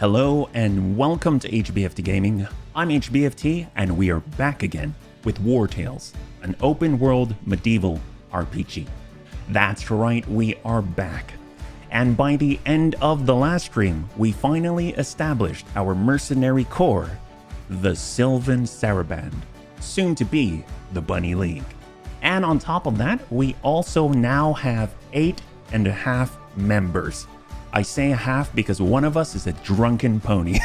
Hello and welcome to HBFT Gaming. I'm HBFT and we are back again with Wartales, an open world medieval RPG. That's right, we are back. And by the end of the last stream, we finally established our mercenary corps, the Sylvan Saraband, soon to be the Bunny League. And on top of that, we also now have 8.5 members. I say a half because one of us is a drunken pony.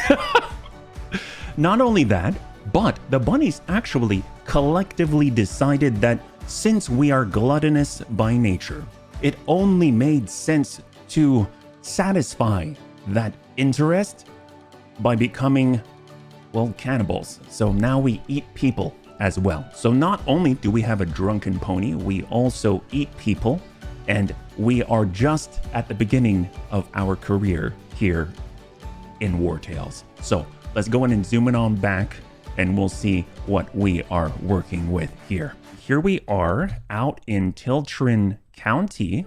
Not only that, but the bunnies actually collectively decided that since we are gluttonous by nature, it only made sense to satisfy that interest by becoming, well, cannibals. So now we eat people as well. So not only do we have a drunken pony, we also eat people. And we are just at the beginning of our career here in Wartales. So let's go in and zoom in on back and we'll see what we are working with here. Here we are out in Tiltrin County.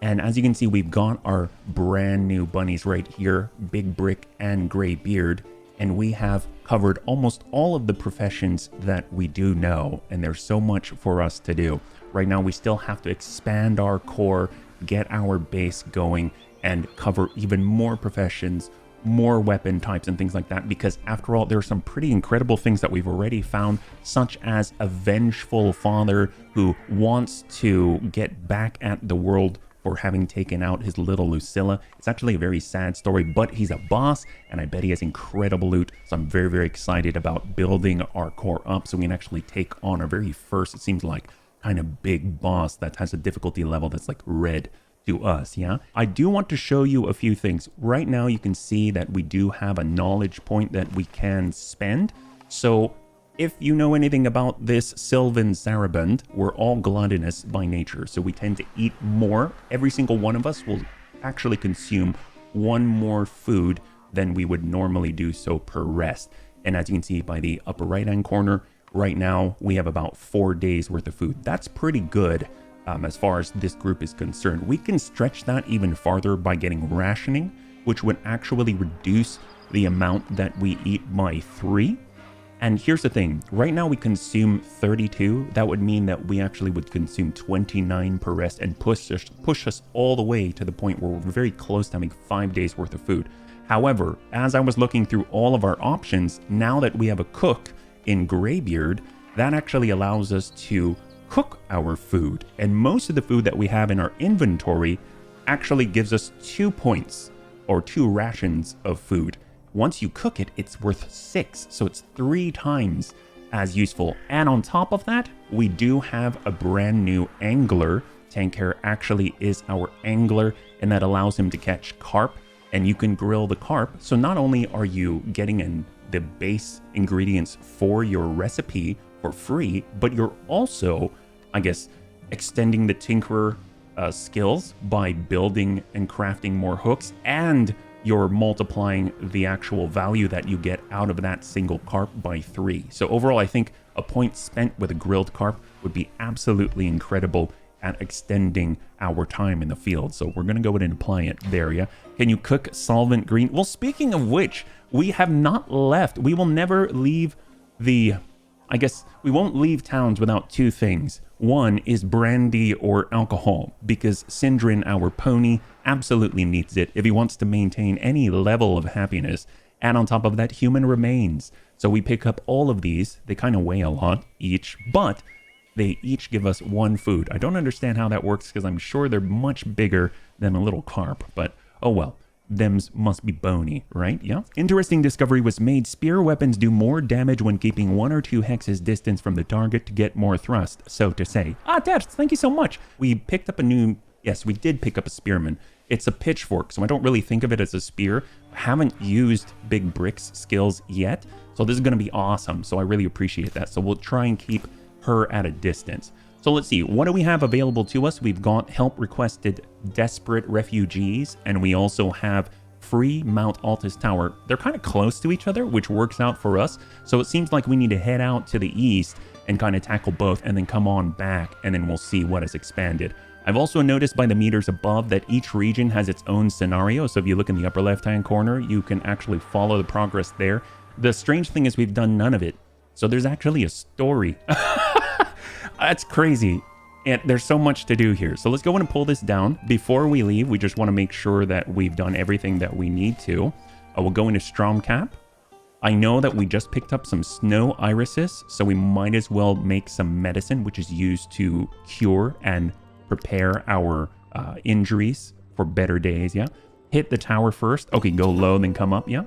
And as you can see, we've got our brand new bunnies right here, Big Brick and Gray Beard. And we have covered almost all of the professions that we do know. And there's so much for us to do. Right now, we still have to expand our core, get our base going, and cover even more professions, more weapon types and things like that. Because after all, there are some pretty incredible things that we've already found, such as a vengeful father who wants to get back at the world for having taken out his little Lucilla. It's actually a very sad story, but he's a boss, and I bet he has incredible loot. So I'm very, very excited about building our core up so we can actually take on our very first, it seems like, kind of big boss that has a difficulty level that's like red to us. Yeah, I do want to show you a few things. Right now you can see that we do have a knowledge point that we can spend. So if you know anything about this Sylvan Saraband, we're all gluttonous by nature, so we tend to eat more. Every single one of us will actually consume one more food than we would normally do so per rest. And as you can see by the upper right hand corner, right now, we have about 4 days worth of food. That's pretty good as far as this group is concerned. We can stretch that even farther by getting rationing, which would actually reduce the amount that we eat by 3. And here's the thing, right now we consume 32. That would mean that we actually would consume 29 per rest and push us all the way to the point where we're very close to having 5 days worth of food. However, as I was looking through all of our options, now that we have a cook in Graybeard, that actually allows us to cook our food, and most of the food that we have in our inventory actually gives us 2 points or 2 rations of food. Once you cook it, it's worth 6, so it's 3 times as useful. And on top of that, we do have a brand new angler. Tankhair actually is our angler, and that allows him to catch carp, and you can grill the carp. So not only are you getting in the base ingredients for your recipe for free, but you're also, I guess, extending the tinkerer skills by building and crafting more hooks, and you're multiplying the actual value that you get out of that single carp by 3. So overall, I think a point spent with a grilled carp would be absolutely incredible at extending our time in the field. So we're gonna go ahead and apply it there. Yeah, can you cook solvent green? Well, speaking of which, we have not left. We will never leave I guess we won't leave towns without 2 things. One is brandy or alcohol, because Sindrin, our pony, absolutely needs it if he wants to maintain any level of happiness. And on top of that, human remains. So we pick up all of these. They kind of weigh a lot each, but they each give us 1 food. I don't understand how that works because I'm sure they're much bigger than a little carp, but oh well. Thems must be bony, right? Yeah. Interesting discovery was made. Spear weapons do more damage when keeping 1 or 2 hexes distance from the target to get more thrust, so to say. Ah, Dad, thank you so much. We picked up a new, yes, we did pick up a spearman. It's a pitchfork, so I don't really think of it as a spear. I haven't used Big Brick's skills yet, so this is going to be awesome. So I really appreciate that. So we'll try and keep her at a distance. So let's see, what do we have available to us? We've got help requested desperate refugees, and we also have free Mount Altus Tower. They're kind of close to each other, which works out for us. So it seems like we need to head out to the east and kind of tackle both and then come on back, and then we'll see what is expanded. I've also noticed by the meters above that each region has its own scenario. So if you look in the upper left-hand corner, you can actually follow the progress there. The strange thing is we've done none of it. So there's actually a story. That's crazy. And there's so much to do here. So let's go in and pull this down. Before we leave, we just want to make sure that we've done everything that we need to. We'll go into Stromcap. I know that we just picked up some snow irises, so we might as well make some medicine, which is used to cure and prepare our injuries for better days, yeah? Hit the tower first. Okay, go low, then come up, yeah?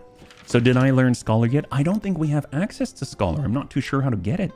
So did I learn Scholar yet? I don't think we have access to Scholar. I'm not too sure how to get it,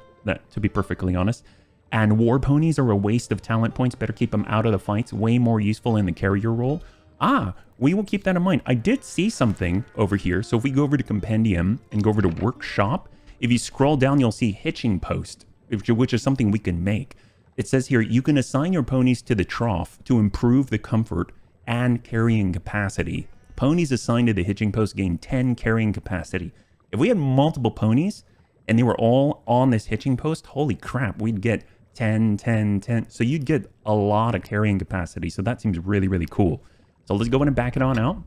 to be perfectly honest. And war ponies are a waste of talent points. Better keep them out of the fights. Way more useful in the carrier role. Ah, we will keep that in mind. I did see something over here. So if we go over to Compendium and go over to Workshop, if you scroll down, you'll see Hitching Post, which is something we can make. It says here, you can assign your ponies to the trough to improve the comfort and carrying capacity. Ponies assigned to the Hitching Post gain 10 carrying capacity. If we had multiple ponies and they were all on this Hitching Post, holy crap, we'd get 10, 10, 10. So you'd get a lot of carrying capacity. So that seems really, really cool. So let's go in and back it on out.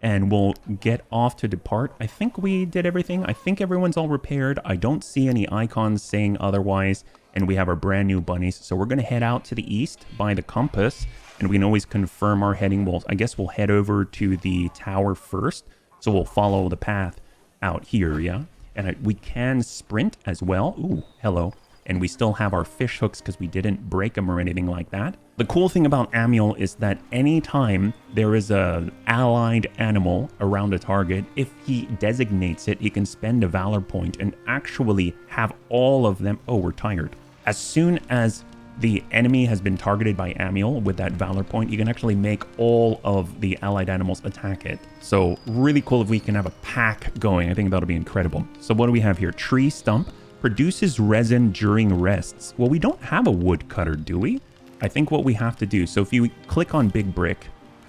And we'll get off to depart. I think we did everything. I think everyone's all repaired. I don't see any icons saying otherwise. And we have our brand new bunnies. So we're going to head out to the east by the compass. And we can always confirm our heading. Well, I guess we'll head over to the tower first. So we'll follow the path out here, yeah? And we can sprint as well. Ooh, hello. And we still have our fish hooks because we didn't break them or anything like that. The cool thing about Amiel is that anytime there is a allied animal around a target, if he designates it, he can spend a valor point and actually have all of them. Oh, we're tired. As soon as the enemy has been targeted by Amiel with that valor point, you can actually make all of the allied animals attack it. So really cool if we can have a pack going. I think that'll be incredible. So what do we have here? Tree stump. Produces resin during rests. Well, we don't have a woodcutter, do we? I think what we have to do, so if you click on Big Brick,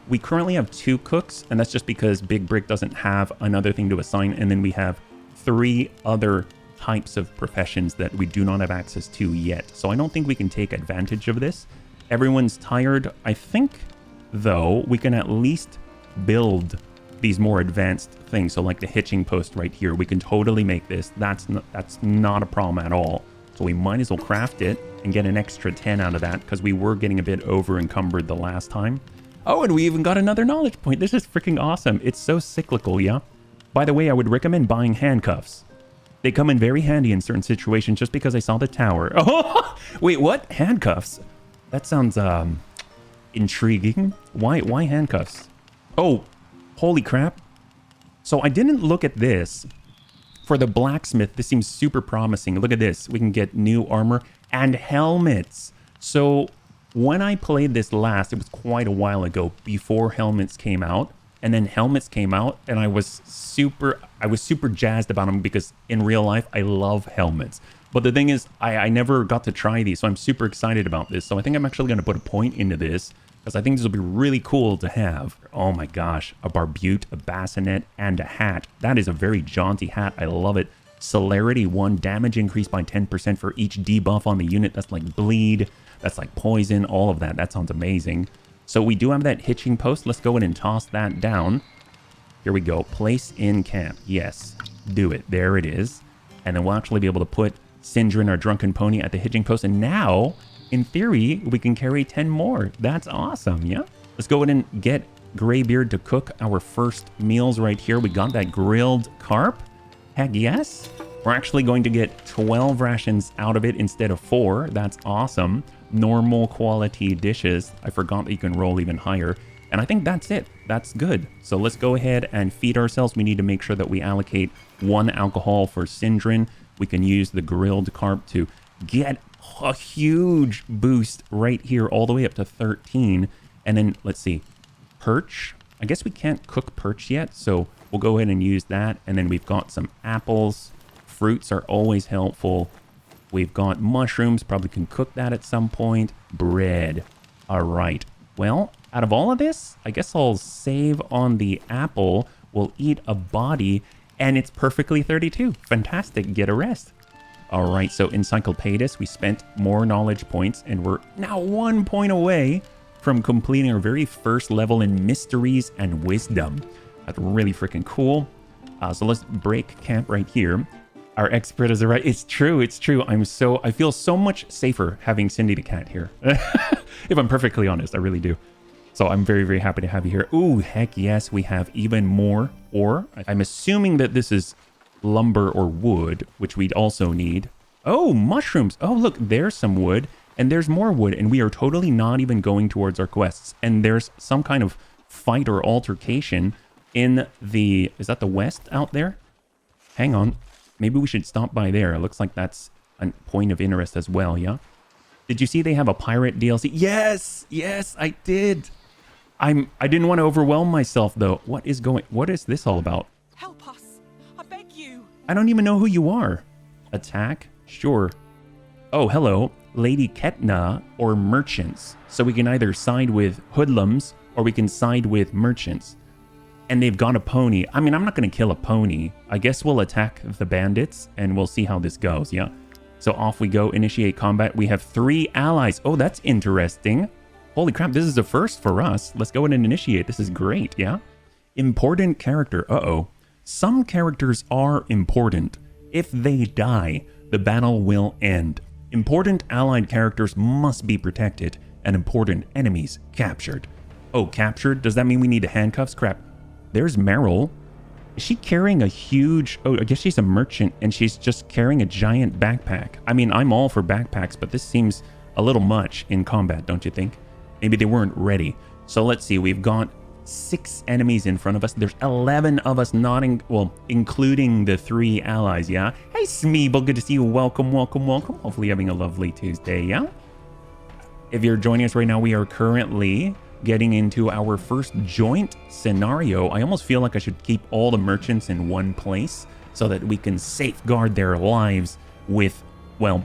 we currently have 2 cooks, and that's just because Big Brick doesn't have another thing to assign, and then we have 3 other types of professions that we do not have access to yet. So I don't think we can take advantage of this. Everyone's tired. I think, though, we can at least build these more advanced things. So like the hitching post right here, we can totally make this. That's not a problem at all. So we might as well craft it and get an extra 10 out of that because we were getting a bit over encumbered the last time. Oh, and we even got another knowledge point. This is freaking awesome. It's so cyclical, yeah? By the way, I would recommend buying handcuffs. They come in very handy in certain situations just because I saw the tower. Oh, wait, what? Handcuffs? That sounds intriguing. Why handcuffs? Oh, holy crap. So I didn't look at this. For the blacksmith, this seems super promising. Look at this. We can get new armor and helmets. So when I played this last, it was quite a while ago before helmets came out. And then helmets came out and I was super jazzed about them because in real life, I love helmets. But the thing is, I never got to try these. So I'm super excited about this. So I think I'm actually going to put a point into this, because I think this will be really cool to have. Oh my gosh, a barbute, a bassinet, and a hat. That is a very jaunty hat. I love it. Celerity 1, damage increased by 10% for each debuff on the unit. That's like bleed, that's like poison, all of that. That sounds amazing. So we do have that hitching post. Let's go in and toss that down. Here we go. Place in camp. Yes, do it. There it is. And then we'll actually be able to put Sindrin, our drunken pony, at the hitching post. And now, in theory, we can carry 10 more. That's awesome, yeah? Let's go in and get Greybeard to cook our first meals right here. We got that grilled carp. Heck yes. We're actually going to get 12 rations out of it instead of 4. That's awesome. Normal quality dishes. I forgot that you can roll even higher. And I think that's it. That's good. So let's go ahead and feed ourselves. We need to make sure that we allocate 1 alcohol for Sindrin. We can use the grilled carp to get a huge boost right here all the way up to 13. And then let's see, perch. I guess we can't cook perch yet, so we'll go ahead and use that. And then we've got some apples. Fruits are always helpful. We've got mushrooms, probably can cook that at some point. Bread. All right. Well, out of all of this, I guess I'll save on the apple. We'll eat a body, and it's perfectly 32. Fantastic. Get a rest. All right, so Encyclopedist, we spent more knowledge points, and we're now 1 point away from completing our very first level in Mysteries and Wisdom. That's really freaking cool. So let's break camp right here. Our expert is right. It's true. It's true. I feel so much safer having Cindy the cat here. If I'm perfectly honest, I really do. So I'm very, very happy to have you here. Ooh, heck yes, we have even more ore. I'm assuming that this is lumber or wood, which we'd also need. Oh, mushrooms. Oh, look, there's some wood and there's more wood, and we are totally not even going towards our quests. And there's some kind of fight or altercation in the, is that the west out there? Hang on. Maybe we should stop by there. It looks like that's a point of interest as well, yeah? Did you see they have a pirate DLC? Yes, yes, I did. I didn't want to overwhelm myself though. What is this all about? Help us, I beg you. I don't even know who you are. Attack? Sure. Oh, hello. Lady Ketna or merchants. So we can either side with hoodlums or we can side with merchants. And they've got a pony. I mean, I'm not going to kill a pony. I guess we'll attack the bandits and we'll see how this goes, yeah? So off we go, initiate combat. We have 3 allies. Oh, that's interesting. Holy crap, this is a first for us. Let's go in and initiate. This is great, yeah? Important character. Uh-oh. Some characters are important. If they die, the battle will end. Important allied characters must be protected, and important enemies captured. Oh, captured? Does that mean we need the handcuffs? Crap. There's Meryl. Is she carrying a huge... Oh, I guess she's a merchant, and she's just carrying a giant backpack. I mean, I'm all for backpacks, but this seems a little much in combat, don't you think? Maybe they weren't ready. So let's see. We've got 6 enemies in front of us. There's 11 of us, including the 3 allies, yeah? Hey, Smeeble, good to see you. Welcome, welcome, welcome. Hopefully you're having a lovely Tuesday, yeah? If you're joining us right now, we are currently getting into our first joint scenario. I almost feel like I should keep all the merchants in one place so that we can safeguard their lives with, well,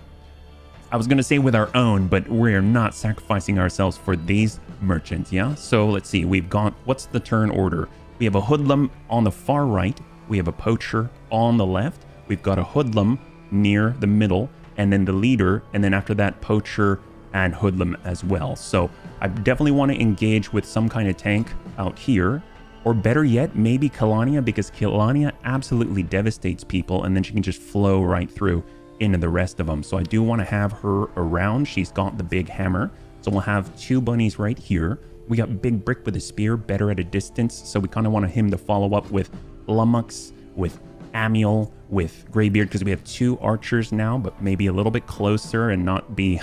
I was going to say with our own, but we're not sacrificing ourselves for these merchants, yeah? So let's see, we've got, what's the turn order? We have a hoodlum on the far right. We have a poacher on the left. We've got a hoodlum near the middle, and then the leader, and then after that, poacher and hoodlum as well. So I definitely want to engage with some kind of tank out here, or better yet, maybe Kalania, because Kalania absolutely devastates people, and then she can just flow right through into the rest of them. So I do want to have her around. She's got the big hammer. So we'll have 2 bunnies right here. We got Big Brick with a spear, better at a distance. So we kind of want him to follow up with Lummox, with Amiel, with Greybeard, because we have 2 archers now, but maybe a little bit closer and not be,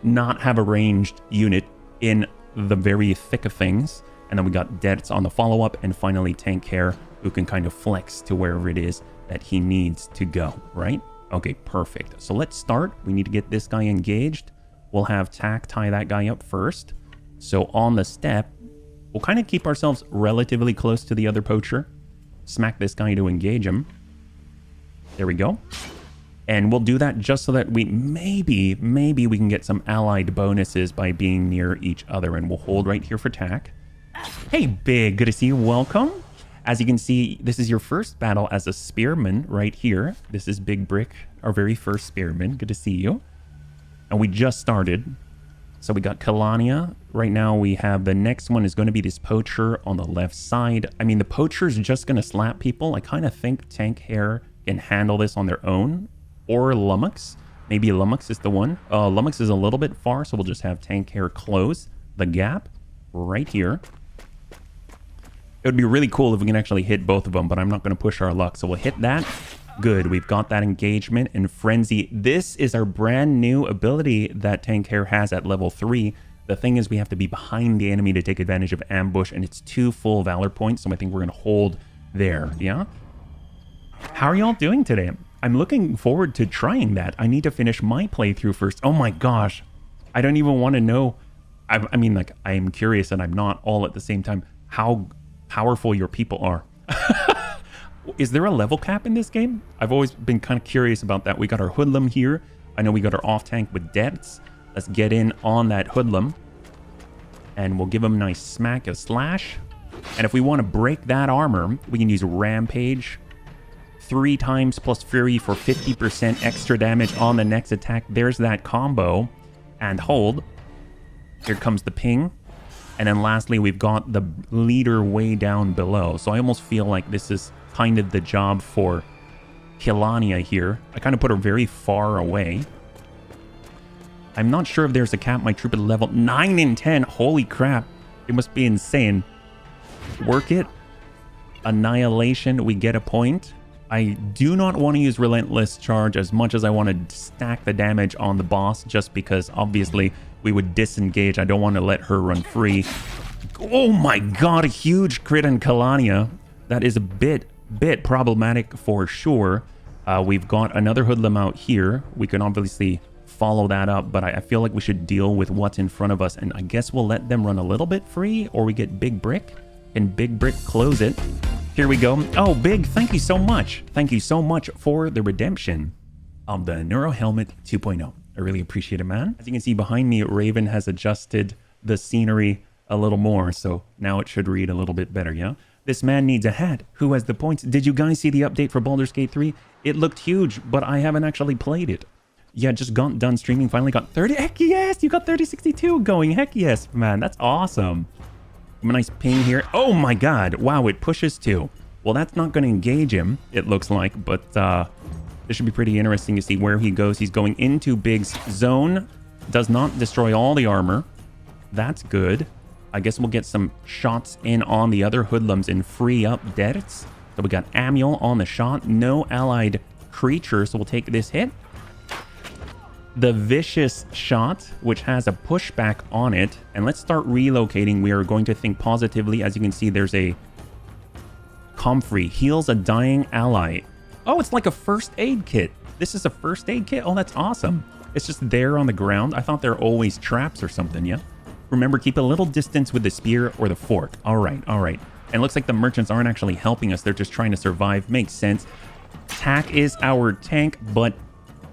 not have a ranged unit in the very thick of things. And then we got Debts on the follow-up, and finally Tank Hair, who can kind of flex to wherever it is that he needs to go, right? Okay, perfect. So let's start. We need to get this guy engaged. We'll have Tack tie that guy up first. So on the step, we'll kind of keep ourselves relatively close to the other poacher. Smack this guy to engage him. There we go. And we'll do that just so that we maybe we can get some allied bonuses by being near each other. And we'll hold right here for Tack. Hey, Big, good to see you. Welcome. As you can see, this is your first battle as a spearman right here. This is Big Brick, our very first spearman. Good to see you. And we just started. So we got Kalania. Right now we have the next one is going to be this poacher on the left side. I mean, the poacher's just going to slap people. I kind of think Tank Hair can handle this on their own. Or Lummox. Maybe Lummox is the one. Lummox is a little bit far, so we'll just have Tank Hair close the gap right here. It would be really cool if we can actually hit both of them, but I'm not going to push our luck. So we'll hit that. Good. We've got that engagement and frenzy. This is our brand new ability that Tank Hair has at level 3. The thing is we have to be behind the enemy to take advantage of ambush, and it's 2 full valor points. So I think we're going to hold there. Yeah. How are y'all doing today? I'm looking forward to trying that. I need to finish my playthrough first. Oh my gosh. I don't even want to know. I mean, like, I am curious, and I'm not all at the same time, how powerful your people are. Is there a level cap in this game? I've always been kind of curious about that. We got our hoodlum here. I know we got our off tank with Debts. Let's get in on that hoodlum. And we'll give him a nice smack of slash. And if we want to break that armor, we can use Rampage 3 times plus Fury for 50% extra damage on the next attack. There's that combo. And hold. Here comes the ping. And then lastly, we've got the leader way down below. So I almost feel like this is kind of the job for Kilania here. I kind of put her very far away. I'm not sure if there's a cap. My troop at level 9 and 10. Holy crap. It must be insane. Work it. Annihilation. We get a point. I do not want to use Relentless Charge as much as I want to stack the damage on the boss, just because obviously we would disengage. I don't want to let her run free. Oh my god, a huge crit on Kilania. That is a bit problematic for sure. We've got another hoodlum out here. We can obviously follow that up, but I feel like we should deal with what's in front of us, and I guess we'll let them run a little bit free, or we get Big Brick. Can Big Brick close it? Here we go. Oh, Big, thank you so much. Thank you so much for the redemption of the Neuro Helmet 2.0. I really appreciate it, man. As you can see behind me, Raven has adjusted the scenery a little more, so now it should read a little bit better, yeah? This man needs a hat. Who has the points? Did you guys see the update for Baldur's Gate 3? It looked huge, but I haven't actually played it. Yeah, just got done streaming, finally got 30. Heck yes, you got 3062 going. Heck yes, man, that's awesome. A nice ping here. Oh my god, wow, it pushes too. Well, that's not going to engage him, it looks like, but this should be pretty interesting to see where he goes. He's going into Big's zone. Does not destroy all the armor. That's good. I guess we'll get some shots in on the other hoodlums and free up deaths. So we got Amiel on the shot. No allied creature, so we'll take this hit. The vicious shot, which has a pushback on it. And let's start relocating. We are going to think positively. As you can see, there's a Comfrey. Heals a dying ally. Oh, it's like a first aid kit. This is a first aid kit? Oh, that's awesome. It's just there on the ground. I thought they're always traps or something, yeah? Remember, keep a little distance with the spear or the fork. All right, all right. And it looks like the merchants aren't actually helping us. They're just trying to survive. Makes sense. Tack is our tank, but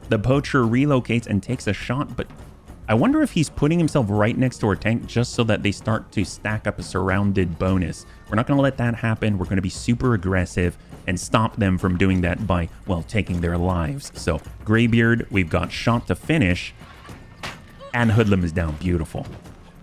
the poacher relocates and takes a shot. But I wonder if he's putting himself right next to our tank just so that they start to stack up a surrounded bonus. We're not going to let that happen. We're going to be super aggressive and stop them from doing that by, well, taking their lives. So, Greybeard, we've got shot to finish. And Hoodlum is down. Beautiful.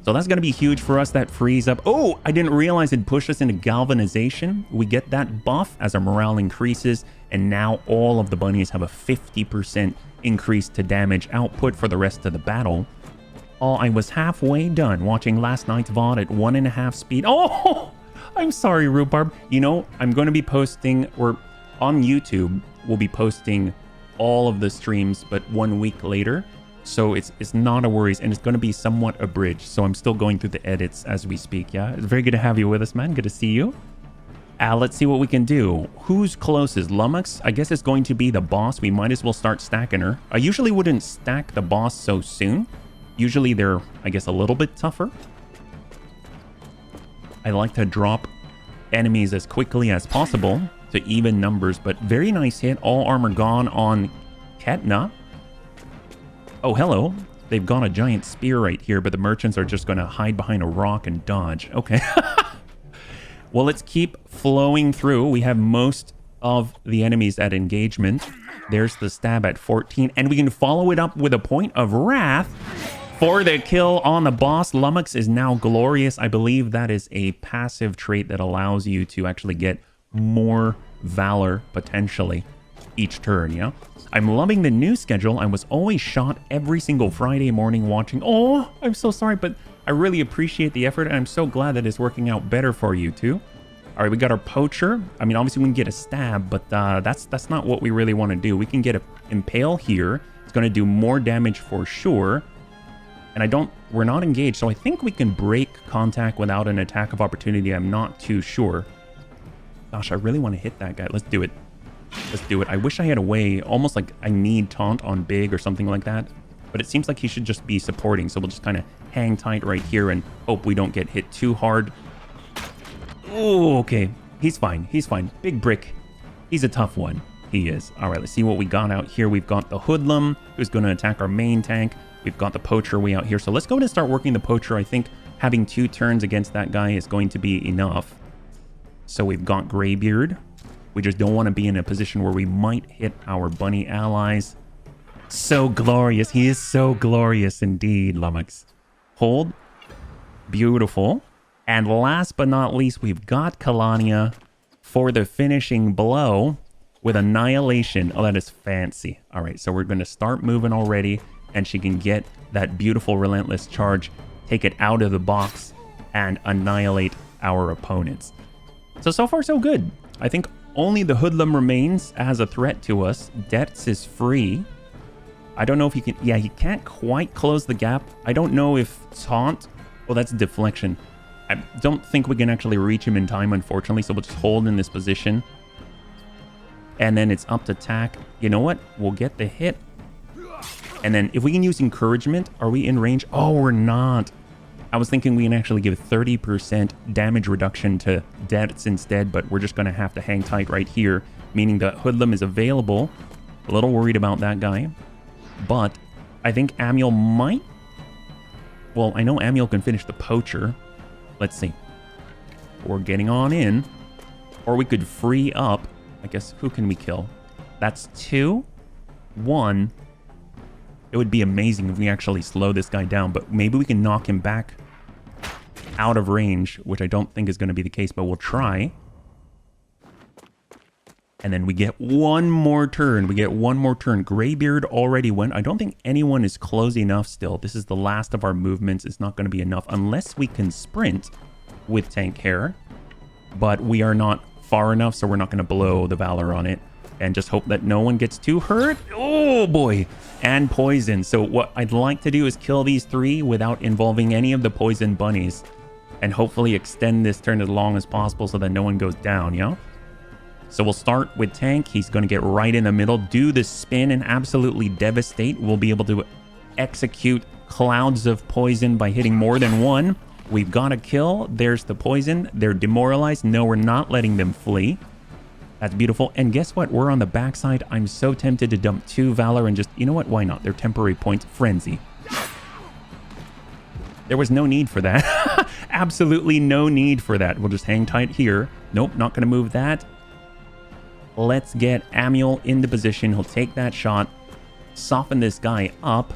So that's going to be huge for us. That frees up. Oh, I didn't realize it pushed us into galvanization. We get that buff as our morale increases. And now all of the bunnies have a 50% increase to damage output for the rest of the battle. Oh, I was halfway done watching last night's VOD at 1.5 speed. Oh, I'm sorry, Rhubarb. You know, I'm going to be posting, or on YouTube, we'll be posting all of the streams, but 1 week later. So it's not a worries, and it's going to be somewhat abridged. So I'm still going through the edits as we speak, yeah? It's very good to have you with us, man. Good to see you. Let's see what we can do. Who's closest? Lummox? I guess it's going to be the boss. We might as well start stacking her. I usually wouldn't stack the boss so soon. Usually they're, I guess, a little bit tougher. I like to drop enemies as quickly as possible to even numbers, but very nice hit. All armor gone on Ketna. Oh, hello. They've got a giant spear right here, but the merchants are just going to hide behind a rock and dodge. Okay. Well, let's keep flowing through. We have most of the enemies at engagement. There's the stab at 14, and we can follow it up with a point of wrath for the kill on the boss. Lummox is now glorious. I believe that is a passive trait that allows you to actually get more valor potentially each turn, yeah? I'm loving the new schedule. I was always shot every single Friday morning watching. Oh, I'm so sorry, but I really appreciate the effort, and I'm so glad that it's working out better for you too. All right, we got our poacher. I mean, obviously we can get a stab, but that's not what we really want to do. We can get an impale here. It's going to do more damage for sure. And we're not engaged, so I think we can break contact without an attack of opportunity. I'm not too sure. Gosh, I really want to hit that guy. Let's do it. Let's do it. I wish I had a way, almost like I need taunt on Big or something like that. But it seems like he should just be supporting, so we'll just kind of hang tight right here and hope we don't get hit too hard. Oh, okay. He's fine. He's fine. Big Brick. He's a tough one. He is. All right, let's see what we got out here. We've got the Hoodlum, who's going to attack our main tank. We've got the Poacher way out here. So let's go ahead and start working the Poacher. I think having 2 turns against that guy is going to be enough. So we've got Greybeard. We just don't want to be in a position where we might hit our bunny allies. So glorious. He is so glorious indeed, Lummox. Hold. Beautiful. And last but not least, we've got Kalania for the finishing blow with Annihilation. Oh, that is fancy. All right, so we're going to start moving already, and she can get that beautiful Relentless Charge, take it out of the box, and annihilate our opponents. So far, so good. I think only the Hoodlum remains as a threat to us. Debts is free. I don't know if he can... Yeah, he can't quite close the gap. I don't know if Taunt... Oh, that's Deflection. I don't think we can actually reach him in time, unfortunately, so we'll just hold in this position. And then it's up to Tack. You know what? We'll get the hit. And then if we can use Encouragement, are we in range? Oh, we're not. I was thinking we can actually give 30% damage reduction to Debts instead, but we're just going to have to hang tight right here, meaning that Hoodlum is available. A little worried about that guy. But I think Amiel might... Well, I know Amiel can finish the Poacher. Let's see. We're getting on in. Or we could free up... I guess, who can we kill? That's 2. 1. It would be amazing if we actually slow this guy down, but maybe we can knock him back out of range, which I don't think is going to be the case, but we'll try. And then we get one more turn. We get one more turn. Greybeard already went. I don't think anyone is close enough still. This is the last of our movements. It's not going to be enough unless we can sprint with Tank Hair. But we are not far enough, so we're not going to blow the Valor on it. And just hope that no one gets too hurt. Oh, boy. And poison. So what I'd like to do is kill these 3 without involving any of the poison bunnies. And hopefully extend this turn as long as possible so that no one goes down, you know? So we'll start with Tank. He's going to get right in the middle, do the spin, and absolutely devastate. We'll be able to execute clouds of poison by hitting more than 1. We've got a kill. There's the poison. They're demoralized. No, we're not letting them flee. That's beautiful. And guess what? We're on the backside. I'm so tempted to dump 2 Valor and just... You know what? Why not? They're temporary points. Frenzy. There was no need for that. Absolutely no need for that. We'll just hang tight here. Nope, not going to move that. Let's get Amiel into position. He'll take that shot. Soften this guy up.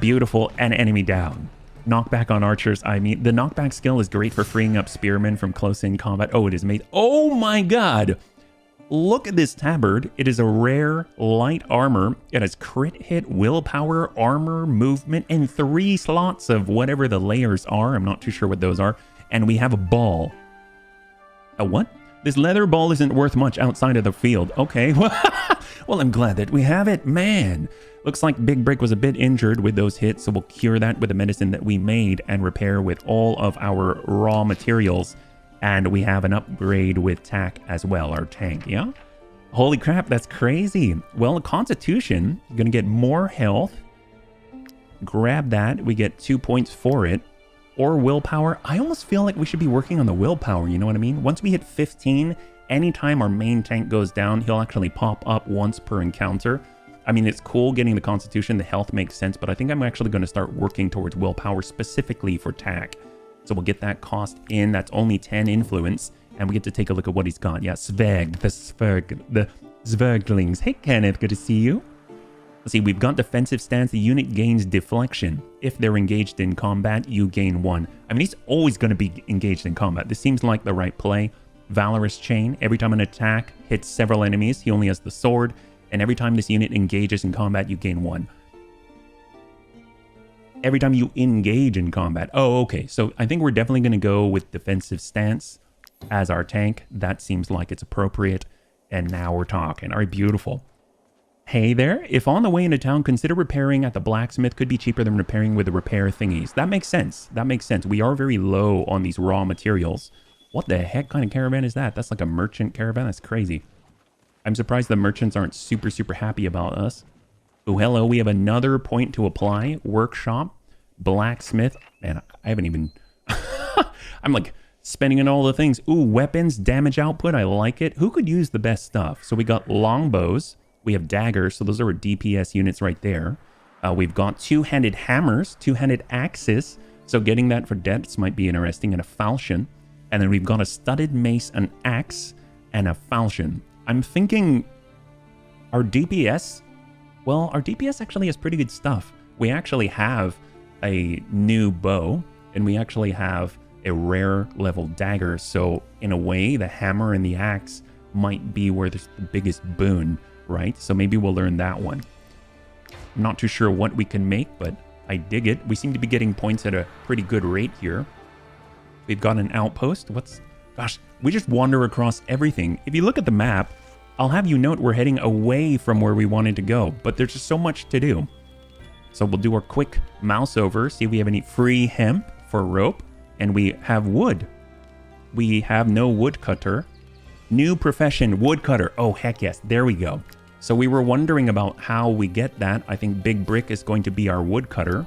Beautiful. And enemy down. Knockback on archers. I mean, the knockback skill is great for freeing up spearmen from close-in combat. Oh, it is made... Oh my god! Look at this tabard. It is a rare light armor. It has crit hit, willpower, armor, movement, and 3 slots of whatever the layers are. I'm not too sure what those are. And we have a ball. A what? This leather ball isn't worth much outside of the field. Okay. Well, I'm glad that we have it. Man. Looks like Big Brick was a bit injured with those hits, so we'll cure that with the medicine that we made and repair with all of our raw materials. And we have an upgrade with Tack as well, our tank, yeah? Holy crap, that's crazy. Well, Constitution, gonna get more health. Grab that, we get 2 points for it. Or willpower. I almost feel like we should be working on the willpower, you know what I mean? Once we hit 15, anytime our main tank goes down, he'll actually pop up once per encounter. I mean, it's cool getting the Constitution, the health makes sense, but I think I'm actually going to start working towards willpower specifically for Tack. So we'll get that cost in. That's only 10 influence, and we get to take a look at what he's got. Yeah, Sveg, the Zverglings. Hey, Kenneth, good to see you. Let's see, we've got defensive stance. The unit gains deflection. If they're engaged in combat, you gain 1. I mean, he's always going to be engaged in combat. This seems like the right play. Valorous Chain. Every time an attack hits several enemies, he only has the sword. And every time this unit engages in combat, you gain 1. Every time you engage in combat. Oh, okay. So I think we're definitely going to go with defensive stance as our tank. That seems like it's appropriate. And now we're talking. All right, beautiful. Hey there. If on the way into town, consider repairing at the blacksmith. Could be cheaper than repairing with the repair thingies. That makes sense. That makes sense. We are very low on these raw materials. What the heck kind of caravan is that? That's like a merchant caravan? That's crazy. I'm surprised the merchants aren't super happy about us. Oh, hello. We have another point to apply. Workshop. Blacksmith. Man, I haven't even... I'm like spending on all the things. Ooh, weapons, damage output. I like it. Who could use the best stuff? So we got longbows. We have daggers. So those are our DPS units right there. We've got two-handed hammers, two-handed axes. So getting that for debts might be interesting. And a falchion. And then we've got a studded mace, an axe, and a falchion. I'm thinking our DPS, well, our DPS actually has pretty good stuff. We actually have a new bow, and we actually have a rare level dagger. So in a way, the hammer and the axe might be where there's the biggest boon, right? So maybe we'll learn that one. I'm not too sure what we can make, but I dig it. We seem to be getting points at a pretty good rate here. We've got an outpost. Gosh, we just wander across everything. If you look at the map, I'll have you note we're heading away from where we wanted to go, but there's just so much to do. So we'll do our quick mouse over, see if we have any free hemp for rope, and we have wood. We have no woodcutter. New profession, woodcutter. Oh, heck yes, there we go. So we were wondering about how we get that. I think Big Brick is going to be our woodcutter.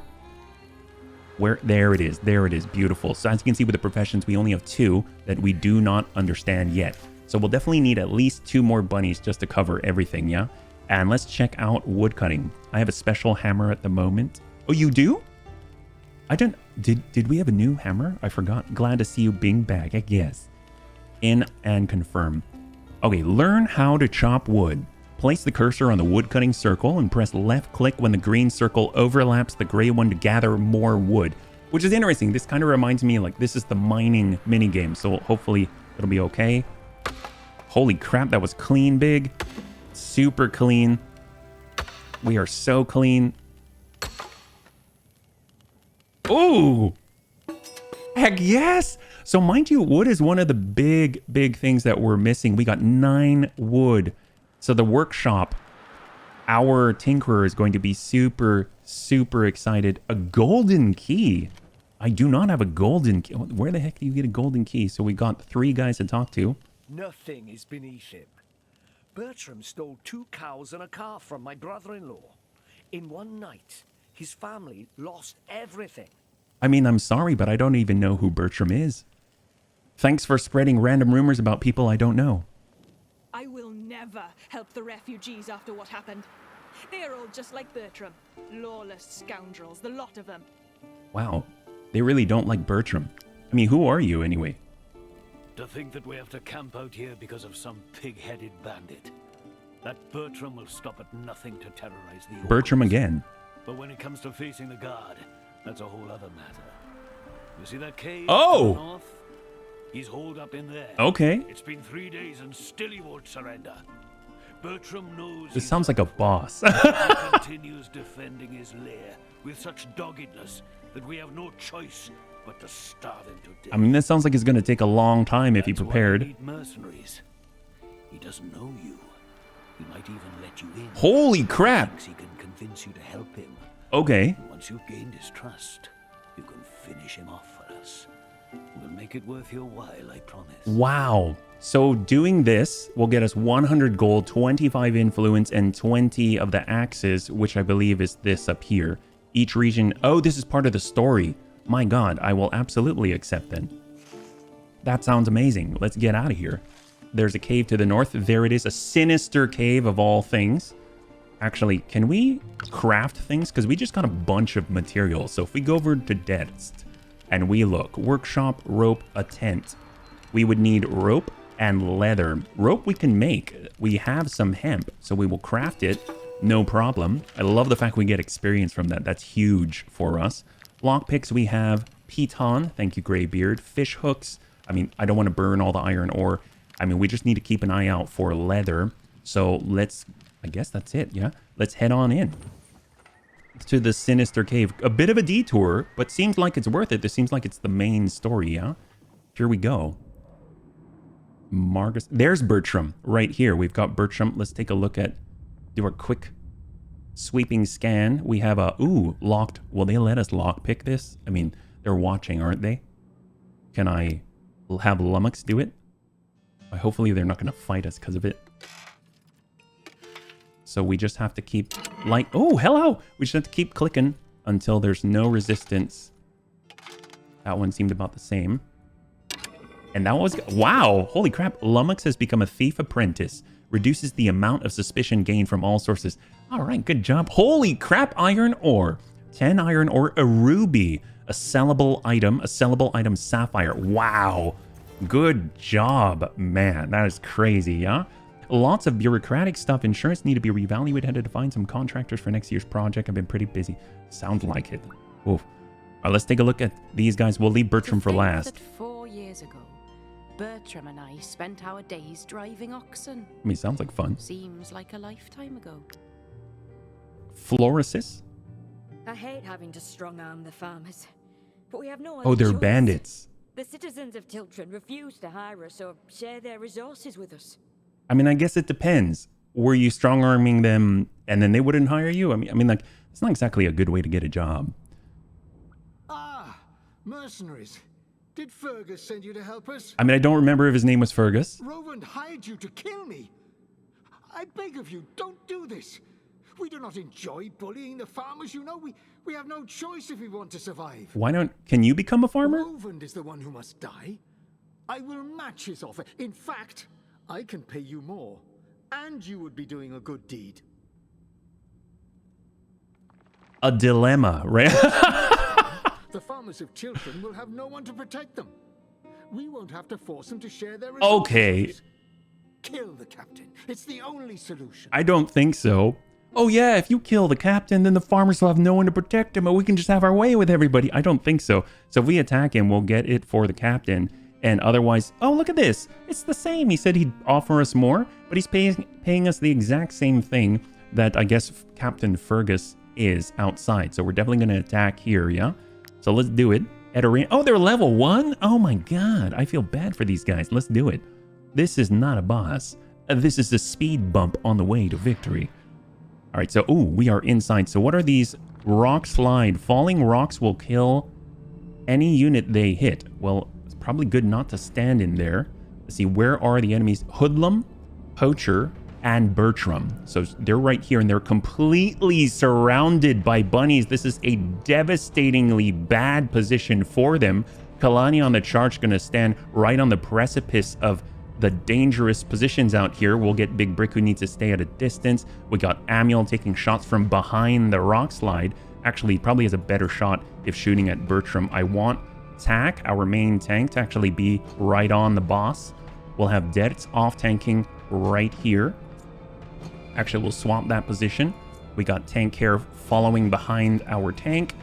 There it is, beautiful. So as you can see with the professions, we only have 2 that we do not understand yet. So we'll definitely need at least 2 more bunnies just to cover everything, yeah? And let's check out woodcutting. I have a special hammer at the moment. Oh, you do? Did we have a new hammer? I forgot. Glad to see you being back, I guess. In and confirm. Okay, learn how to chop wood. Place the cursor on the woodcutting circle and press left click when the green circle overlaps the gray one to gather more wood. Which is interesting. This kind of reminds me like this is the mining minigame, so hopefully it'll be okay. Holy crap, that was clean, Big. Super clean. We are so clean. Oh! Heck yes! So mind you, wood is one of the big things that we're missing. We got 9 wood. So the workshop, our tinkerer is going to be super excited. A golden key. I do not have a golden key. Where the heck do you get a golden key? So we got 3 guys to talk to. Nothing is beneath him. Bertram stole 2 cows and a calf from my brother-in-law. In one night, his family lost everything. I mean, I'm sorry, but I don't even know who Bertram is. Thanks for spreading random rumors about people I don't know. I will never help the refugees after what happened. They are all just like Bertram. Lawless scoundrels, the lot of them. Wow, they really don't like Bertram. I mean, who are you anyway? To think that we have to camp out here because of some pig-headed bandit. That Bertram will stop at nothing to terrorize the Bertram orphans. again. But when it comes to facing the guard, that's a whole other matter. You see that cave Oh! to the north? He's holed up in there. Okay. It's been 3 days and still he won't surrender. Bertram knows. This sounds like a boss. He continues defending his lair with such doggedness that we have no choice but to starve him to death. I mean, this sounds like it's going to take a long time if he That's why prepared. we need mercenaries. He doesn't know you. He might even let you in. Holy crap! Thinks he can convince you to help him. Okay. And once you've gained his trust, you can finish him off for us. We'll make it worth your while, I promise. Wow. So doing this will get us 100 gold, 25 influence, and 20 of the axes, which I believe is this up here. Each region... Oh, this is part of the story. My god, I will absolutely accept then. That sounds amazing. Let's get out of here. There's a cave to the north. There it is, a sinister cave of all things. Actually, can we craft things? Because we just got a bunch of materials. So if we go over to Depths and we look, workshop, rope, a tent. We would need rope and leather. Rope we can make. We have some hemp, so we will craft it. No problem. I love the fact we get experience from that. That's huge for us. Lockpicks we have piton. Thank you, Greybeard. Fish hooks. I mean, I don't want to burn all the iron ore. I mean, we just need to keep an eye out for leather. So let's, I guess that's it, yeah? Let's head on in to the sinister cave. A bit of a detour, but seems like it's worth it. This seems like it's the main story, yeah? Here we go. Marcus, there's Bertram right here. We've got Bertram. Let's take a look at, do a quick sweeping scan. We have a, ooh, locked. Will they let us lockpick this? I mean, they're watching, aren't they? Can I have Lummox do it? Hopefully they're not going to fight us because of it. So we just have to keep like, oh, hello. We just have to keep clicking until there's no resistance. That one seemed about the same. And that was, wow, holy crap. Lummox has become a thief apprentice. Reduces the amount of suspicion gained from all sources. All right, good job. Holy crap, iron ore. 10 iron ore, a ruby, a sellable item sapphire. Wow. Good job, man. That is crazy, yeah? Lots of bureaucratic stuff. Insurance need to be reevaluated. Had to find some contractors for next year's project. I've been pretty busy. Sounds like it. Oof. All right, let's take a look at these guys. We'll leave Bertram for last. That 4 years ago, Bertram and I spent our days driving oxen. I mean, sounds like fun. Seems like a lifetime ago. Florisis? I hate having to strong-arm the farmers, but we have no Oh, other they're choice. bandits. The citizens of Tiltron refuse to hire us or share their resources with us. I mean, I guess it depends. Were you strong-arming them and then they wouldn't hire you? I mean, like, it's not exactly a good way to get a job. Ah, mercenaries. Did Fergus send you to help us? I mean, I don't remember if his name was Fergus. Roland hired you to kill me. I beg of you, don't do this. We do not enjoy bullying the farmers, you know. We have no choice if we want to survive. Why don't... Can you become a farmer? Roland is the one who must die. I will match his offer. In fact, I can pay you more. And you would be doing a good deed. A dilemma, right? The farmers of Chiltern will have no one to protect them. We won't have to force them to share their resources. Okay. Kill the captain. It's the only solution. I don't think so. Oh yeah, if you kill the captain, then the farmers will have no one to protect him, and we can just have our way with everybody. I don't think so. So if we attack him, we'll get it for the captain. And otherwise, oh, look at this. It's the same. He said he'd offer us more, but he's paying us the exact same thing that I guess Captain Fergus is outside. So we're definitely going to attack here, yeah? So let's do it. Oh, they're level 1? Oh my god. I feel bad for these guys. Let's do it. This is not a boss. This is a speed bump on the way to victory. All right, so, ooh, we are inside. So what are these? Rock slide. Falling rocks will kill any unit they hit. Well, it's probably good not to stand in there. Let's see, where are the enemies? Hoodlum, Poacher, and Bertram. So they're right here, and they're completely surrounded by bunnies. This is a devastatingly bad position for them. Kalani on the charge going to stand right on the precipice of the dangerous positions out here. We'll get Big Brick, who needs to stay at a distance. We got Amiel taking shots from behind the rock slide. Actually, he probably has a better shot if shooting at Bertram. I want Tack, our main tank, to actually be right on the boss. We'll have Dertz off tanking right here. Actually, we'll swap that position. We got Tank Hair following behind our tank.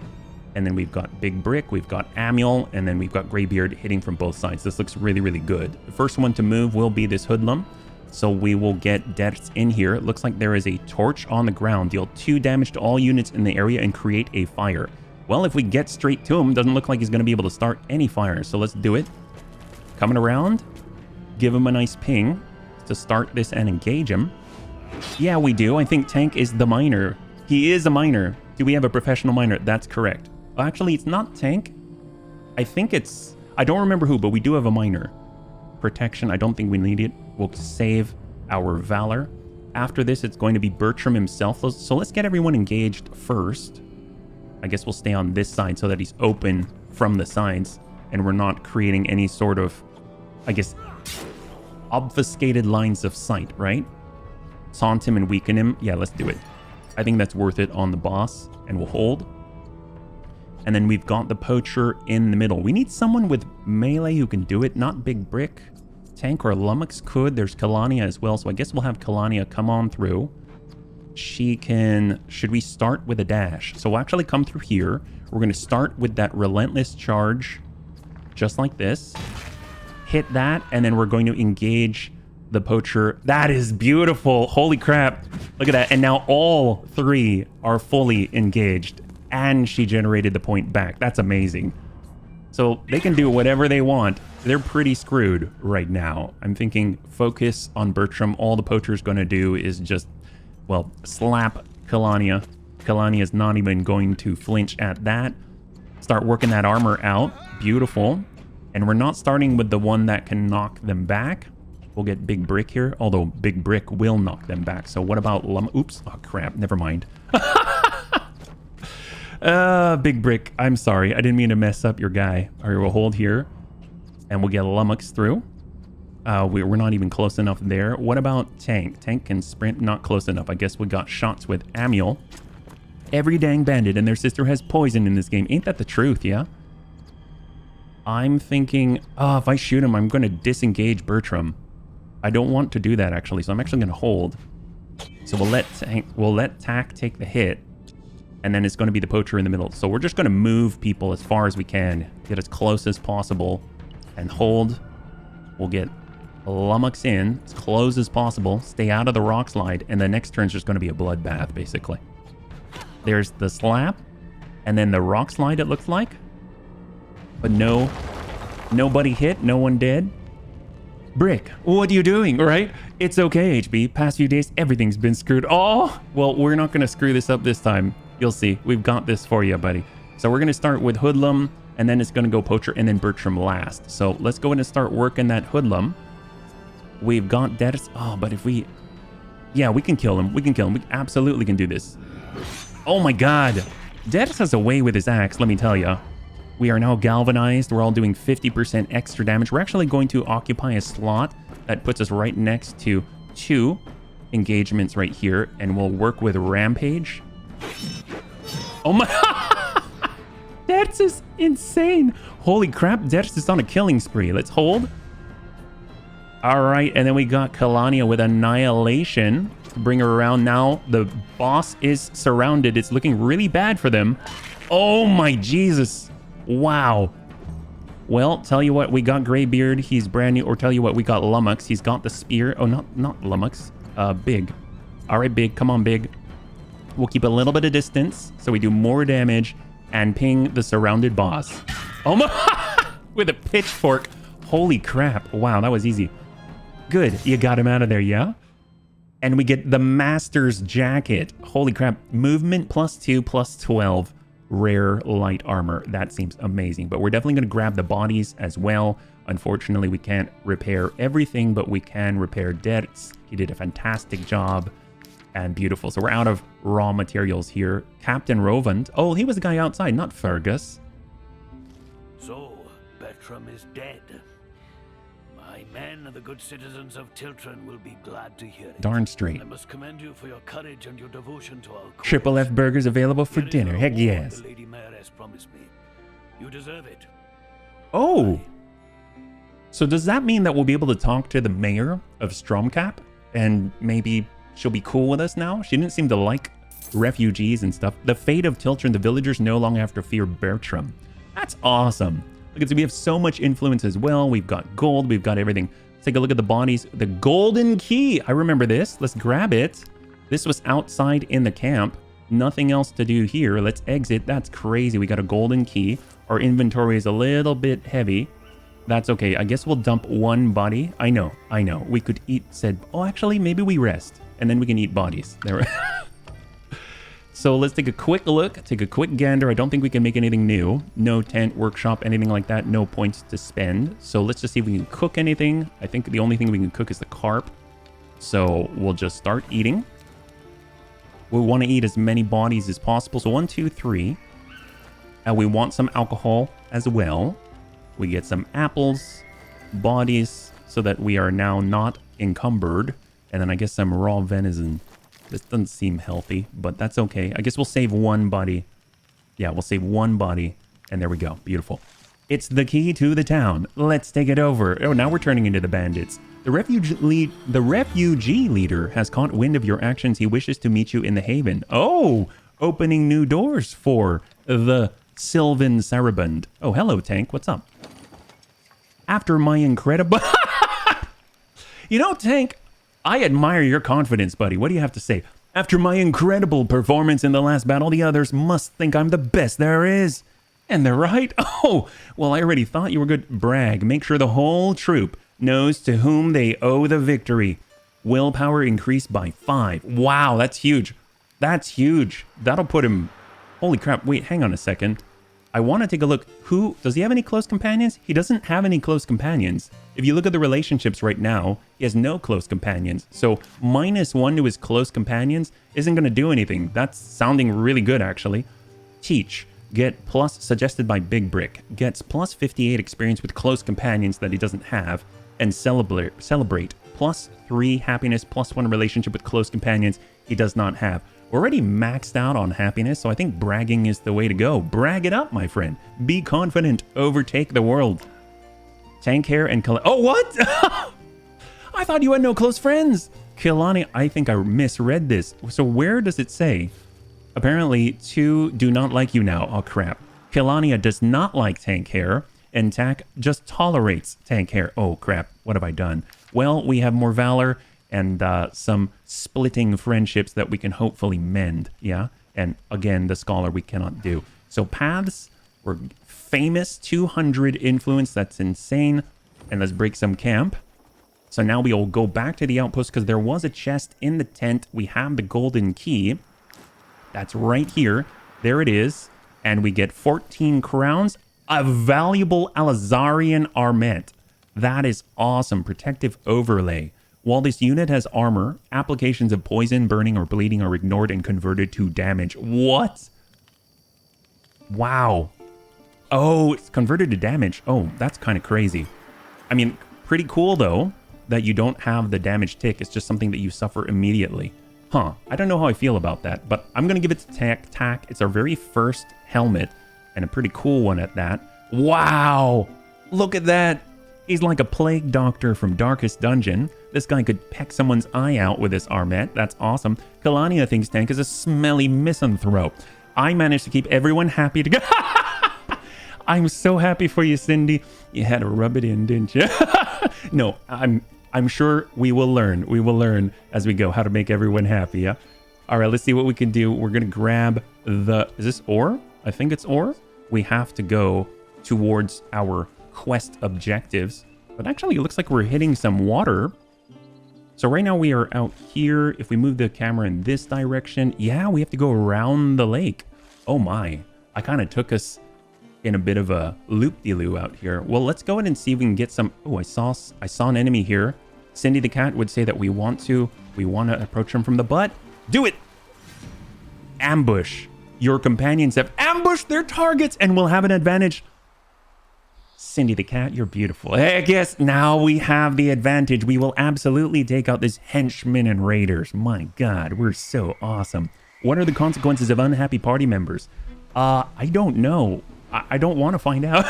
And then we've got Big Brick, we've got Amiel, and then we've got Greybeard hitting from both sides. This looks really, really good. The first one to move will be this Hoodlum. So we will get Dertz in here. It looks like there is a torch on the ground. Deal 2 damage to all units in the area and create a fire. Well, if we get straight to him, doesn't look like he's going to be able to start any fire. So let's do it. Coming around. Give him a nice ping to start this and engage him. Yeah, we do. I think Tank is the miner. He is a miner. Do we have a professional miner? That's correct. Well, actually, it's not Tank. I think it's... I don't remember who, but we do have a miner. Protection, I don't think we need it. We'll save our Valor. After this, it's going to be Bertram himself. So let's get everyone engaged first. I guess we'll stay on this side so that he's open from the sides. And we're not creating any sort of, I guess, obfuscated lines of sight, right? Taunt him and weaken him. Yeah, let's do it. I think that's worth it on the boss. And we'll hold. And then we've got the Poacher in the middle. We need someone with melee who can do it, not Big Brick. Tank or Lummox could. There's Kalania as well, so I guess we'll have Kalania come on through. She can... Should we start with a dash? So we'll actually come through here. We're going to start with that Relentless Charge, just like this. Hit that, and then we're going to engage the Poacher. That is beautiful. Holy crap. Look at that. And now all 3 are fully engaged. And she generated the point back. That's amazing. So they can do whatever they want. They're pretty screwed right now. I'm thinking focus on Bertram. All the Poacher's going to do is just, well, slap Kalania. Kalania is not even going to flinch at that. Start working that armor out. Beautiful. And we're not starting with the one that can knock them back. We'll get Big Brick here, although Big Brick will knock them back. So what about Oops. Oh, crap. Never mind. Big Brick, I'm sorry. I didn't mean to mess up your guy. All right, we'll hold here. And we'll get Lummox through. We're not even close enough there. What about Tank? Tank can sprint, not close enough. I guess we got shots with Amiel. Every dang bandit and their sister has poison in this game. Ain't that the truth, yeah? I'm thinking, oh, if I shoot him, I'm going to disengage Bertram. I don't want to do that, actually, so I'm actually going to hold. So we'll let Tack take the hit, and then it's going to be the poacher in the middle. So we're just going to move people as far as we can, get as close as possible, and hold. We'll get Lummox in as close as possible, stay out of the rock slide, and the next turn's just going to be a bloodbath, basically. There's the slap, and then the rock slide, it looks like. But nobody hit, no one dead. Brick, what are you doing, right? It's okay, HB. Past few days, everything's been screwed. Oh, well, we're not going to screw this up this time. You'll see. We've got this for you, buddy. So we're going to start with Hoodlum, and then it's going to go Poacher, and then Bertram last. So let's go in and start working that Hoodlum. We've got Dennis. Oh, but if we... Yeah, we can kill him. We can kill him. We absolutely can do this. Oh my god. Dennis has a way with his axe, let me tell you. We are now galvanized. We're all doing 50% extra damage. We're actually going to occupy a slot that puts us right next to 2 engagements right here, and we'll work with Rampage. Oh my... That's just insane. Holy crap, Dex is on a killing spree. Let's hold. All right, and then we got Kalania with Annihilation. Bring her around now. The boss is surrounded. It's looking really bad for them. Oh my Jesus. Wow. Well, tell you what, we got Greybeard. He's brand new. Or tell you what, we got Lummox. He's got the spear. Oh, not Lummox. Big. All right, Big. Come on, Big. We'll keep a little bit of distance so we do more damage and ping the surrounded boss. Oh my! With a pitchfork. Holy crap. Wow, that was easy. Good. You got him out of there, yeah? And we get the Master's Jacket. Holy crap. Movement +2 +12. Rare light armor. That seems amazing. But we're definitely going to grab the bodies as well. Unfortunately, we can't repair everything, but we can repair Dertz. He did a fantastic job. And beautiful. So we're out of raw materials here. Captain Rovand. Oh, he was the guy outside, not Fergus. So, Bertram is dead. My men and the good citizens of Tiltron will be glad to hear it. Darn straight. I must commend you for your courage and your devotion to our cause. Triple F burgers available for Here is dinner. the Heck reward yes. The Lady Mayoress promised me. You deserve it. Oh. So does that mean that we'll be able to talk to the mayor of Stromcap? And maybe she'll be cool with us now? She didn't seem to like refugees and stuff. The fate of Tiltron, the villagers no longer have to fear Bertram. That's awesome. Look at, we have so much influence as well. We've got gold. We've got everything. Let's take a look at the bodies. The golden key. I remember this. Let's grab it. This was outside in the camp. Nothing else to do here. Let's exit. That's crazy. We got a golden key. Our inventory is a little bit heavy. That's okay. I guess we'll dump one body. I know. We could eat said... Oh, actually, maybe we rest. And then we can eat bodies. There. So let's take a quick look. Take a quick gander. I don't think we can make anything new. No tent, workshop, anything like that. No points to spend. So let's just see if we can cook anything. I think the only thing we can cook is the carp. So we'll just start eating. We want to eat as many bodies as possible. So 1, 2, 3. And we want some alcohol as well. We get some apples, bodies, so that we are now not encumbered. And then I guess some raw venison. This doesn't seem healthy, but that's okay. I guess we'll save one body. Yeah, we'll save one body. And there we go. Beautiful. It's the key to the town. Let's take it over. Oh, now we're turning into the bandits. The refugee leader has caught wind of your actions. He wishes to meet you in the haven. Oh, opening new doors for the Sylvan Saraband. Oh, hello, Tank. What's up? After my incredible... You know, Tank, I admire your confidence, buddy. What do you have to say? After my incredible performance in the last battle, the others must think I'm the best there is. And they're right. Oh, well, I already thought you were good. Brag. Make sure the whole troop knows to whom they owe the victory. Willpower increased by 5. Wow, that's huge. That's huge. That'll put him... Holy crap. Wait, hang on a second. I want to take a look. Does he have any close companions? He doesn't have any close companions. If you look at the relationships right now, he has no close companions. So -1 to his close companions isn't going to do anything. That's sounding really good, actually. Teach. Get plus suggested by Big Brick. Gets plus 58 experience with close companions that he doesn't have. And celebrate. Plus 3 happiness, +1 relationship with close companions he does not have. We're already maxed out on happiness, so I think bragging is the way to go. Brag it up, my friend. Be confident. Overtake the world. Tank hair and Oh, what? I thought you had no close friends. Kilani, I think I misread this. So where does it say? Apparently, 2 do not like you now. Oh, crap. Kilania does not like tank hair, and Tak just tolerates tank hair. Oh, crap. What have I done? Well, we have more valor and some splitting friendships that we can hopefully mend. Yeah? And again, the scholar we cannot do. So paths, we're famous 200 influence. That's insane. And let's break some camp. So now we will go back to the outpost because there was a chest in the tent. We have the golden key. That's right here. There it is. And we get 14 crowns. A valuable Alizarian armet. That is awesome. Protective overlay. While this unit has armor, applications of poison, burning, or bleeding are ignored and converted to damage. What? Wow. Oh, it's converted to damage. Oh, that's kind of crazy. I mean, pretty cool though that you don't have the damage tick. It's just something that you suffer immediately. Huh. I don't know how I feel about that, but I'm going to give it to Tak. It's our very first helmet and a pretty cool one at that. Wow. Look at that. He's like a plague doctor from Darkest Dungeon. This guy could peck someone's eye out with this armet. That's awesome. Kalania thinks Tank is a smelly misanthrope. I managed to keep everyone happy to go. I'm so happy for you, Cindy. You had to rub it in, didn't you? No, I'm sure we will learn. We will learn as we go how to make everyone happy, yeah? All right, let's see what we can do. We're going to grab the... Is this ore? I think it's ore. We have to go towards our quest objectives. But actually, it looks like we're hitting some water. So right now we are out here. If we move the camera in this direction, yeah, we have to go around the lake. Oh my. I kind of took us in a bit of a loop-de-loo out here. Well, let's go ahead and see if we can get some... Oh, I saw an enemy here. Cindy the cat would say that we want to approach him from the butt. Do it! Ambush. Your companions have ambushed their targets and will have an advantage. Cindy the cat, you're beautiful. I guess now we have the advantage. We will absolutely take out this henchmen and raiders. My God, we're so awesome. What are the consequences of unhappy party members? I don't know. I don't want to find out.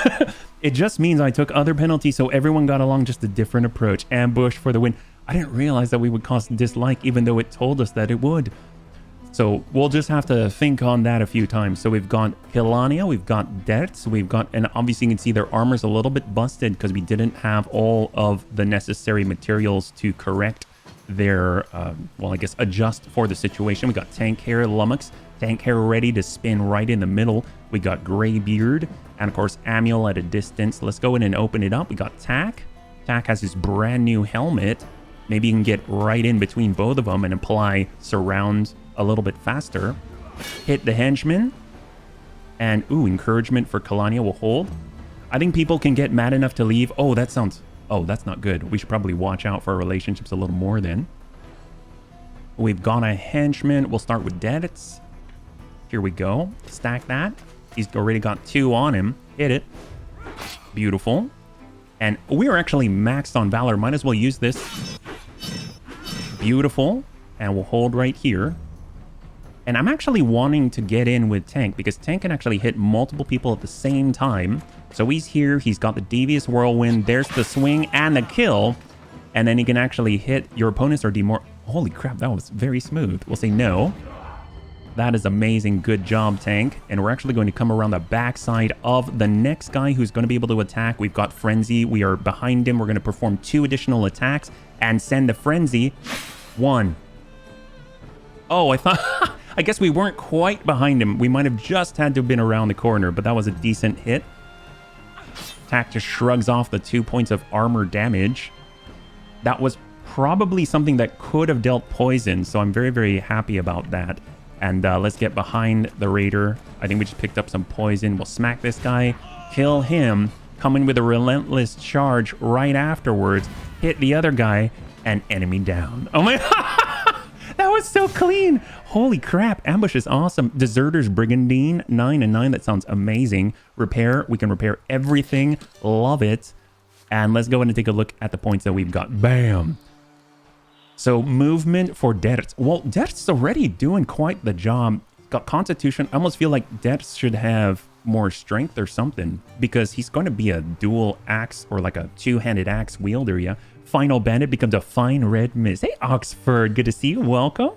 It just means I took other penalties, so everyone got along, just a different approach. Ambush for the win. I didn't realize that we would cause dislike, even though it told us that it would. So we'll just have to think on that a few times. So we've got Hilania, we've got Debts, we've got, and obviously you can see their armor's a little bit busted because we didn't have all of the necessary materials to correct their, well, I guess adjust for the situation. We got Tank Hair Lummox, Tank Hair ready to spin right in the middle. We got Greybeard, and of course Amiel at a distance. Let's go in and open it up. We got Tak. Tak has his brand new helmet. Maybe you can get right in between both of them and apply surround a little bit faster. Hit the henchman. And, ooh, encouragement for Kalania will hold. I think people can get mad enough to leave. Oh, that sounds... Oh, that's not good. We should probably watch out for our relationships a little more then. We've got a henchman. We'll start with Debts. Here we go. Stack that. He's already got 2 on him. Hit it. Beautiful. And we are actually maxed on Valor. Might as well use this. Beautiful. And we'll hold right here. And I'm actually wanting to get in with Tank because Tank can actually hit multiple people at the same time. So he's here. He's got the Devious Whirlwind. There's the swing and the kill. And then he can actually hit your opponents or demor... Holy crap, that was very smooth. We'll say no. That is amazing. Good job, Tank. And we're actually going to come around the backside of the next guy who's going to be able to attack. We've got Frenzy. We are behind him. We're going to perform 2 additional attacks and send the Frenzy. 1. Oh, I thought... I guess we weren't quite behind him. We might have just had to have been around the corner, but that was a decent hit. Tak just shrugs off the 2 points of armor damage. That was probably something that could have dealt poison, so I'm very, very happy about that. And let's get behind the raider. I think we just picked up some poison. We'll smack this guy, kill him, come in with a relentless charge right afterwards, hit the other guy, and enemy down. Oh my... That was so clean. Holy crap. Ambush is awesome. Deserters Brigandine, 9 and 9. That sounds amazing. Repair. We can repair everything. Love it. And let's go ahead and take a look at the points that we've got. Bam. So movement for Dertz. Well, Dertz is already doing quite the job. Got Constitution. I almost feel like Dertz should have more strength or something because he's going to be a dual axe or like a two-handed axe wielder, yeah. Final Bandit becomes a fine red mist. Hey, Oxford, good to see you. Welcome.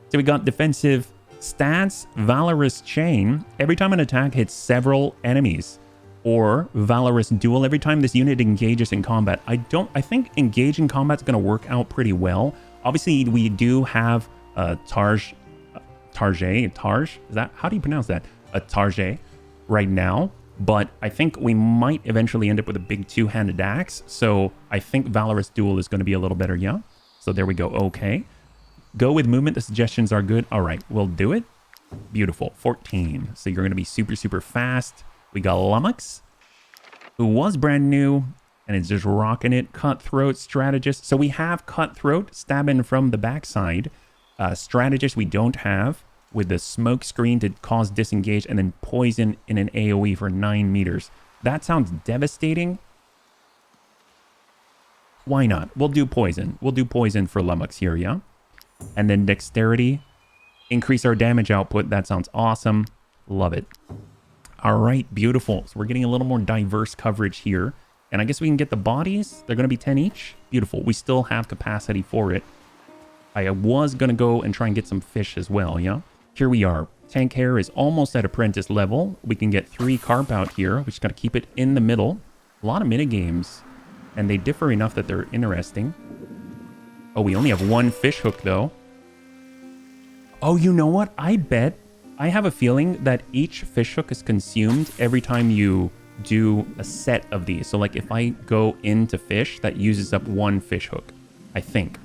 So we got defensive stats, Valorous Chain. Every time an attack hits several enemies, or Valorous Duel. Every time this unit engages in combat. I think engage in combat is going to work out pretty well. Obviously, we do have a Targe. Is that, how do you pronounce that? A Targe right now. But I think we might eventually end up with a big two-handed axe. So I think Valorous Duel is going to be a little better, yeah? So there we go. Okay. Go with movement. The suggestions are good. All right, we'll do it. Beautiful. 14. So you're going to be super, super fast. We got Lummox, who was brand new, and is just rocking it. Cutthroat, Strategist. So we have Cutthroat, stabbing from the backside. Strategist we don't have, with the smoke screen to cause disengage, and then poison in an AoE for 9 meters. That sounds devastating. Why not? We'll do poison. We'll do poison for Lummox here, yeah? And then dexterity. Increase our damage output. That sounds awesome. Love it. All right, beautiful. So we're getting a little more diverse coverage here. And I guess we can get the bodies. They're going to be 10 each. Beautiful. We still have capacity for it. I was going to go and try and get some fish as well, yeah? Here we are. Tank hair is almost at apprentice level. We can get 3 carp out here. We just got to keep it in the middle. A lot of minigames. And they differ enough that they're interesting. Oh, we only have 1 fish hook, though. Oh, you know what? I have a feeling that each fish hook is consumed every time you do a set of these. So like if I go into fish, that uses up 1 fish hook, I think.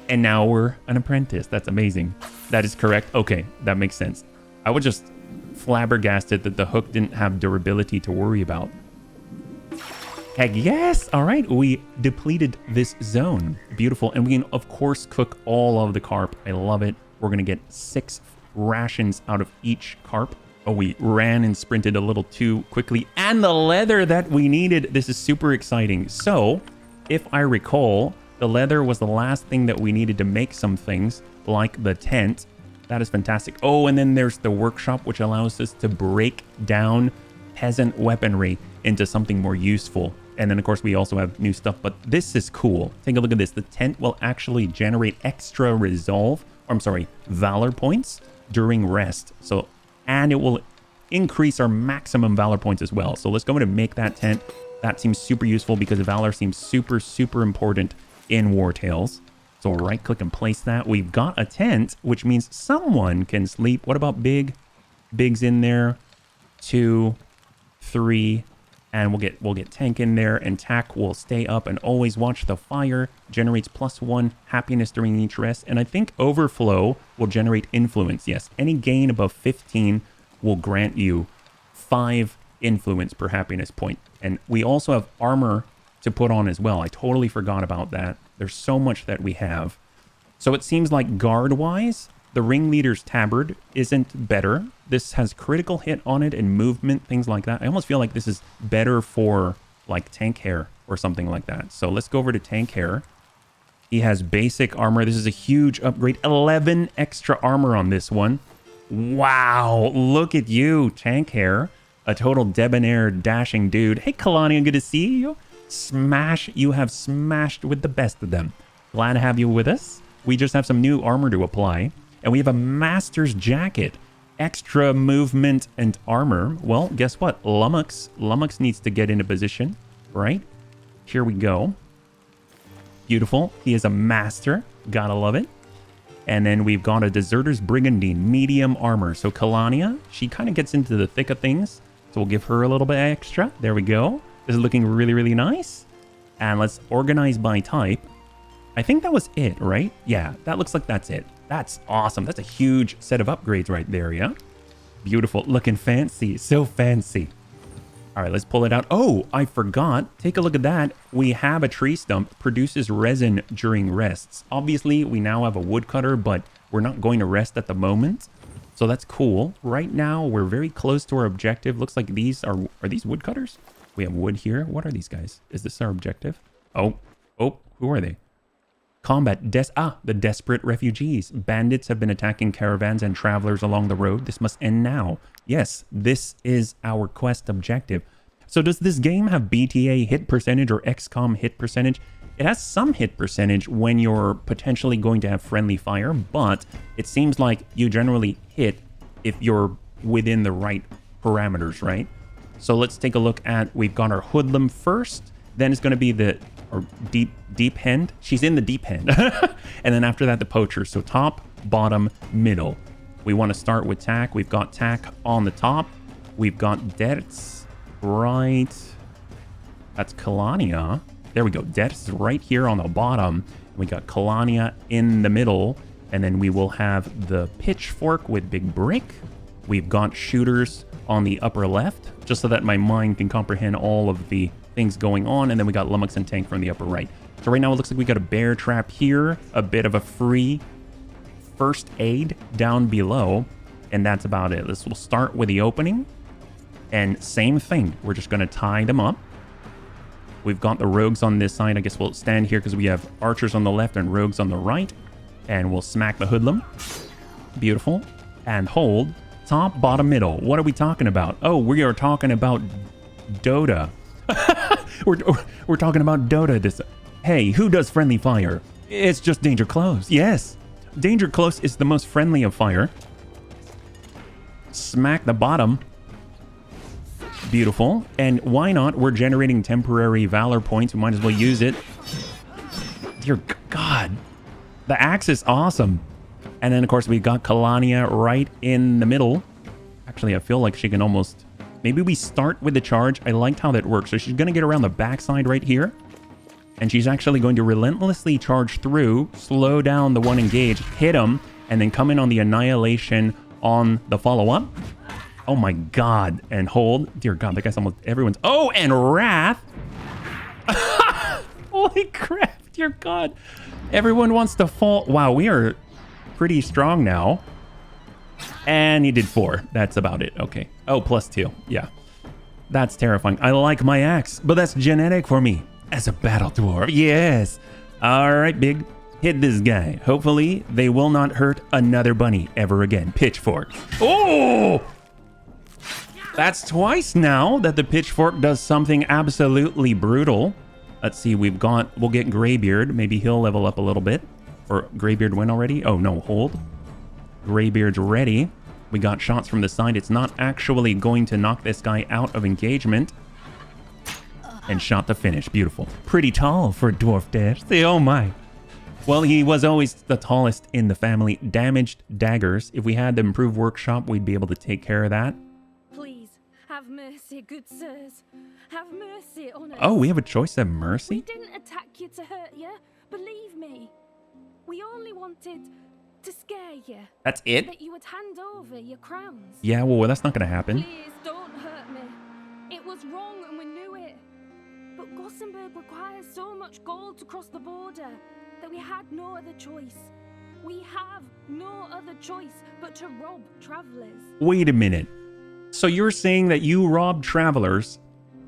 And now we're an apprentice. That's amazing. That is correct. Okay, that makes sense. I was just flabbergasted that the hook didn't have durability to worry about. Heck yes! All right, we depleted this zone. Beautiful. And we can, of course, cook all of the carp. I love it. We're going to get 6 rations out of each carp. Oh, we ran and sprinted a little too quickly. And the leather that we needed. This is super exciting. So, if I recall, the leather was the last thing that we needed to make some things, like the tent. That is fantastic. Oh, and then there's the workshop, which allows us to break down peasant weaponry into something more useful. And then, of course, we also have new stuff. But this is cool. Take a look at this. The tent will actually generate extra valor points during rest. So, and it will increase our maximum valor points as well. So let's go ahead and make that tent. That seems super useful because valor seems super, super important in Wartales. So right click and place that. We've got a tent, which means someone can sleep. What about Big? Big's in there. 2, 3, and we'll get Tank in there, and Tack will stay up and always watch the fire. Generates +1 happiness during each rest. And I think Overflow will generate influence. Yes, any gain above 15 will grant you 5 influence per happiness point. And we also have armor to put on as well. I totally forgot about that. There's so much that we have. So it seems like guard-wise, the Ringleader's Tabard isn't better. This has critical hit on it and movement, things like that. I almost feel like this is better for like Tank Hair or something like that. So let's go over to Tank Hair. He has basic armor. This is a huge upgrade. 11 extra armor on this one. Wow, look at you, Tank Hair. A total debonair, dashing dude. Hey, Kalani, good to see you. Smash, you have smashed with the best of them. Glad to have you with us. We just have some new armor to apply. And we have a Master's Jacket. Extra movement and armor. Well, guess what? Lummox needs to get into position, right? Here we go. Beautiful. He is a master. Gotta love it. And then we've got a Deserter's Brigandine, medium armor. So Kalania, she kind of gets into the thick of things. So we'll give her a little bit extra. There we go. This is looking really, really nice. And let's organize by type. I think that was it, right? Yeah, that looks like that's it. That's awesome. That's a huge set of upgrades right there, yeah? Beautiful. Looking fancy. So fancy. All right, let's pull it out. Oh, I forgot. Take a look at that. We have a tree stump. Produces resin during rests. Obviously, we now have a woodcutter, but we're not going to rest at the moment. So that's cool. Right now, we're very close to our objective. Looks like these are these woodcutters? We have wood here. What are these guys? Is this our objective? Oh, who are they? Combat. The desperate refugees. Bandits have been attacking caravans and travelers along the road. This must end now. Yes, this is our quest objective. So does this game have BTA hit percentage or XCOM hit percentage? It has some hit percentage when you're potentially going to have friendly fire, but it seems like you generally hit if you're within the right parameters, right? So let's take a look at, we've got our hoodlum first, then it's going to be the deep hen. She's in the deep hen. And then after that, the poacher. So top, bottom, middle. We want to start with tack. We've got tack on the top. We've got Derts right. That's Kalania. There we go. Derts right here on the bottom. We got Kalania in the middle. And then we will have the pitchfork with big brick. We've got shooters on the upper left, just so that my mind can comprehend all of the things going on. And then we got lummox and tank from the upper right. So right now it looks like we got a bear trap here, a bit of a free first aid down below, and that's about it. This will start with the opening, and same thing. We're just going to tie them up. We've got the rogues on this side. I guess we'll stand here because we have archers on the left and rogues on the right, and we'll smack the hoodlum. Beautiful. And hold. Top, bottom, middle. What are we talking about? Oh, we are talking about Dota. we're talking about Dota. Hey, who does friendly fire? It's just Danger Close. Yes. Danger Close is the most friendly of fire. Smack the bottom. Beautiful. And why not? We're generating temporary valor points. We might as well use it. Dear God. The axe is awesome. And then, of course, we got Kalania right in the middle. Actually, I feel like she can almost... Maybe we start with the charge. I liked how that works. So she's going to get around the backside right here. And she's actually going to relentlessly charge through, slow down the one engage, hit him, and then come in on the annihilation on the follow-up. Oh my God. And hold. Dear God, that guy's almost everyone's... Oh, and Wrath. Holy crap. Dear God. Everyone wants to fall. Wow, we are pretty strong now. And he did 4. That's about it. Okay. Oh, +2. Yeah. That's terrifying. I like my axe, but that's genetic for me. As a battle dwarf. Yes. All right, big. Hit this guy. Hopefully, they will not hurt another bunny ever again. Pitchfork. Oh! That's twice now that the pitchfork does something absolutely brutal. Let's see. We'll get Greybeard. Maybe he'll level up a little bit. Or Greybeard went already? Oh, no. Hold. Greybeard's ready. We got shots from the side. It's not actually going to knock this guy out of engagement. And shot the finish. Beautiful. Pretty tall for a dwarf dash. Oh my. Well, he was always the tallest in the family. Damaged daggers. If we had the improved workshop, we'd be able to take care of that. Please, have mercy, good sirs. Have mercy on us. Oh, we have a choice to have mercy? We didn't attack you to hurt you. Believe me. We only wanted to scare you. That's it? That you would hand over your crowns. Yeah, well, that's not going to happen. Please, don't hurt me. It was wrong and we knew it. But Gothenburg requires so much gold to cross the border that we had no other choice. We have no other choice but to rob travelers. Wait a minute. So you're saying that you rob travelers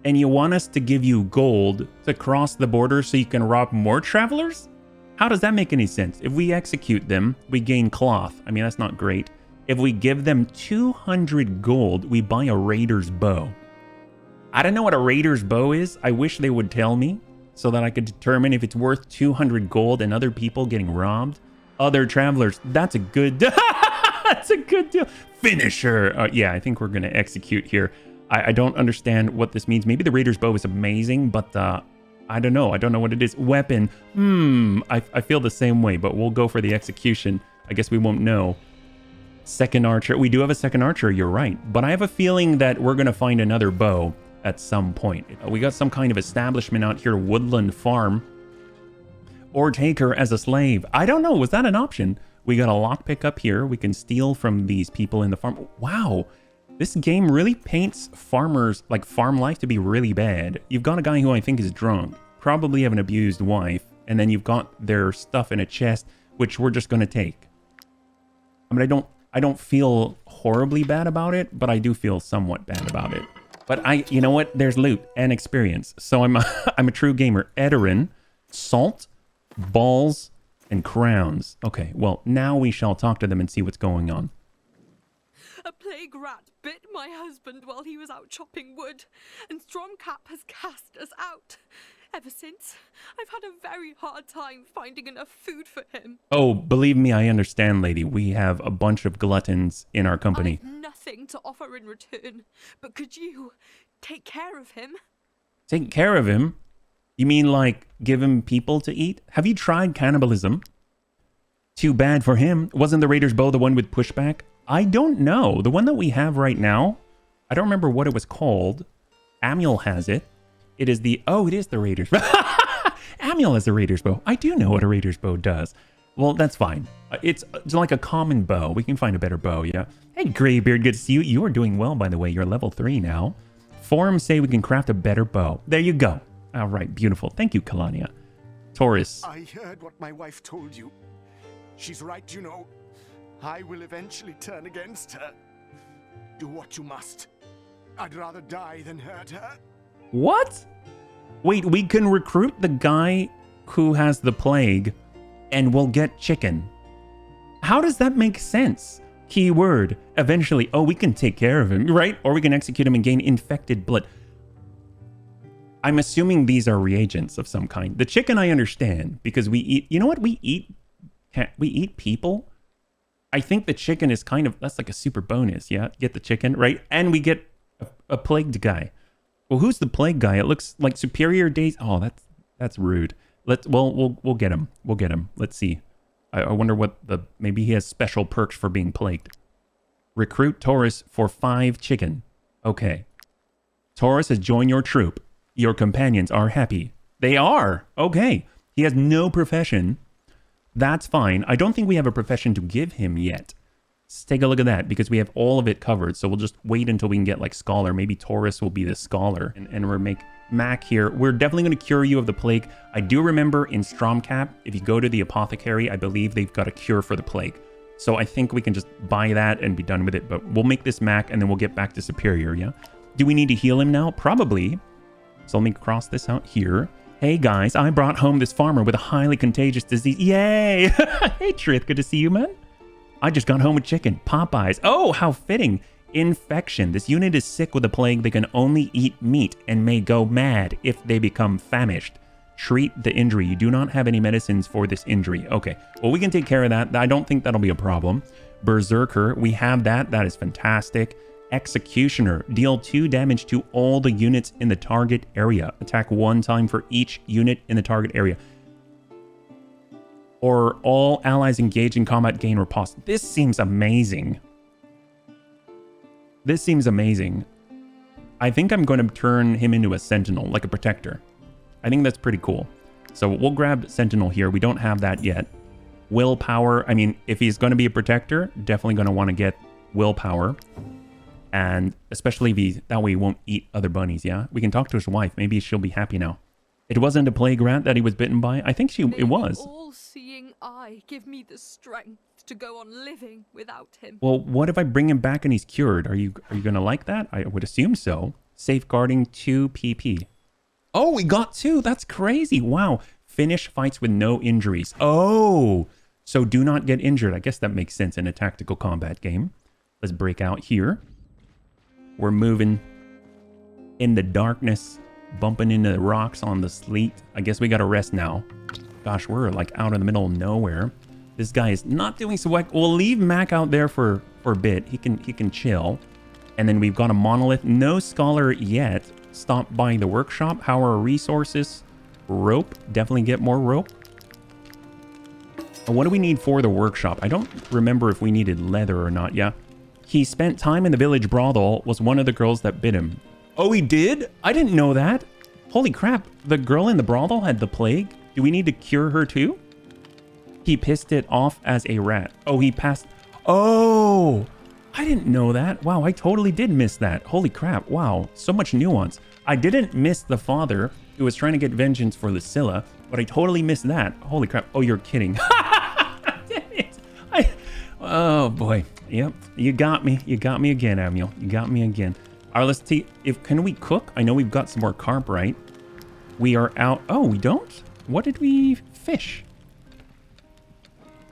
and you want us to give you gold to cross the border so you can rob more travelers? How does that make any sense? If we execute them, we gain cloth. I mean, that's not great. If we give them 200 gold, we buy a raider's bow. I don't know what a raider's bow is. I wish they would tell me so that I could determine if it's worth 200 gold and other people getting robbed. Other travelers, that's a good... That's a good deal. Finisher. Yeah, I think we're going to execute here. I don't understand what this means. Maybe the raider's bow is amazing, but I don't know. I don't know what it is. Weapon. I feel the same way, but we'll go for the execution. I guess we won't know. Second archer. We do have a second archer, you're right. But I have a feeling that we're going to find another bow at some point. We got some kind of establishment out here, Woodland Farm. Or take her as a slave. I don't know. Was that an option? We got a lockpick up here. We can steal from these people in the farm. Wow. This game really paints farmers, like farm life, to be really bad. You've got a guy who I think is drunk. Probably have an abused wife. And then you've got their stuff in a chest, which we're just going to take. I mean, I don't feel horribly bad about it, but I do feel somewhat bad about it. But you know what? There's loot and experience. So I'm a true gamer. Edarin, salt, balls, and crowns. Okay, well, now we shall talk to them and see what's going on. A plague rat bit my husband while he was out chopping wood, and Stormcap has cast us out. Ever since, I've had a very hard time finding enough food for him. Oh, believe me, I understand, lady. We have a bunch of gluttons in our company. I've nothing to offer in return, but could you take care of him? Take care of him? You mean like give him people to eat? Have you tried cannibalism? Too bad for him. Wasn't the Raider's bow the one with pushback? I don't know. The one that we have right now, I don't remember what it was called. Amiel has it. It is the... Oh, it is the Raider's bow. Amiel has the Raider's bow. I do know what a Raider's bow does. Well, that's fine. It's like a common bow. We can find a better bow, yeah? Hey, Greybeard, good to see you. You are doing well, by the way. You're level 3 now. Forums say we can craft a better bow. There you go. All right, beautiful. Thank you, Kalania. Taurus. I heard what my wife told you. She's right, you know. I will eventually turn against her. Do what you must. I'd rather die than hurt her. What? Wait, we can recruit the guy who has the plague and we'll get chicken. How does that make sense? Keyword, eventually. Oh, we can take care of him, right? Or we can execute him and gain infected blood. I'm assuming these are reagents of some kind. The chicken I understand because we eat, you know what? We eat people. I think the chicken is kind of, that's like a super bonus, yeah? Get the chicken, right? And we get a plagued guy. Well, who's the plague guy? It looks like Superior Days. Oh, that's rude. We'll get him. We'll get him. Let's see. I wonder what maybe he has special perks for being plagued. Recruit Taurus for 5 chicken. Okay. Taurus has joined your troop. Your companions are happy. They are. Okay. He has no profession. That's fine. I don't think we have a profession to give him yet. Let's take a look at that because we have all of it covered. So we'll just wait until we can get like Scholar. Maybe Taurus will be the Scholar. And we'll make Mac here. We're definitely going to cure you of the plague. I do remember in Stromcap, if you go to the apothecary, I believe they've got a cure for the plague. So I think we can just buy that and be done with it. But we'll make this Mac and then we'll get back to Superior, yeah? Do we need to heal him now? Probably. So let me cross this out here. Hey guys, I brought home this farmer with a highly contagious disease. Yay! Hey Trith, good to see you, man. I just got home with chicken. Popeyes. Oh, how fitting. Infection. This unit is sick with a plague. They can only eat meat and may go mad if they become famished. Treat the injury. You do not have any medicines for this injury. Okay, well, we can take care of that. I don't think that'll be a problem. Berserker, we have that. That is fantastic. Executioner, deal 2 damage to all the units in the target area. Attack 1 time for each unit in the target area. Or all allies engaged in combat gain riposte. This seems amazing. This seems amazing. I think I'm going to turn him into a sentinel, like a protector. I think that's pretty cool. So we'll grab sentinel here. We don't have that yet. Willpower. I mean, if he's going to be a protector, definitely going to want to get willpower. And especially if that way he won't eat other bunnies, yeah? We can talk to his wife. Maybe she'll be happy now. It wasn't a plague rat that he was bitten by. I think it was. All-seeing eye give me the strength to go on living without him. Well, what if I bring him back and he's cured? Are you going to like that? I would assume so. Safeguarding 2 PP. Oh, we got 2. That's crazy. Wow. Finish fights with no injuries. Oh, so do not get injured. I guess that makes sense in a tactical combat game. Let's break out here. We're moving in the darkness, bumping into the rocks on the sleet. I guess we got to rest now. Gosh, we're like out in the middle of nowhere. This guy is not doing so well. We'll leave Mac out there for a bit. He can chill. And then we've got a monolith. No scholar yet. Stop by the workshop. How are our resources? Rope. Definitely get more rope. And what do we need for the workshop? I don't remember if we needed leather or not. Yeah. He spent time in the village brothel, was one of the girls that bit him. Oh, he did? I didn't know that. Holy crap. The girl in the brothel had the plague? Do we need to cure her too? He pissed it off as a rat. Oh, he passed. Oh, I didn't know that. Wow, I totally did miss that. Holy crap. Wow, so much nuance. I didn't miss the father who was trying to get vengeance for Lucilla, but I totally missed that. Holy crap. Oh, you're kidding. Damn it. Oh, boy. Yep, you got me. You got me again, Amiel. You got me again. All right, let's see. Can we cook? I know we've got some more carp, right? We are out. Oh, we don't? What did we fish?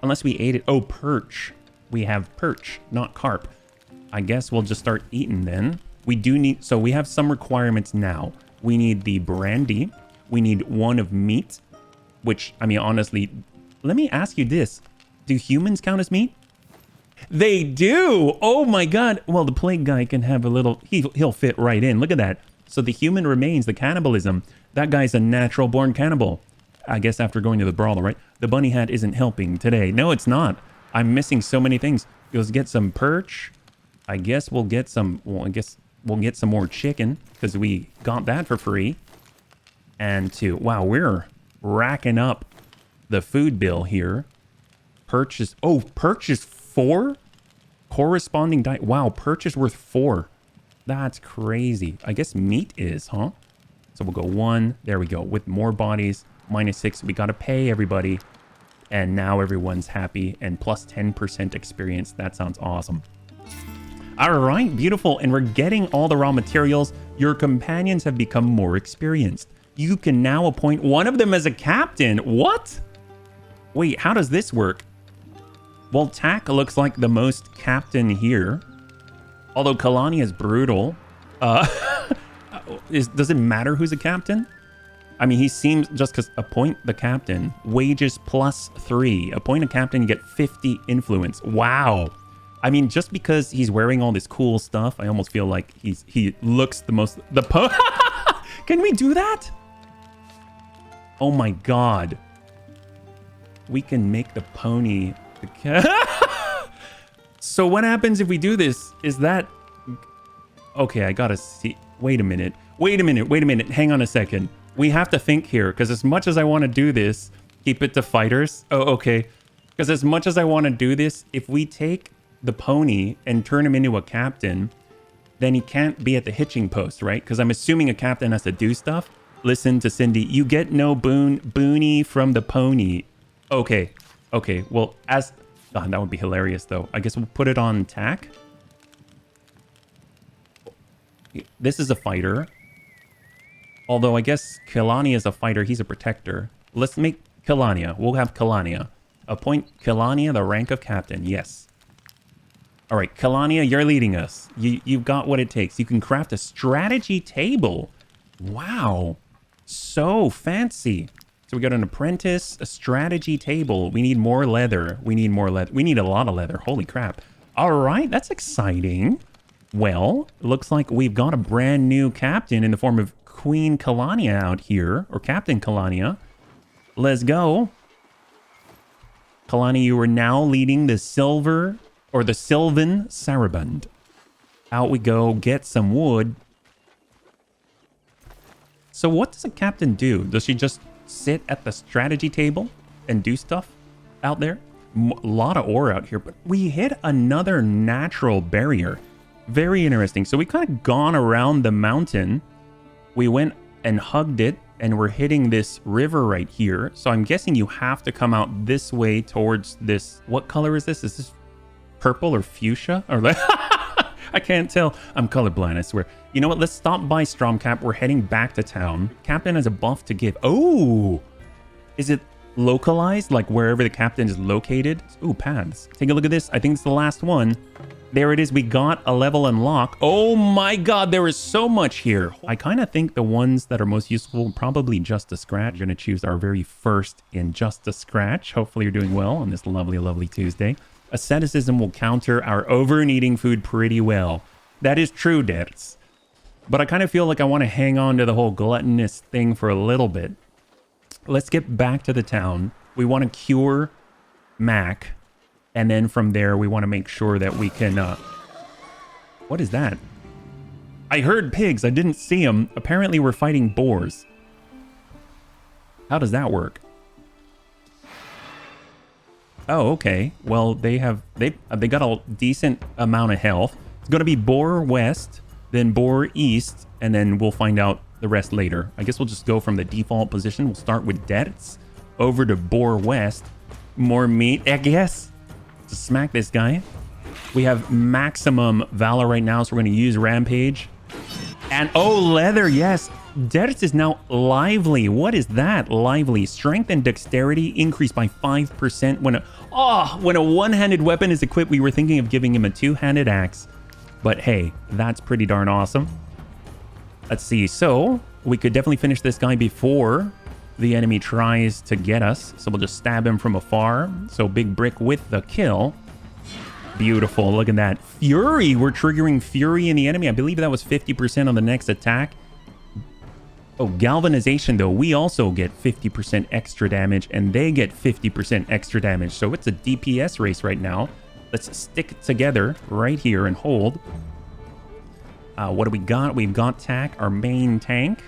Unless we ate it. Oh, perch. We have perch, not carp. I guess we'll just start eating then. We do need... So we have some requirements now. We need the brandy. We need 1 of meat. Which, I mean, honestly... Let me ask you this. Do humans count as meat? They do! Oh my god. Well, the plague guy can have a little... He'll fit right in. Look at that. So the human remains, the cannibalism. That guy's a natural born cannibal. I guess after going to the brawler, right? The bunny hat isn't helping today. No, it's not. I'm missing so many things. Let's get some perch. I guess we'll get some... Well, I guess we'll get some more chicken because we got that for free. And wow, we're racking up the food bill here. Perch is... Oh, perch is 4? Corresponding diet. Wow, perch is worth 4. That's crazy. I guess meat is, huh? So we'll go 1. There we go. With more bodies. -6. We got to pay everybody. And now everyone's happy. And plus 10% experience. That sounds awesome. All right, beautiful. And we're getting all the raw materials. Your companions have become more experienced. You can now appoint one of them as a captain. What? Wait, how does this work? Well, Tak looks like the most captain here. Although Kalani is brutal. Does it matter who's a captain? I mean, he seems just because appoint the captain. Wages +3. Appoint a captain, you get 50 influence. Wow. I mean, just because he's wearing all this cool stuff, I almost feel like he looks the most... Can we do that? Oh my god. We can make the pony... So what happens if we do this? Is that... Okay, I gotta see... Wait a minute. Hang on a second. We have to think here, because as much as I want to do this, keep it to fighters. Oh, okay. Because as much as I want to do this, if we take the pony and turn him into a captain, then he can't be at the hitching post, right? Because I'm assuming a captain has to do stuff. Listen to Cindy. You get no boonie from the pony. Okay. Okay. Well, as... God, that would be hilarious, though. I guess we'll put it on Tak. This is a fighter. Although I guess Kelania is a fighter. He's a protector. Let's make Kelania. We'll have Kelania. Appoint Kelania the rank of captain. Yes. All right, Kelania, you're leading us. You've got what it takes. You can craft a strategy table. Wow. So fancy. So we got an apprentice, a strategy table. We need more leather. We need a lot of leather. Holy crap. All right, that's exciting. Well, looks like we've got a brand new captain in the form of Queen Kelania out here, or Captain Kelania. Let's go. Kelania, you are now leading the Sylvan Saraband. Out we go, get some wood. So what does a captain do? Does she just sit at the strategy table and do stuff out there? A lot of ore out here, but we hit another natural barrier. Very interesting. So we kind of gone around the mountain. We went and hugged it, and we're hitting this river right here. So I'm guessing you have to come out this way towards this. What color is this? Is this purple or fuchsia? Or I can't tell. I'm colorblind, I swear. You know what? Let's stop by Stromcap. We're heading back to town. Captain has a buff to give. Oh! Is it localized? Like wherever the captain is located? Ooh, paths. Take a look at this. I think it's the last one. There it is. We got a level unlock. Oh my god, there is so much here. I kind of think the ones that are most useful, probably Just a Scratch. We're going to choose our very first in Just a Scratch. Hopefully you're doing well on this lovely, lovely Tuesday. Asceticism will counter our over and eating food pretty well. That is true, Dertz. But I kind of feel like I want to hang on to the whole gluttonous thing for a little bit. Let's get back to the town. We want to cure Mac. And then from there, we want to make sure that we can... What is that? I heard pigs. I didn't see them. Apparently, we're fighting boars. How does that work? Oh, okay. Well, they got a decent amount of health. It's going to be Boar West, then Boar East, and then we'll find out the rest later. I guess we'll just go from the default position. We'll start with Dertz over to Boar West. More meat, I guess. To smack this guy. We have maximum valor right now, so we're going to use Rampage. And oh, leather, yes. Dertz is now lively. What is that? Lively. Strength and dexterity increased by 5% when a one-handed weapon is equipped. We were thinking of giving him a two-handed axe. But hey, that's pretty darn awesome. Let's see. So we could definitely finish this guy before the enemy tries to get us. So we'll just stab him from afar. So Big Brick with the kill. Beautiful. Look at that. Fury. We're triggering Fury in the enemy. I believe that was 50% on the next attack. Oh, Galvanization, though. We also get 50% extra damage, and they get 50% extra damage. So it's a DPS race right now. Let's stick together right here and hold. What do we got? We've got Tack, our main tank.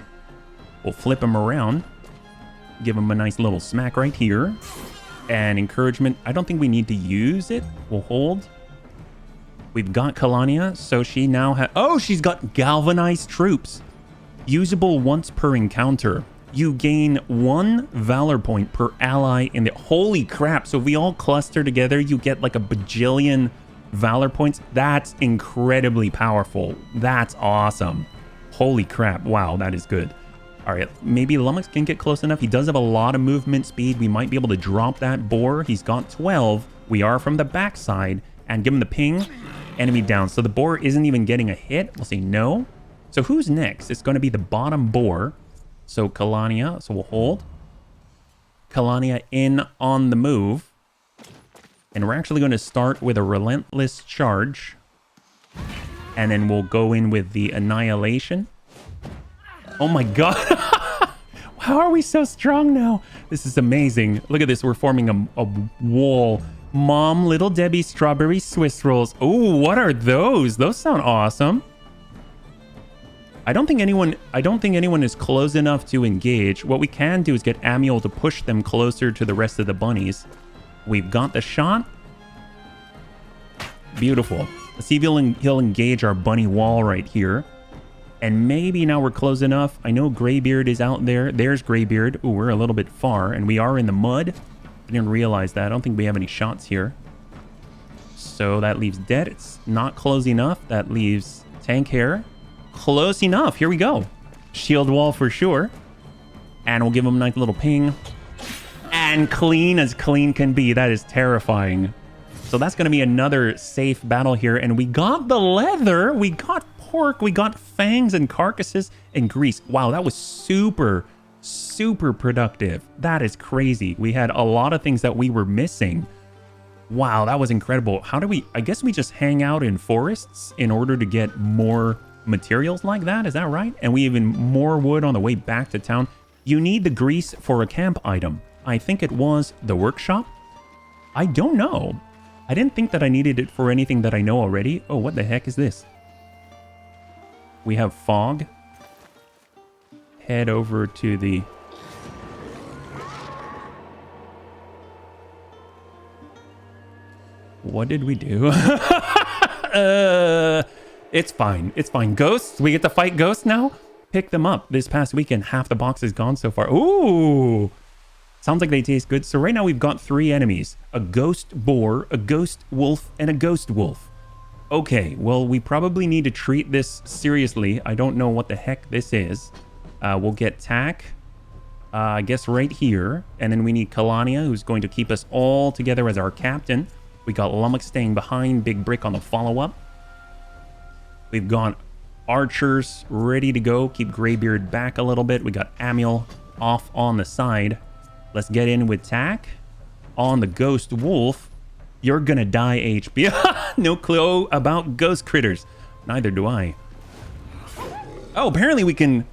We'll flip him around. Give him a nice little smack right here. And Encouragement. I don't think we need to use it. We'll hold. We've got Kalania, so she now has... Oh, she's got Galvanized Troops. Usable once per encounter. You gain 1 Valor point per ally in the... Holy crap. So if we all cluster together, you get like a bajillion Valor points. That's incredibly powerful. That's awesome. Holy crap. Wow, that is good. All right, maybe Lummox can get close enough. He does have a lot of movement speed. We might be able to drop that boar. He's got 12. We are from the backside. And give him the ping. Enemy down. So the boar isn't even getting a hit. We'll say no. So who's next? It's going to be the bottom boar. So Kalania. So we'll hold. Kalania in on the move. And we're actually going to start with a Relentless Charge. And then we'll go in with the Annihilation. Oh my god. How are we so strong now? This is amazing. Look at this. We're forming a wall. Mom, Little Debbie, Strawberry Swiss Rolls. Oh, what are those? Those sound awesome. I don't think anyone is close enough to engage. What we can do is get Amiel to push them closer to the rest of the bunnies. We've got the shot. Beautiful. Let's see if he'll engage our bunny wall right here. And maybe now we're close enough. I know Greybeard is out there. There's Greybeard. Ooh, we're a little bit far. And we are in the mud. I didn't realize that. I don't think we have any shots here. So that leaves Dead. It's not close enough. That leaves Tank Hair. Close enough. Here we go. Shield wall for sure. And we'll give him a nice little ping. And clean as clean can be. That is terrifying. So that's going to be another safe battle here. And we got the leather. We got pork. We got fangs and carcasses and grease. Wow, that was super productive. That is crazy. We had a lot of things that we were missing. Wow, that was incredible. How do we... I guess we just hang out in forests in order to get more materials like that. Is that right? And we even more wood on the way back to town. You need the grease for a camp item. I think it was the workshop. I don't know. I didn't think that I needed it for anything that I know already. Oh, what the heck is this? We have fog. Head over to the... What did we do? It's fine. It's fine. Ghosts? We get to fight ghosts now? Pick them up. This past weekend, half the box is gone so far. Ooh! Sounds like they taste good. So right now we've got 3 enemies. A ghost boar, a ghost wolf, and a ghost wolf. Okay, well, we probably need to treat this seriously. I don't know what the heck this is. We'll get Tack, I guess right here. And then we need Kalania, who's going to keep us all together as our captain. We got Lummox staying behind, Big Brick on the follow-up. We've got archers ready to go. Keep Greybeard back a little bit. We got Amiel off on the side. Let's get in with Tack. On the Ghost Wolf. You're gonna die, HP. No clue about ghost critters. Neither do I. Oh, apparently we can...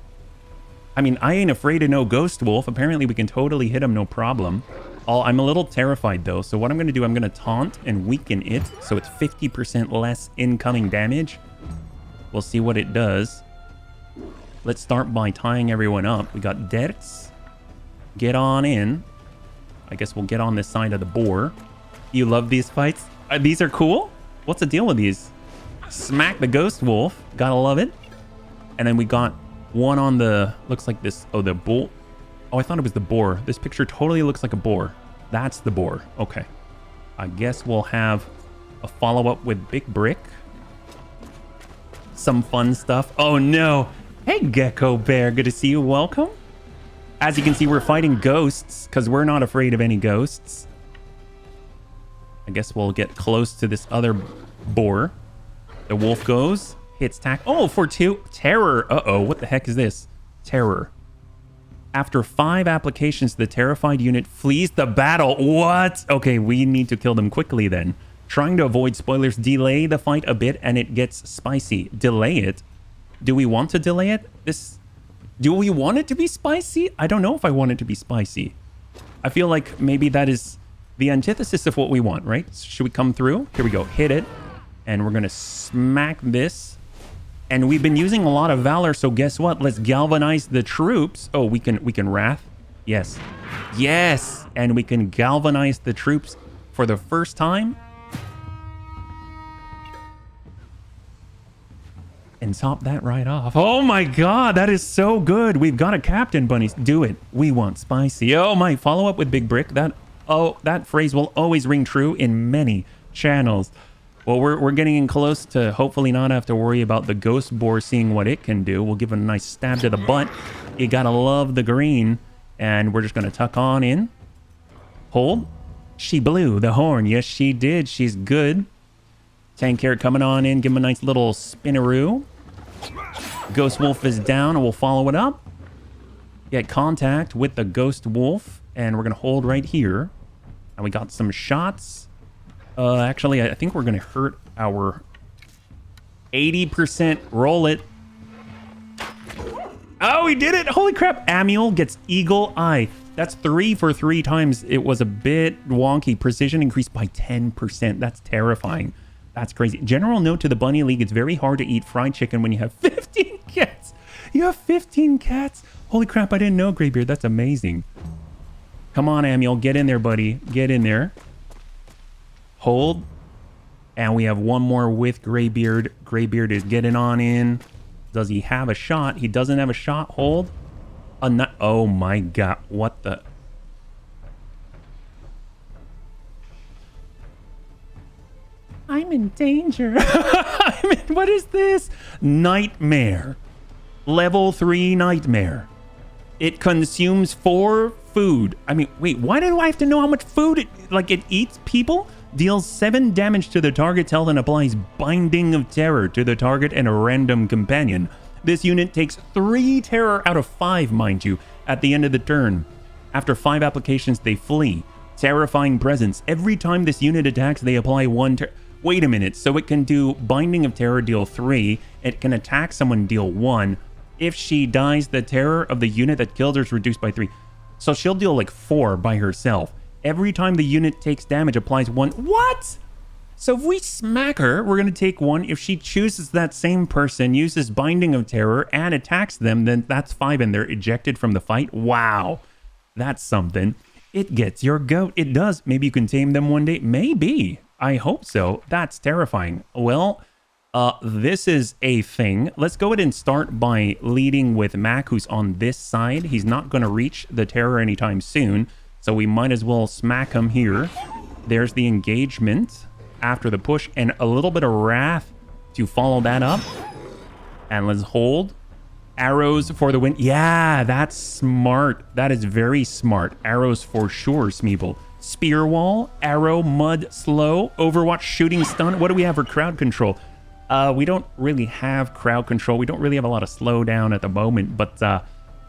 I mean, I ain't afraid of no Ghost Wolf. Apparently we can totally hit him, no problem. I'm a little terrified, though. So what I'm going to do, I'm going to taunt and weaken it. So it's 50% less incoming damage. We'll see what it does. Let's start by tying everyone up. We got Dertz. Get on in. I guess we'll get on this side of the boar. You love these fights? These are cool? What's the deal with these? Smack the Ghost Wolf. Gotta love it. And then we got one on the... Looks like this... Oh, the bull... Oh, I thought it was the boar. This picture totally looks like a boar. That's the boar. Okay. I guess we'll have a follow-up with Big Brick. Some fun stuff. Oh, no. Hey, Gecko Bear. Good to see you. Welcome. As you can see, we're fighting ghosts because we're not afraid of any ghosts. I guess we'll get close to this other boar. The wolf goes, hits tack. Oh, for 2. Terror. Uh-oh. What the heck is this? Terror. After 5 applications, the terrified unit flees the battle. What? Okay, we need to kill them quickly then. Trying to avoid spoilers, delay the fight a bit and it gets spicy. Delay it? Do we want to delay it? Do we want it to be spicy? I don't know if I want it to be spicy. I feel like maybe that is the antithesis of what we want, right? Should we come through? Here we go. Hit it. And we're going to smack this. And we've been using a lot of valor, so guess what? Let's galvanize the troops. Oh, we can wrath? Yes. Yes! And we can galvanize the troops for the first time. And top that right off. Oh my god, that is so good. We've got a captain, bunnies. Do it. We want spicy. Oh my, follow up with Big Brick. That phrase will always ring true in many channels. Well, we're getting in close to hopefully not have to worry about the ghost boar seeing what it can do. We'll give it a nice stab to the butt. You gotta love the green. And we're just gonna tuck on in. Hold. She blew the horn. Yes, she did. She's good. Tank Carrot coming on in. Give him a nice little spinneroo. Ghost Wolf is down and we'll follow it up. Get contact with the Ghost Wolf. And we're going to hold right here. And we got some shots. Actually, I think we're going to hurt our 80%. Roll it. Oh, he did it. Holy crap. Amiel gets Eagle Eye. That's 3 for 3 times. It was a bit wonky. Precision increased by 10%. That's terrifying. That's crazy. General note to the Bunny League, it's very hard to eat fried chicken when you have 15 cats. You have 15 cats? Holy crap, I didn't know, Greybeard. That's amazing. Come on, Amiel. Get in there, buddy. Get in there. Hold. And we have one more with Greybeard. Greybeard is getting on in. Does he have a shot? He doesn't have a shot. Hold. Oh my god. What the... I'm in danger. What is this? Nightmare. Level 3 nightmare. It consumes 4 food. I mean, wait, why do I have to know how much food it eats people? Deals 7 damage to the target's health and applies Binding of Terror to the target and a random companion. This unit takes 3 terror out of 5, mind you, at the end of the turn. After 5 applications, they flee. Terrifying Presence. Every time this unit attacks, they apply 1 terror. Wait a minute, so it can do Binding of Terror, deal 3. It can attack someone, deal 1. If she dies, the terror of the unit that killed her is reduced by 3. So she'll deal like 4 by herself. Every time the unit takes damage, applies 1. What? So if we smack her, we're going to take 1. If she chooses that same person, uses Binding of Terror, and attacks them, then that's 5 and they're ejected from the fight. Wow. That's something. It gets your goat. It does. Maybe you can tame them one day. Maybe. I hope so. That's terrifying. Well, this is a thing. Let's go ahead and start by leading with Mac, who's on this side. He's not going to reach the terror anytime soon, so we might as well smack him here. There's the engagement after the push, and a little bit of wrath to follow that up. And let's hold. Arrows for the win. Yeah, that's smart. That is very smart. Arrows for sure, Smeeble. Spear wall, arrow, mud, slow, Overwatch, shooting, stun. What do we have for crowd control? We don't really have crowd control. We don't really have a lot of slowdown at the moment, but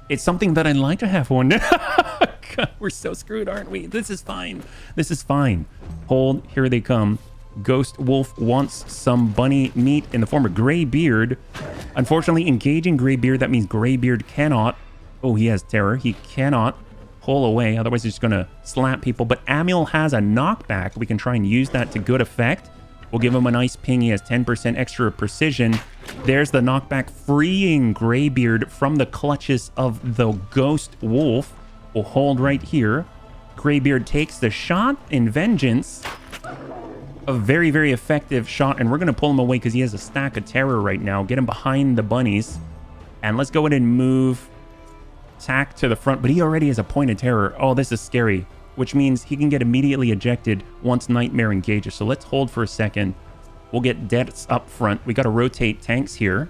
it's something that I'd like to have one. God, we're so screwed, aren't we? This is fine. This is fine. Hold, here they come. Ghost Wolf wants some bunny meat in the form of Greybeard. Unfortunately, engaging Greybeard, that means Greybeard cannot. Oh, he has terror. He cannot pull away, otherwise he's just gonna slap people. But Amiel has a knockback. We can try and use that to good effect. We'll give him a nice ping. He has 10% extra precision. There's the knockback, freeing Greybeard from the clutches of the Ghost Wolf. We'll hold right here. Greybeard takes the shot in Vengeance. A very, very effective shot, and we're gonna pull him away because he has a stack of terror right now. Get him behind the bunnies. And let's go ahead and move Tack to the front, but he already has a point of terror. Oh, this is scary, which means he can get immediately ejected once Nightmare engages. So let's hold for a second. We'll get Deaths up front. We got to rotate tanks here.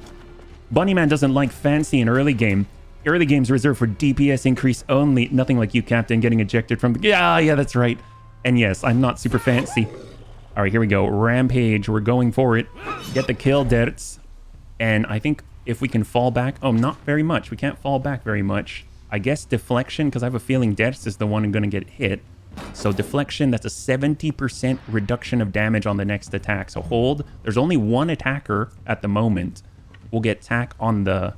Bunnyman doesn't like fancy in early game. Early game's reserved for DPS increase only. Nothing like you, Captain, getting ejected from the... Yeah, that's right. And yes, I'm not super fancy. All right, here we go. Rampage. We're going for it. Get the kill, Dertz. And I think if we can fall back... Oh, not very much. We can't fall back very much. I guess deflection, because I have a feeling Dertz is the one who's going to get hit. So deflection, that's a 70% reduction of damage on the next attack. So hold. There's only one attacker at the moment. We'll get attack on the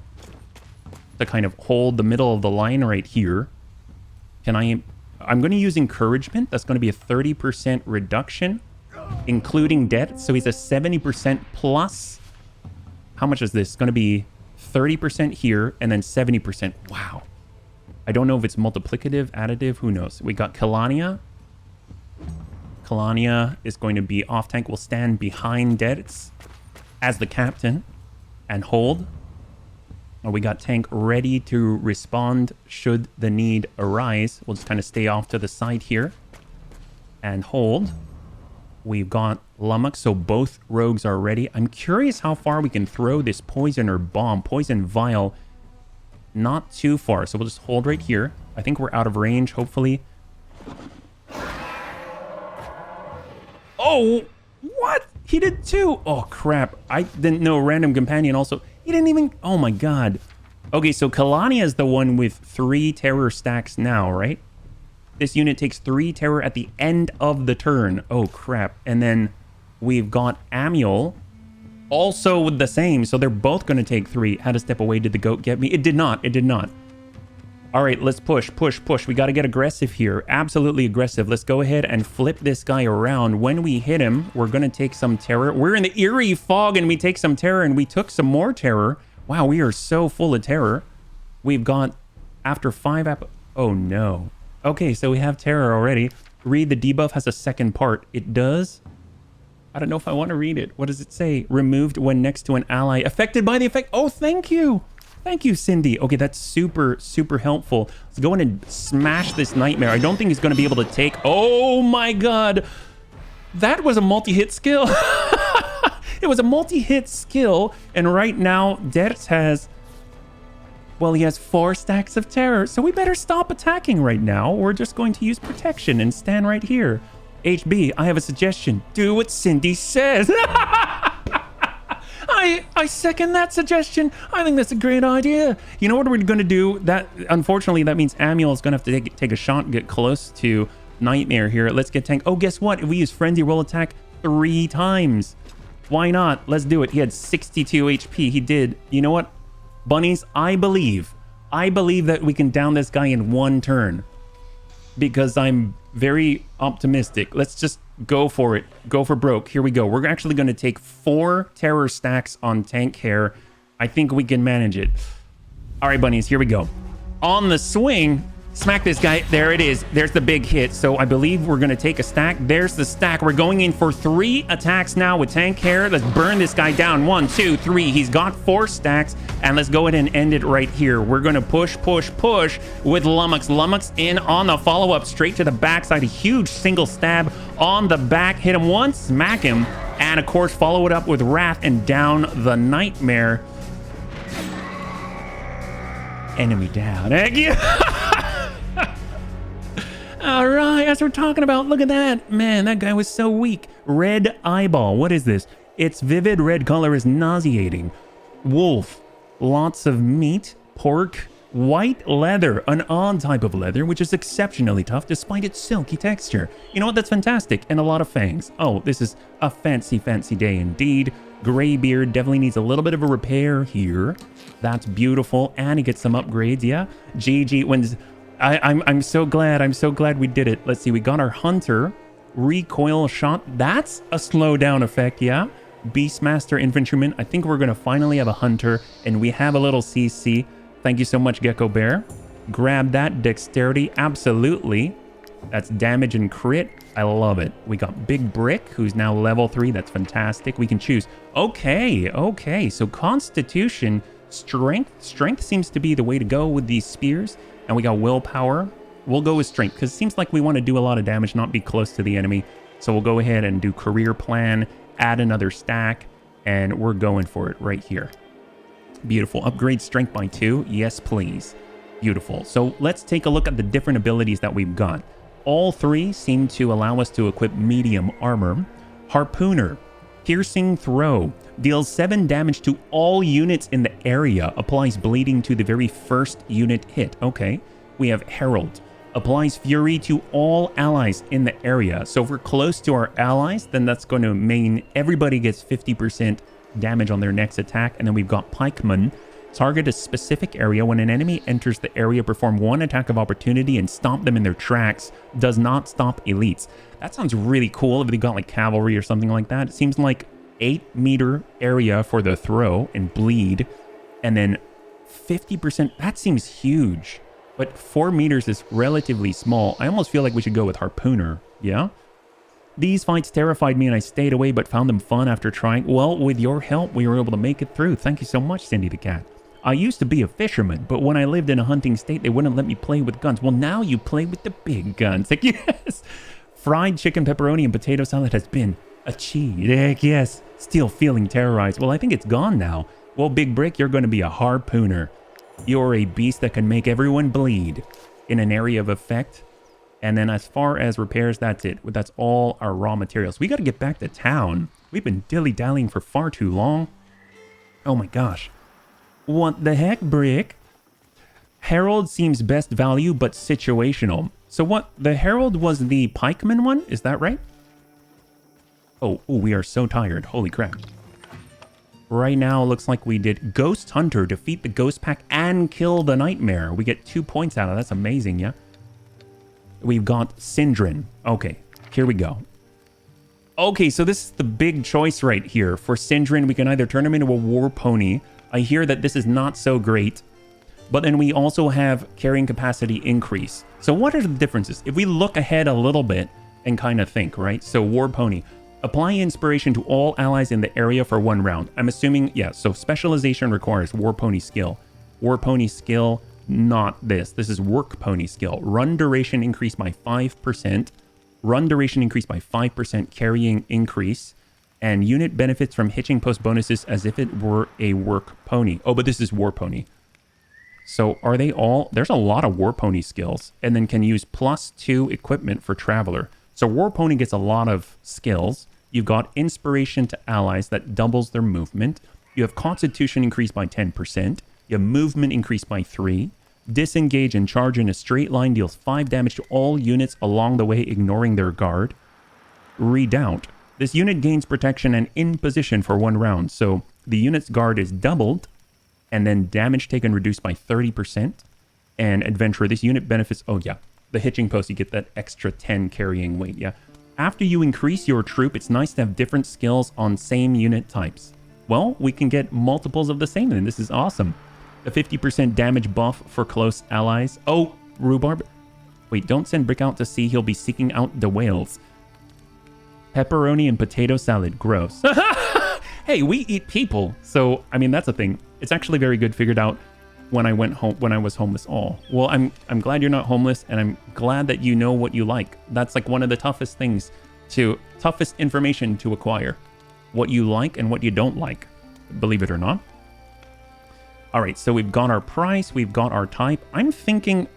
kind of hold the middle of the line right here. I'm going to use encouragement. That's going to be a 30% reduction, including death. So he's a 70% plus. How much is this? It's going to be 30% here and then 70%. Wow. I don't know if it's multiplicative, additive, who knows. We got Kalania. Kalania is going to be off tank. Will stand behind Dertz as the captain and hold. We got tank ready to respond should the need arise. We'll just kind of stay off to the side here and hold. We've got Lummox, so both rogues are ready. I'm curious how far we can throw this poison or bomb. Poison vial. Not too far, so we'll just hold right here. I think we're out of range, hopefully. Oh, what? He did too. Oh, crap. I didn't know random companion also. He didn't even... Oh, my God. Okay, so Kalania is the one with 3 terror stacks now, right? This unit takes 3 terror at the end of the turn. Oh, crap. And then we've got Amiel... also with the same, so they're both going to take 3. Had to step away. Did the goat get me? It did not. It did not. All right, let's push. We got to get aggressive here. Absolutely aggressive. Let's go ahead and flip this guy around. When we hit him, we're going to take some terror. We're in the eerie fog, and we take some terror, and we took some more terror. Wow, we are so full of terror. We've got, after 5... Oh, no. Okay, so we have terror already. Read the debuff has a second part. It does... I don't know if I want to read it. What does it say? Removed when next to an ally. Affected by the effect. Oh, thank you. Thank you, Cindy. Okay, that's super, super helpful. Let's go in and smash this nightmare. I don't think he's going to be able to take... Oh, my God. That was a multi-hit skill. It was a multi-hit skill. And right now, Dertz has... Well, he has 4 stacks of terror. So we better stop attacking right now. We're just going to use protection and stand right here. HB, I have a suggestion. Do what Cindy says. I second that suggestion. I think that's a great idea. You know what we're going to do? That unfortunately, that means Amiel is going to have to take a shot and get close to Nightmare here. Let's get tank. Oh, guess what? If we use Frenzy, we'll attack 3 times. Why not? Let's do it. He had 62 HP. He did. You know what? Bunnies, I believe that we can down this guy in 1 turn. Because I'm very optimistic. Let's just go for it. Go for broke. Here we go. We're actually going to take 4 terror stacks on tank hair. I think we can manage it. All right, bunnies, here we go. On the swing, smack this guy. There it is. There's the big hit. So I believe we're going to take a stack. There's the stack. We're going in for 3 attacks now with tank hair. Let's burn this guy down. 1, 2, 3. He's got 4 stacks. And let's go ahead and end it right here. We're going to push with Lummox. Lummox in on the follow-up straight to the backside. A huge single stab on the back. Hit him once, smack him. And, of course, follow it up with Wrath and down the Nightmare. Enemy down. All right, as we're talking about, look at that. Man, that guy was so weak. Red eyeball. What is this? Its vivid red color is nauseating. Wolf. Lots of meat, pork, white leather, an odd type of leather, which is exceptionally tough despite its silky texture. You know what? That's fantastic. And a lot of fangs. Oh, this is a fancy, fancy day indeed. Graybeard definitely needs a little bit of a repair here. That's beautiful. And he gets some upgrades, yeah. GG wins. I'm so glad we did it. Let's see, we got our Hunter. Recoil shot. That's a slowdown effect, yeah. Beastmaster Infantryman. I think we're going to finally have a Hunter, and we have a little CC. Thank you so much, Gecko Bear. Grab that. Dexterity. Absolutely. That's damage and crit. I love it. We got Big Brick, who's now level 3. That's fantastic. We can choose. Okay. So Constitution, Strength. Strength seems to be the way to go with these spears. And we got Willpower. We'll go with Strength, because it seems like we want to do a lot of damage, not be close to the enemy. So we'll go ahead and do Career Plan. Add another stack, and we're going for it right here. Beautiful. Upgrade strength by 2. Yes, please. Beautiful. So let's take a look at the different abilities that we've got. All 3 seem to allow us to equip medium armor. Harpooner. Piercing throw. Deals 7 damage to all units in the area. Applies bleeding to the very first unit hit. Okay. We have Herald. Applies fury to all allies in the area. So if we're close to our allies, then that's going to mean everybody gets 50% damage on their next attack. And then we've got Pikeman. Target a specific area. When an enemy enters the area, perform 1 attack of opportunity and stop them in their tracks. Does not stop elites. That sounds really cool if they got like cavalry or something like that. It seems like 8-meter area for the throw and bleed. And then 50%. That seems huge. But 4 meters is relatively small. I almost feel like we should go with Harpooner. Yeah? These fights terrified me and I stayed away but found them fun after trying. Well, with your help, we were able to make it through. Thank you so much, Cindy the Cat. I used to be a fisherman, but when I lived in a hunting state, they wouldn't let me play with guns. Well, now you play with the big guns. Like, yes. Fried chicken, pepperoni, and potato salad has been achieved. Heck yes. Still feeling terrorized. Well, I think it's gone now. Well, Big Brick, you're going to be a harpooner. You're a beast that can make everyone bleed in an area of effect. And then as far as repairs, that's it. That's all our raw materials. We got to get back to town. We've been dilly-dallying for far too long. Oh my gosh. What the heck, Brick? Herald seems best value, but situational. So what? The Herald was the pikeman one? Is that right? Oh, we are so tired. Holy crap. Right now, it looks like we did Ghost Hunter, defeat the Ghost Pack, and kill the Nightmare. We get 2 points out of that. That's amazing, yeah? We've got Syndrin. Okay, here we go. Okay, so this is the big choice right here. For Syndrin, we can either turn him into a war pony. I hear that this is not so great. But then we also have carrying capacity increase. So what are the differences? If we look ahead a little bit and kind of think, right? So war pony. Apply inspiration to all allies in the area for 1 round. I'm assuming, yeah, so specialization requires war pony skill. War pony skill, not this. This is work pony skill. Run duration increase by 5%. Run duration increase by 5%, carrying increase. And unit benefits from hitching post bonuses as if it were a work pony. Oh, but this is war pony. So are they all... There's a lot of war pony skills. And then can use +2 equipment for traveler. So war pony gets a lot of skills. You've got inspiration to allies that doubles their movement. You have constitution increased by 10%. You have movement increased by 3. Disengage and charge in a straight line deals 5 damage to all units along the way, ignoring their guard. Redoubt. This unit gains protection and in position for 1 round. So the unit's guard is doubled, and then damage taken reduced by 30%. And adventurer, this unit benefits... Oh yeah, the hitching post, you get that extra 10 carrying weight, yeah. After you increase your troop, it's nice to have different skills on same unit types. Well, we can get multiples of the same, and this is awesome. The 50% damage buff for close allies. Oh, rhubarb. Wait, don't send Brick out to sea. He'll be seeking out the whales. Pepperoni and potato salad. Gross. Hey, we eat people. So, I mean, that's a thing. It's actually very good. Figured out when I went home, when I was homeless. Oh, well, I'm glad you're not homeless, and I'm glad that you know what you like. That's like one of the toughest things toughest information to acquire. What you like and what you don't like, believe it or not. All right, so we've got our price, we've got our type. I'm thinking,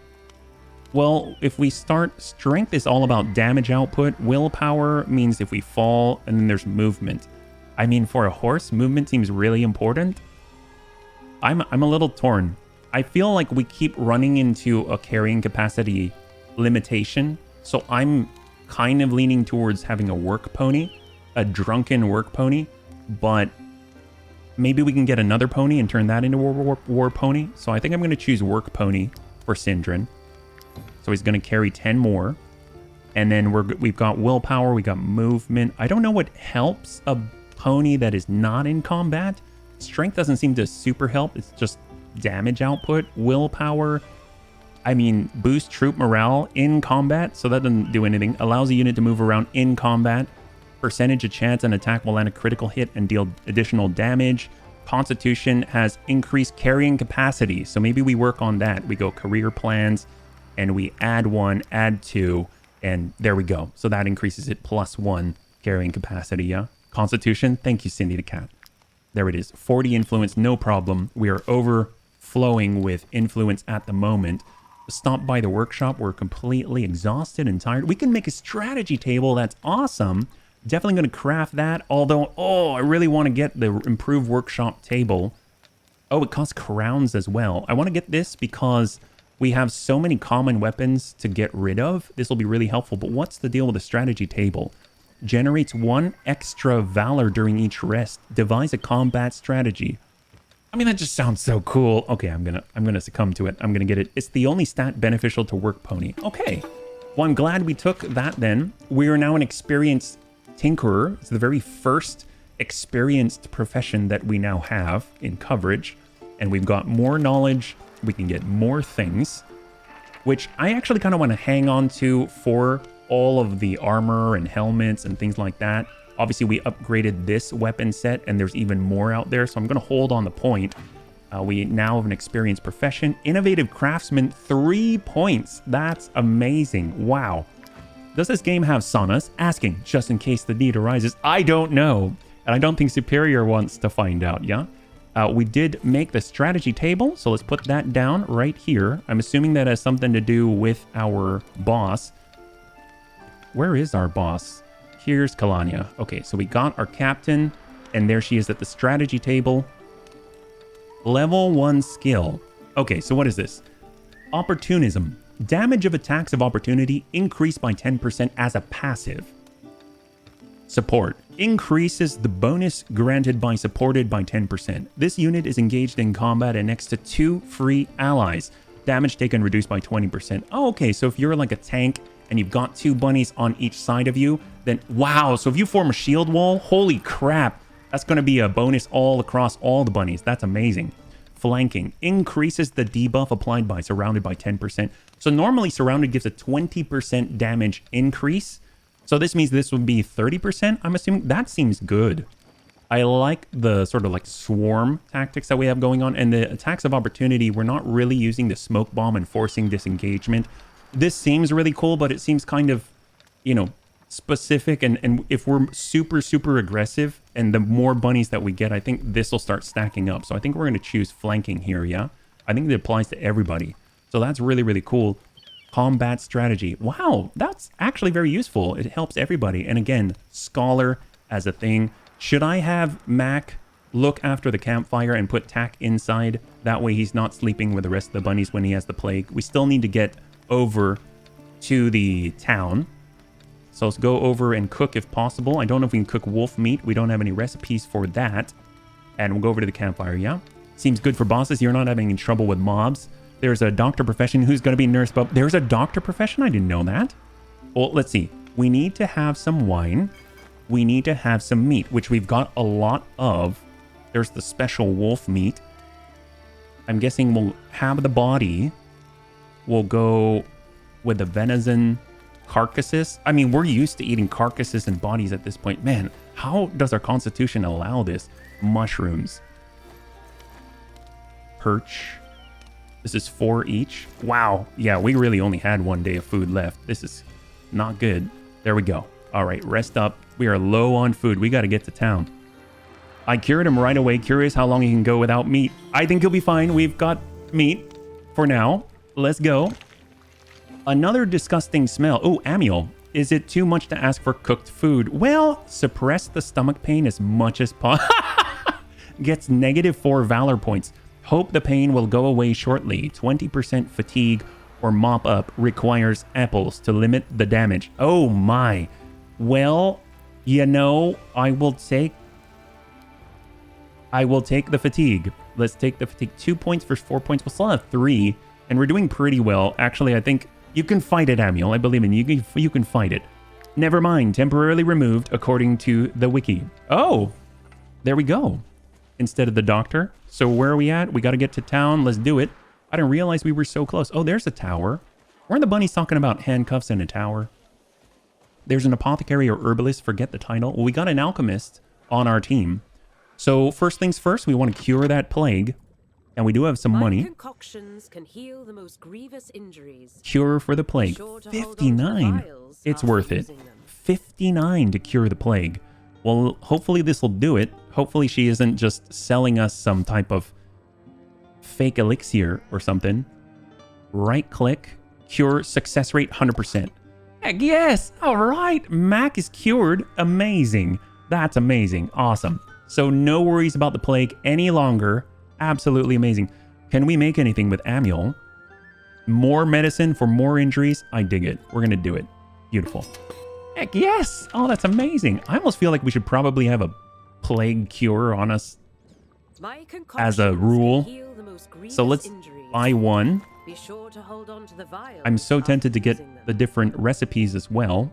well, if we start, strength is all about damage output. Willpower means if we fall, and then there's movement. I mean, for a horse, movement seems really important. I'm a little torn. I feel like we keep running into a carrying capacity limitation. So I'm kind of leaning towards having a work pony, a drunken work pony, but maybe we can get another pony and turn that into a war pony. So I think I'm going to choose work pony for Syndrin. So he's going to carry 10 more. And then we've got willpower, we got movement. I don't know what helps a pony that is not in combat. Strength doesn't seem to super help. It's just damage output. Willpower, I mean, boost troop morale in combat. So that doesn't do anything. Allows a unit to move around in combat. Percentage of chance an attack will land a critical hit and deal additional damage. Constitution has increased carrying capacity. So maybe we work on that. We go career plans and we add 1, add 2, and there we go. So that increases it +1 carrying capacity, yeah? Constitution, thank you, Cindy the Cat. There it is. 40 influence, no problem. We are overflowing with influence at the moment. Stop by the workshop. We're completely exhausted and tired. We can make a strategy table. That's awesome. Definitely going to craft that. Although, oh, I really want to get the improved workshop table. Oh, it costs crowns as well. I want to get this because we have so many common weapons to get rid of. This will be really helpful. But what's the deal with the strategy table? Generates 1 extra valor during each rest. Devise a combat strategy. I mean, that just sounds so cool. Okay, I'm gonna succumb to it. I'm gonna get it. It's the only stat beneficial to work pony. Okay. Well, I'm glad we took that then. We are now an experienced tinkerer. It's the very first experienced profession that we now have in coverage. And we've got more knowledge. We can get more things, which I actually kind of want to hang on to for all of the armor and helmets and things like that. Obviously, we upgraded this weapon set, and there's even more out there, so I'm going to hold on the point. We now have an experienced profession. Innovative craftsman, 3 points. That's amazing. Wow. Does this game have saunas? Asking, just in case the need arises. I don't know, and I don't think Superior wants to find out, yeah? We did make the strategy table, so let's put that down right here. I'm assuming that has something to do with our boss. Where is our boss? Here's Kalania. Okay, so we got our captain, and there she is at the strategy table. Level 1 skill. Okay, so what is this? Opportunism. Damage of attacks of opportunity increased by 10% as a passive. Support. Increases the bonus granted by supported by 10%. This unit is engaged in combat and next to 2 free allies. Damage taken reduced by 20%. Oh, okay, so if you're like a tank and you've got 2 bunnies on each side of you, then wow, so if you form a shield wall, holy crap, that's going to be a bonus all across all the bunnies. That's amazing. Flanking. Increases the debuff applied by surrounded by 10%. So normally surrounded gives a 20% damage increase. So this means this would be 30%, I'm assuming. That seems good. I like the sort of like swarm tactics that we have going on. And the attacks of opportunity, we're not really using the smoke bomb and forcing disengagement. This seems really cool, but it seems kind of, you know, specific. And if we're super, super aggressive and the more bunnies that we get, I think this will start stacking up. So I think we're going to choose flanking here, yeah? I think it applies to everybody. So that's really, really cool. Combat strategy. Wow, that's actually very useful. It helps everybody. And again, scholar as a thing. Should I have Mac look after the campfire and put Tack inside? That way he's not sleeping with the rest of the bunnies when he has the plague. We still need to get over to the town. So let's go over and cook if possible. I don't know if we can cook wolf meat. We don't have any recipes for that. And we'll go over to the campfire, yeah? Seems good for bosses. You're not having any trouble with mobs. There's a doctor profession who's going to be nurse, but there's a doctor profession? I didn't know that. Well, let's see. We need to have some wine. We need to have some meat, which we've got a lot of. There's the special wolf meat. I'm guessing we'll have the body. We'll go with the venison carcasses. I mean, we're used to eating carcasses and bodies at this point. Man, how does our constitution allow this? Mushrooms. Perch. This is 4 each. Wow. Yeah, we really only had 1 day of food left. This is not good. There we go. All right, rest up. We are low on food. We got to get to town. I cured him right away. Curious how long he can go without meat. I think he'll be fine. We've got meat for now. Let's go. Another disgusting smell. Oh, Amiel. Is it too much to ask for cooked food? Well, suppress the stomach pain as much as possible. Gets -4 valor points. Hope the pain will go away shortly. 20% fatigue or mop up requires apples to limit the damage. Oh my. Well, you know, I will take the fatigue. Let's take the fatigue. 2 points versus 4 points. We'll still have 3, and we're doing pretty well. Actually, I think you can fight it, Amiel. I believe in you. You can fight it. Never mind. Temporarily removed according to the wiki. Oh, there we go. Instead of the doctor. So where are we at? We got to get to town. Let's do it. I didn't realize we were so close. Oh, there's a tower. Weren't the bunnies talking about handcuffs in a tower? There's an apothecary or herbalist. Forget the title. Well, we got an alchemist on our team. So first things first, we want to cure that plague. And we do have some money. Concoctions can heal the most grievous injuries. Cure for the plague. 59. It's worth it. 59 to cure the plague. Well, hopefully this will do it. Hopefully she isn't just selling us some type of fake elixir or something. Right click, cure, success rate 100%. Heck yes! All right, Mac is cured. Amazing. That's amazing. Awesome. So no worries about the plague any longer. Absolutely amazing. Can we make anything with Amule? More medicine for more injuries. I dig it. We're going to do it. Beautiful. Heck yes! Oh, that's amazing. I almost feel like we should probably have a plague cure on us as a rule. So let's buy one. Be sure to hold on to the vial. I'm so tempted to get the different recipes as well.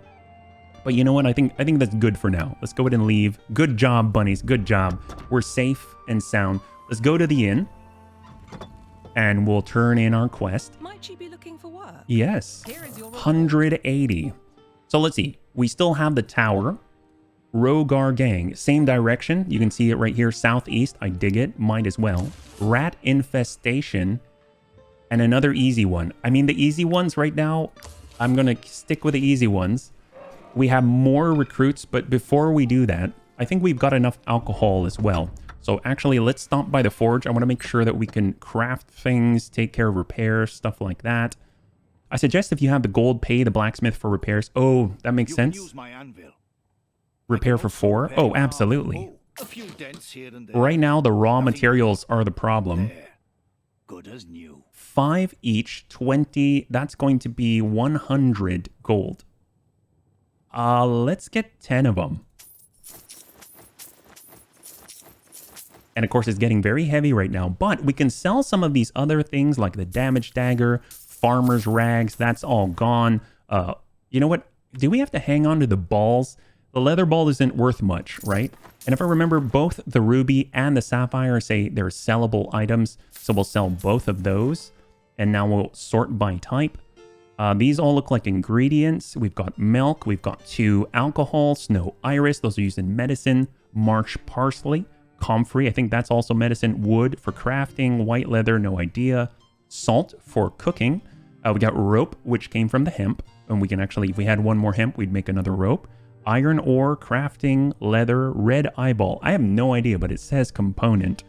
But you know what? I think that's good for now. Let's go ahead and leave. Good job, bunnies. Good job. We're safe and sound. Let's go to the inn. And we'll turn in our quest. Might she be looking for work? Yes. Here is your 180. So let's see. We still have the tower. Rogar Gang. Same direction. You can see it right here. Southeast. I dig it. Might as well. Rat Infestation. And another easy one. I mean, the easy ones right now, I'm going to stick with the easy ones. We have more recruits, but before we do that, I think we've got enough alcohol as well. So actually, let's stop by the forge. I want to make sure that we can craft things, take care of repairs, stuff like that. I suggest if you have the gold, pay the blacksmith for repairs. Oh, that makes sense. Use my anvil. Repair for 4? Oh, absolutely. A few dents here and there. Right now, the raw materials are the problem. There. Good as new. 5 each, 20. That's going to be 100 gold. Let's get 10 of them. And of course, it's getting very heavy right now, but we can sell some of these other things like the damage dagger, farmer's rags. That's all gone. You know what? Do we have to hang on to the balls? The leather ball isn't worth much, right? And if I remember, both the ruby and the sapphire say they're sellable items. So we'll sell both of those. And now we'll sort by type. These all look like ingredients. We've got milk. We've got 2 alcohol, snow iris. Those are used in medicine. Marsh parsley. Comfrey. I think that's also medicine. Wood for crafting. White leather. No idea. Salt for cooking. We got rope, which came from the hemp. And we can actually, if we had one more hemp, we'd make another rope. Iron ore, crafting, leather, red eyeball. I have no idea, but it says component.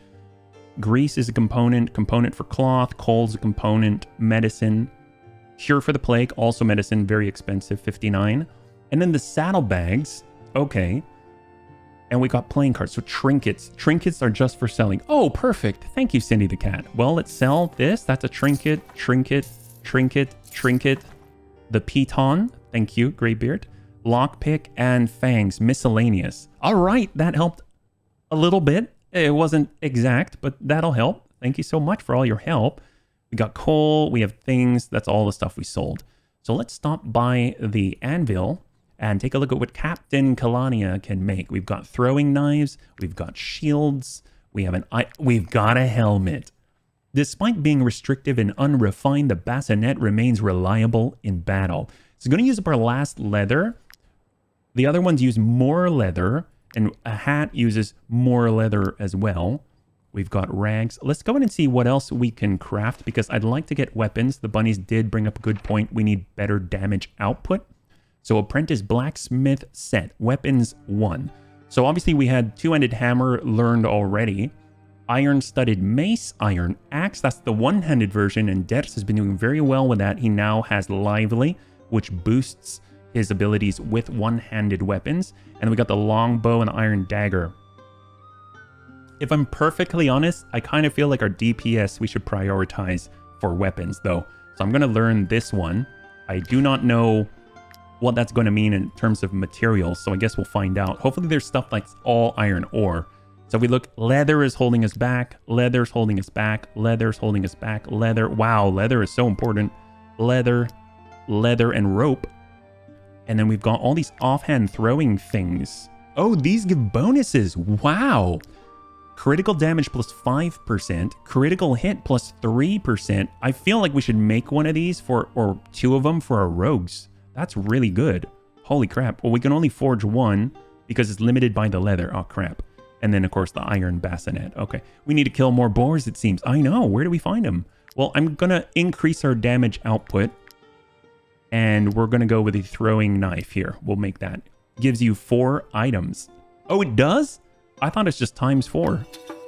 Grease is a component. Component for cloth. Coal's a component. Medicine. Cure for the plague. Also medicine. Very expensive. 59. And then the saddlebags. Okay. And we got playing cards. So trinkets. Trinkets are just for selling. Oh, perfect. Thank you, Cindy the cat. Well, let's sell this. That's a trinket. Trinket. Trinket. Trinket. The piton. Thank you, Greybeard. Lockpick and fangs. Miscellaneous. All right. That helped a little bit. It wasn't exact, but that'll help. Thank you so much for all your help. We got coal. We have things. That's all the stuff we sold. So let's stop by the anvil and take a look at what Captain Kalania can make. We've got throwing knives. We've got shields. We've got a helmet. Despite being restrictive and unrefined, the bassinet remains reliable in battle. So going to use up our last leather. The other ones use more leather, and a hat uses more leather as well. We've got rags. Let's go in and see what else we can craft, because I'd like to get weapons. The bunnies did bring up a good point. We need better damage output. So apprentice blacksmith set, weapons 1. So obviously we had two-handed hammer learned already. Iron studded mace, iron axe. That's the one-handed version, and Ders has been doing very well with that. He now has lively, which boosts his abilities with one-handed weapons. And we got the longbow and the iron dagger. If I'm perfectly honest, I kind of feel like our DPS we should prioritize for weapons though. So I'm going to learn this one. I do not know what that's going to mean in terms of materials, so I guess we'll find out. Hopefully there's stuff like all iron ore. So if we look, leather is holding us back, leather's holding us back, leather's holding us back, leather. Wow, leather is so important. Leather, leather, and rope. And then we've got all these offhand throwing things. Oh, these give bonuses. Wow. Critical damage plus 5%. Critical hit plus 3%. I feel like we should make one of these for, or 2 of them for our rogues. That's really good. Holy crap. Well, we can only forge 1 because it's limited by the leather. Oh, crap. And then, of course, the iron bassinet. Okay. We need to kill more boars, it seems. I know. Where do we find them? Well, I'm going to increase our damage output. And we're going to go with the throwing knife here. We'll make that. Gives you 4 items. Oh, it does? I thought it's just ×4.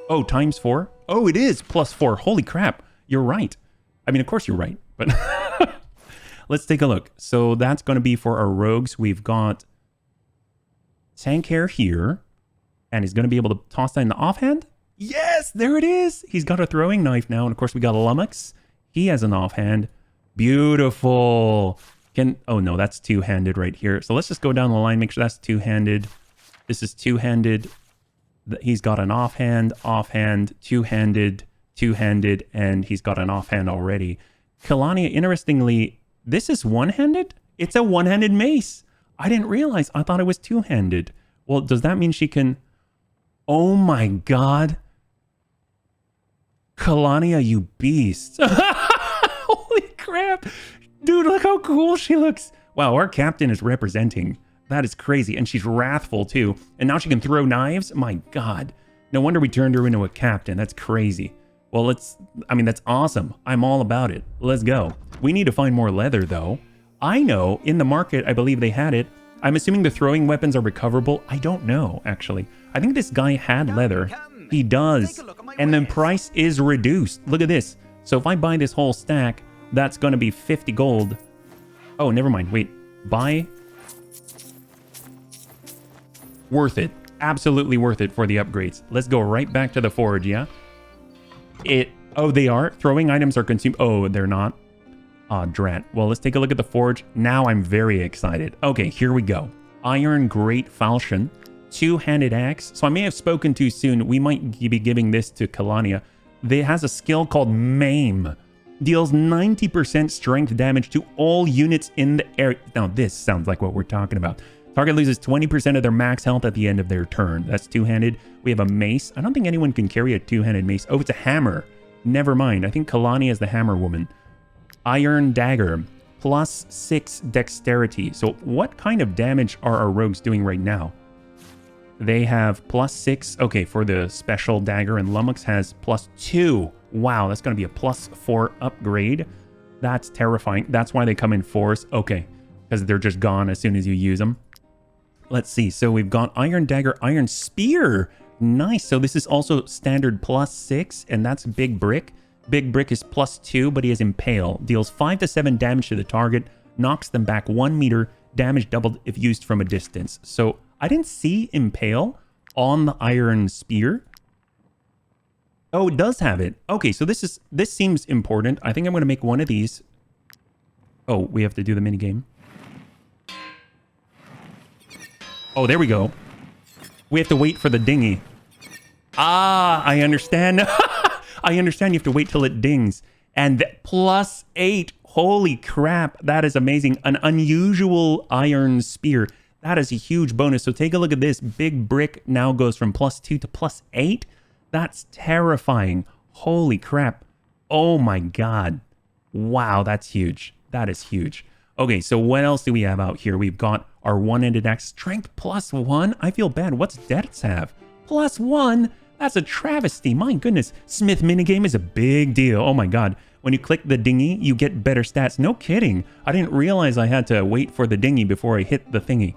Oh, ×4? Oh, it is +4. Holy crap. You're right. I mean, of course you're right, but let's take a look. So that's going to be for our rogues. We've got tank hair here, and he's going to be able to toss that in the offhand. Yes, there it is. He's got a throwing knife now, and of course we got a Lummox. He has an offhand. Beautiful. Oh no, that's two-handed right here. So let's just go down the line, make sure that's two-handed. This is two-handed. He's got an offhand, two-handed, two-handed, and he's got an offhand already. Kalania, interestingly, this is one-handed? It's a one-handed mace. I didn't realize. I thought it was two-handed. Well, does that mean she can... Oh my god. Kalania, you beast. Holy crap. Dude, look how cool she looks. Wow, our captain is representing. That is crazy. And she's wrathful too. And now she can throw knives? My god. No wonder we turned her into a captain. That's crazy. Well, that's awesome. I'm all about it. Let's go. We need to find more leather though. I know in the market, I believe they had it. I'm assuming the throwing weapons are recoverable. I don't know, actually. I think this guy had leather. He does. And the price is reduced. Look at this. So if I buy this whole stack, that's going to be 50 gold. Oh, never mind. Wait. Buy. Worth it. Absolutely worth it for the upgrades. Let's go right back to the forge, yeah? Oh, they are? Throwing items are consumed. Oh, they're not. Ah, drat. Well, let's take a look at the forge. Now I'm very excited. Okay, here we go. Iron Great Falchion. Two-handed axe. So I may have spoken too soon. We might be giving this to Kalania. It has a skill called Maim. Deals 90% strength damage to all units in the area. Now, this sounds like what we're talking about. Target loses 20% of their max health at the end of their turn. That's two-handed. We have a mace. I don't think anyone can carry a two-handed mace. Oh, it's a hammer. Never mind. I think Kalania is the hammer woman. Iron Dagger. +6 dexterity. So what kind of damage are our rogues doing right now? They have +6. Okay, for the special dagger, and Lummox has +2. Wow, that's going to be a +4 upgrade. That's terrifying. That's why they come in fours. Okay, because they're just gone as soon as you use them. Let's see. So we've got Iron Dagger, Iron Spear. Nice. So this is also standard +6, and that's Big Brick. Big Brick is +2, but he has Impale. Deals 5 to 7 damage to the target. Knocks them back 1 meter. Damage doubled if used from a distance. So I didn't see Impale on the Iron Spear. Oh, it does have it. Okay, so this seems important. I think I'm going to make one of these. Oh, we have to do the minigame. Oh, there we go. We have to wait for the dinghy. Ah, I understand. I understand you have to wait till it dings. And +8. Holy crap. That is amazing. An unusual iron spear. That is a huge bonus. So take a look at this. Big Brick now goes from +2 to +8. That's terrifying. Holy crap. Oh my god. Wow, that's huge. That is huge. Okay, so what else do we have out here? We've got our one-handed axe. Strength +1. I feel bad. What's Deaths have? +1? That's a travesty. My goodness. Smith minigame is a big deal. Oh my god. When you click the dinghy, you get better stats. No kidding. I didn't realize I had to wait for the dinghy before I hit the thingy.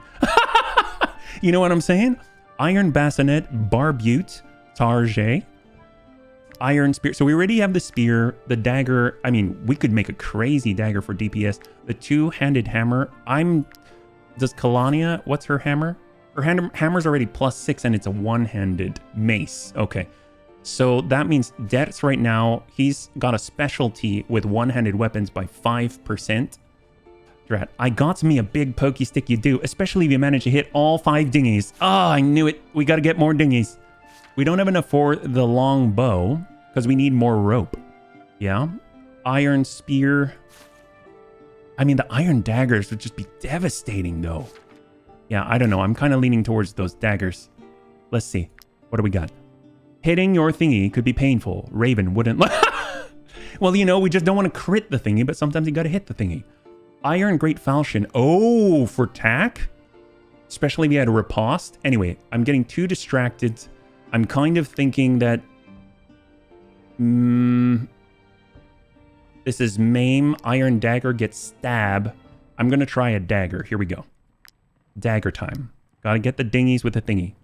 You know what I'm saying? Iron Bassinet, Barbute, Target, Iron Spear. So we already have the spear, the dagger. I mean, we could make a crazy dagger for DPS. The two-handed hammer. Does Kalania, what's her hammer? Her hammer's already +6 and it's a one-handed mace. Okay. So that means Deaths right now, he's got a specialty with one-handed weapons by 5%. Drat, I got me a big pokey stick, you do, especially if you manage to hit all 5 dinghies. Oh, I knew it. We got to get more dinghies. We don't have enough for the long bow because we need more rope. Yeah. Iron spear. I mean, the iron daggers would just be devastating though. Yeah, I don't know. I'm kind of leaning towards those daggers. Let's see. What do we got? Hitting your thingy could be painful. Raven wouldn't. Well, you know, we just don't want to crit the thingy, but sometimes you got to hit the thingy. Iron Great Falchion. Oh, for tack? Especially if you had a riposte. Anyway, I'm getting too distracted. I'm kind of thinking that... this is Maim. Iron Dagger gets stab. I'm going to try a dagger. Here we go. Dagger time. Gotta get the dinghies with the thingy.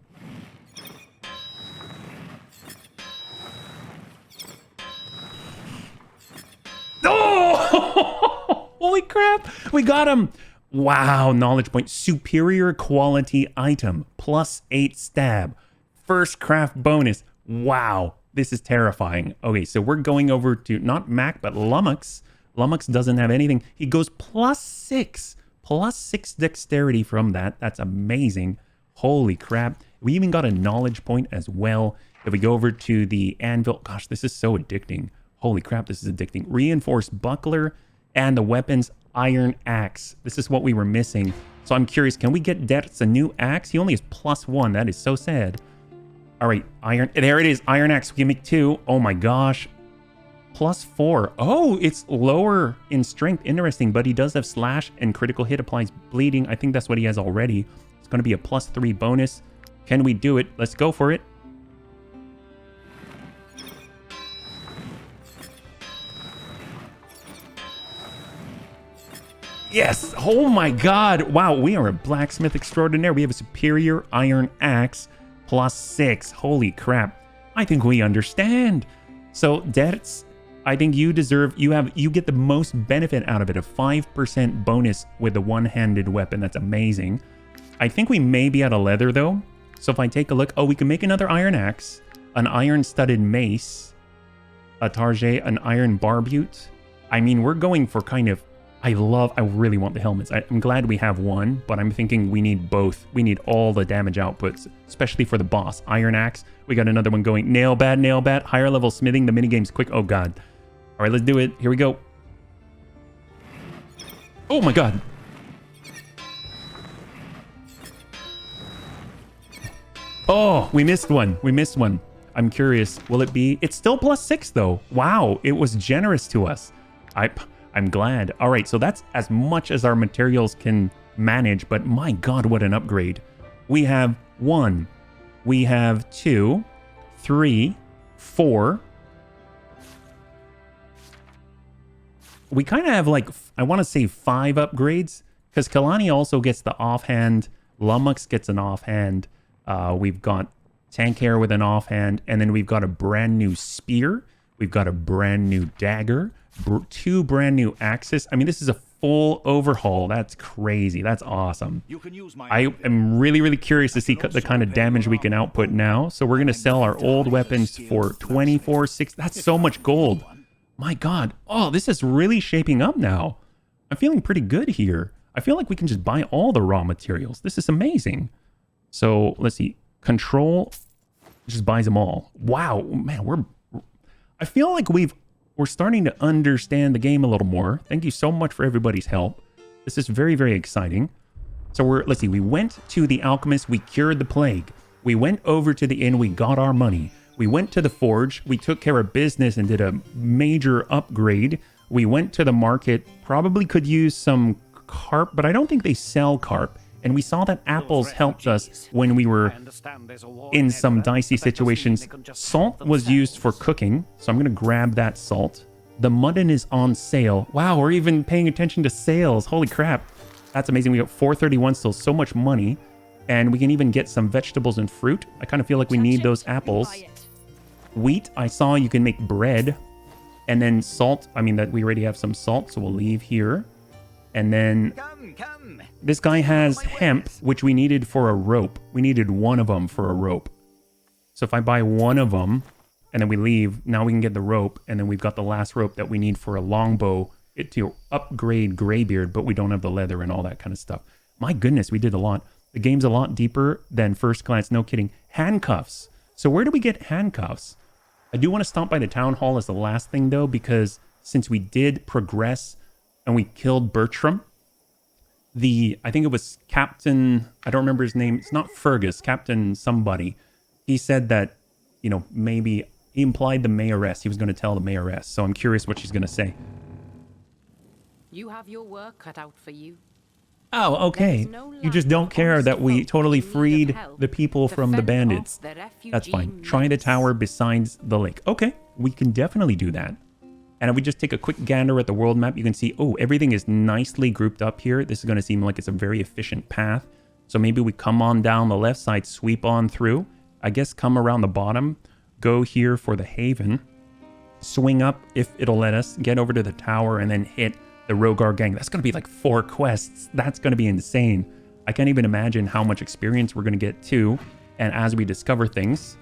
We got him. Wow, knowledge point. Superior quality item. +8 stab. First craft bonus. Wow, this is terrifying. Okay, so we're going over to not Mac, but Lummox. Lummox doesn't have anything. He goes +6. +6 dexterity from that. That's amazing. Holy crap. We even got a knowledge point as well. If we go over to the anvil, gosh, this is so addicting. Holy crap, this is addicting. Reinforced buckler and the weapons iron axe. This is what we were missing. So I'm curious, can we get Dertz a new axe? He only has +1. That is so sad. All right, iron. There it is. Iron axe. We can make 2. Oh my gosh. +4. Oh, it's lower in strength. Interesting, but he does have slash and critical hit applies bleeding. I think that's what he has already. It's going to be a +3 bonus. Can we do it? Let's go for it. Yes! Oh my god! Wow, we are a blacksmith extraordinaire. We have a superior iron axe +6. Holy crap. I think we understand. So, Dertz, I think you deserve, you get the most benefit out of it. A 5% bonus with the one-handed weapon. That's amazing. I think we may be out of leather though. So if I take a look, oh, we can make another iron axe, an iron-studded mace, a target, an iron barbute. I mean, we're going for kind of, I really want the helmets. I'm glad we have one, but I'm thinking we need both. We need all the damage outputs, especially for the boss. Iron axe, we got another one going. Nail bat, higher level smithing, the minigame's quick. Oh god. All right, let's do it. Here we go. Oh my god. Oh, we missed one. We missed one. I'm curious. Will it be? It's still +6 though. Wow, it was generous to us. I'm glad. All right, so that's as much as our materials can manage, but my god, what an upgrade. We have 1. We have 2, 3, 4. We kind of have like, I want to say 5 upgrades, because Kalani also gets the offhand. Lummox gets an offhand. We've got Tankhair with an offhand, and then we've got a brand new spear. We've got a brand new dagger, 2 brand new axes. I mean, this is a full overhaul. That's crazy. That's awesome. I am really, really curious to see the kind of damage we can output now. So we're going to sell our old weapons for 24.6. That's so much gold. My god. Oh, this is really shaping up now. I'm feeling pretty good here. I feel like we can just buy all the raw materials. This is amazing. So let's see. Control just buys them all. Wow, man, I feel like we're starting to understand the game a little more. Thank you so much for everybody's help. This is very, very exciting. So let's see, we went to the alchemist, we cured the plague. We went over to the inn, we got our money. We went to the forge, we took care of business and did a major upgrade. We went to the market, probably could use some carp, but I don't think they sell carp. And we saw that apples helped us when we were in some dicey situations. Salt was used for cooking, so I'm going to grab that salt. The mutton is on sale. Wow, we're even paying attention to sales. Holy crap. That's amazing. We got 431 still, so much money. And we can even get some vegetables and fruit. I kind of feel like we need those apples. Wheat, I saw you can make bread. And then salt, I mean, that we already have some salt, so we'll leave here. And then this guy has hemp, which we needed for a rope. We needed 1 of them for a rope. So if I buy 1 of them and then we leave, now we can get the rope. And then we've got the last rope that we need for a longbow to upgrade Greybeard, but we don't have the leather and all that kind of stuff. My goodness, we did a lot. The game's a lot deeper than first glance. No kidding. Handcuffs. So where do we get handcuffs? I do want to stop by the town hall as the last thing though, because since we did progress and we killed Bertram, I think it was Captain, I don't remember his name. It's not Fergus, Captain somebody. He said that, you know, maybe he implied the mayoress. He was going to tell the mayoress. So I'm curious what she's going to say. You have your work cut out for you. Oh, okay. You just don't care that we totally freed the people from the bandits. That's fine. Try the tower besides the lake. Okay, we can definitely do that. And if we just take a quick gander at the world map, you can see, oh, everything is nicely grouped up here. This is going to seem like it's a very efficient path. So maybe we come on down the left side, sweep on through. I guess come around the bottom, go here for the haven, swing up if it'll let us, get over to the tower, and then hit the Rogar gang. That's going to be like 4 quests. That's going to be insane. I can't even imagine how much experience we're going to get too. And as we discover things,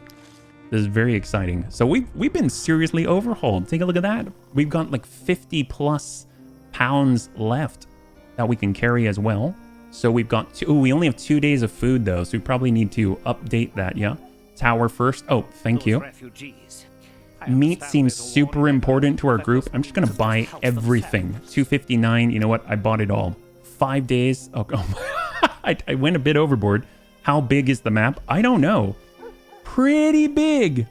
this is very exciting. So we've been seriously overhauled. Take a look at that. We've got like 50 plus pounds left that we can carry as well. So we've got we only have 2 days of food though. So we probably need to update that. Yeah. Tower first. Oh, thank you. Meat seems super important to our group. I'm just going to buy everything. 259. You know what? I bought it all. 5 days. Oh, I went a bit overboard. How big is the map? I don't know. Pretty big.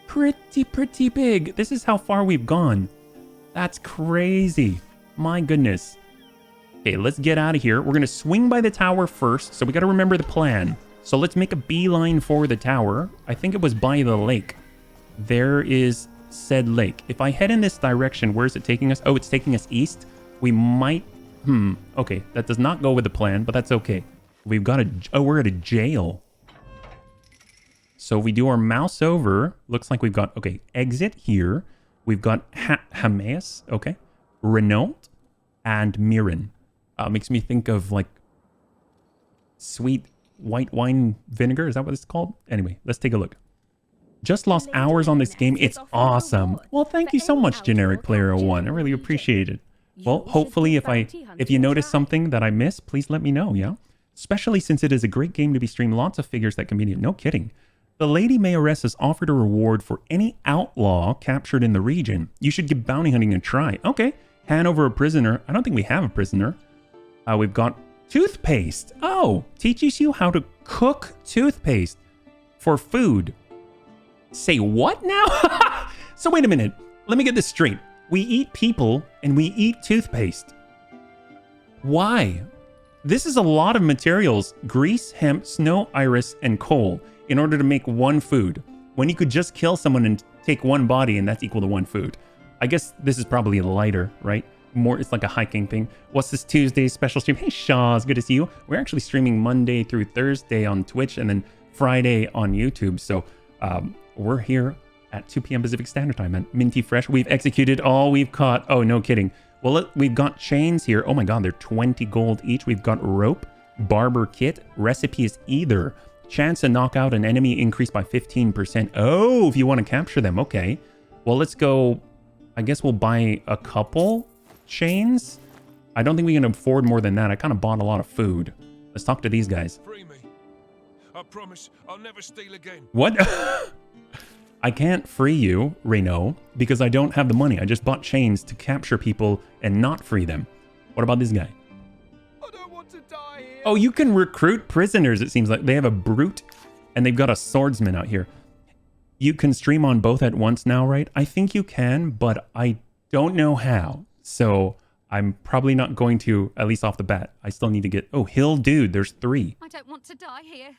Pretty big. This is how far we've gone. That's crazy. My goodness. Okay, let's get out of here. We're going to swing by the tower first. So we got to remember the plan. So let's make a beeline for the tower. I think it was by the lake. There is said lake. If I head in this direction, where is it taking us? Oh, it's taking us east. We might... Okay, that does not go with the plan, but that's okay. We've got a... Oh, we're at a jail. So we do our mouse over. Looks like we've got... Okay, exit here. We've got Hameas. Okay. Renault and Mirren. Makes me think of like sweet white wine vinegar. Is that what it's called? Anyway, let's take a look. Just lost hours on this game. It's awesome. Well, thank you so much, Generic Player 01. I really appreciate it. Well, hopefully if you notice something that I missed, please let me know, yeah? Especially since it is a great game to be streamed. Lots of figures that can be... No kidding. The Lady Mayoress has offered a reward for any outlaw captured in the region. You should give bounty hunting a try. Okay. Hand over a prisoner. I don't think we have a prisoner. We've got toothpaste. Oh, teaches you how to cook toothpaste for food. Say what now? So wait a minute. Let me get this straight. We eat people and we eat toothpaste. Why? This is a lot of materials. Grease, hemp, snow, iris, and coal in order to make one food. When you could just kill someone and take one body and that's equal to one food. I guess this is probably lighter, right? More, it's like a hiking thing. What's this Tuesday special stream? Hey Shaw, it's good to see you. We're actually streaming Monday through Thursday on Twitch and then Friday on YouTube. So we're here at 2 p.m. Pacific Standard Time at Minty Fresh. We've executed all we've caught. Oh, no kidding. Well, we've got chains here. Oh my god, they're 20 gold each. We've got rope, barber kit, recipe is either. Chance to knock out an enemy increased by 15%. Oh, if you want to capture them. Okay. Well, let's go. I guess we'll buy a couple chains. I don't think we can afford more than that. I kind of bought a lot of food. Let's talk to these guys. Free me. I promise I'll never steal again. What? I can't free you, Reno, because I don't have the money. I just bought chains to capture people and not free them. What about this guy? I don't want to die here. Oh, you can recruit prisoners, it seems like. They have a brute and they've got a swordsman out here. You can stream on both at once now, right? I think you can, but I don't know how. So I'm probably not going to, at least off the bat. I still need to get... Oh, Hill Dude, there's 3. I don't want to die here.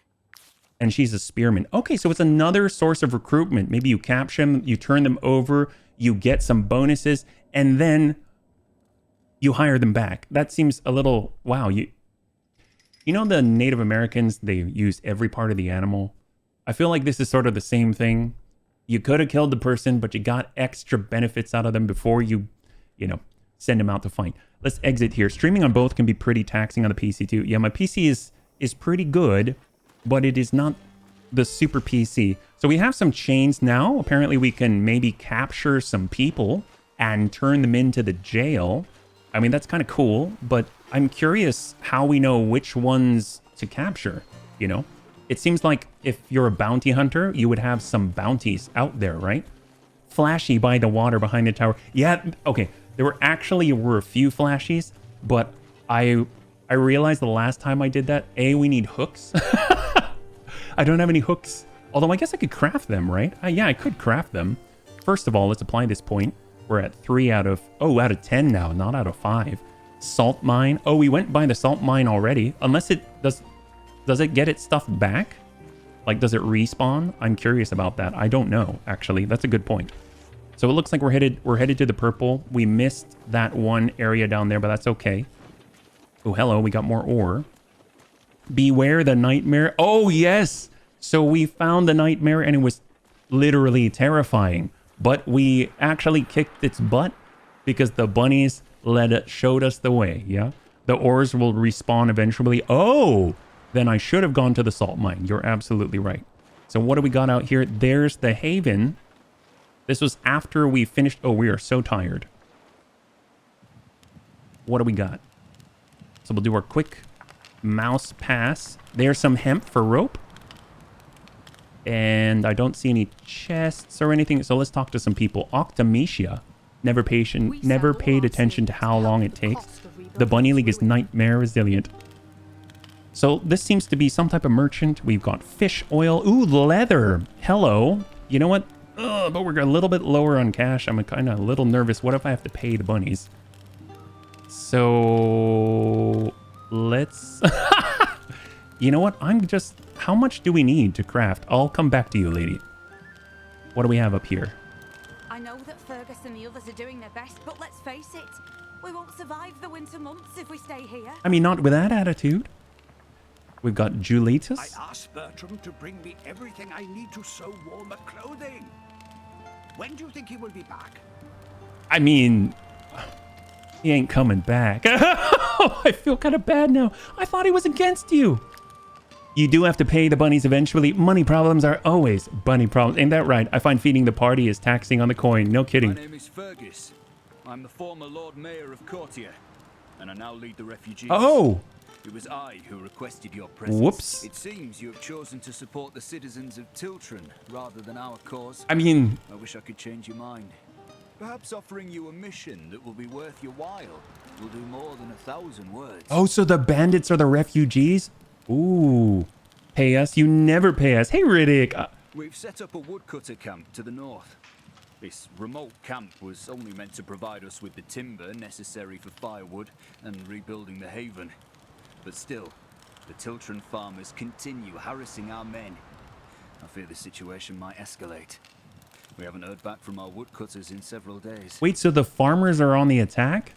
And she's a spearman. Okay, so it's another source of recruitment. Maybe you capture them, you turn them over, you get some bonuses, and then you hire them back. That seems a little... Wow, you know the Native Americans, they use every part of the animal? I feel like this is sort of the same thing. You could have killed the person, but you got extra benefits out of them before you send them out to fight. Let's exit here. Streaming on both can be pretty taxing on the PC too. Yeah, my PC is pretty good, but it is not the super PC. So we have some chains now. Apparently we can maybe capture some people and turn them into the jail. I mean, that's kind of cool, but I'm curious how we know which ones to capture, It seems like if you're a bounty hunter, you would have some bounties out there, right? Flashy by the water behind the tower. Yeah, okay. There were a few flashies, but I realized the last time I did that, we need hooks. I don't have any hooks. Although I guess I could craft them, right? Yeah, I could craft them. First of all, let's apply this point. We're at 3 out of 10 now, not out of 5. Salt mine. Oh, we went by the salt mine already. Unless it does it get its stuff back? Like, does it respawn? I'm curious about that. I don't know, actually. That's a good point. So it looks like we're headed to the purple. We missed that one area down there, but that's okay. Oh, hello. We got more ore. Beware the nightmare. Oh, yes. So we found the nightmare and it was literally terrifying. But we actually kicked its butt because the bunnies showed us the way, yeah? The ores will respawn eventually. Oh, then I should have gone to the salt mine. You're absolutely right. So what do we got out here? There's the haven. This was after we finished. Oh, we are so tired. What do we got? So we'll do our quick mouse pass. There's some hemp for rope. And I don't see any chests or anything. So let's talk to some people. Octamesia. Never paid attention to how long it takes. The Bunny League is nightmare resilient. So this seems to be some type of merchant. We've got fish oil. Ooh, leather. Hello. You know what? But we're a little bit lower on cash. I'm kind of a little nervous. What if I have to pay the bunnies? So let's... You know what? How much do we need to craft? I'll come back to you, lady. What do we have up here? I know that Fergus and the others are doing their best, but let's face it, we won't survive the winter months if we stay here. I mean, not with that attitude. We've got Julitus. I asked Bertram to bring me everything I need to sew warmer clothing. When do you think he will be back? I mean, he ain't coming back. I feel kind of bad now. I thought he was against you. You do have to pay the bunnies eventually. Money problems are always bunny problems. Ain't that right? I find feeding the party is taxing on the coin. No kidding. My name is Fergus. I'm the former Lord Mayor of Courtier, and I now lead the refugees. Oh! It was I who requested your presence. Whoops. It seems you have chosen to support the citizens of Tiltron rather than our cause. I mean... I wish I could change your mind. Perhaps offering you a mission that will be worth your while will do more than 1,000 words. Oh, so the bandits are the refugees? Ooh. Pay us? You never pay us. Hey, Riddick. We've set up a woodcutter camp to the north. This remote camp was only meant to provide us with the timber necessary for firewood and rebuilding the haven. But still, the Tiltron farmers continue harassing our men. I fear the situation might escalate. We haven't heard back from our woodcutters in several days. Wait, so the farmers are on the attack?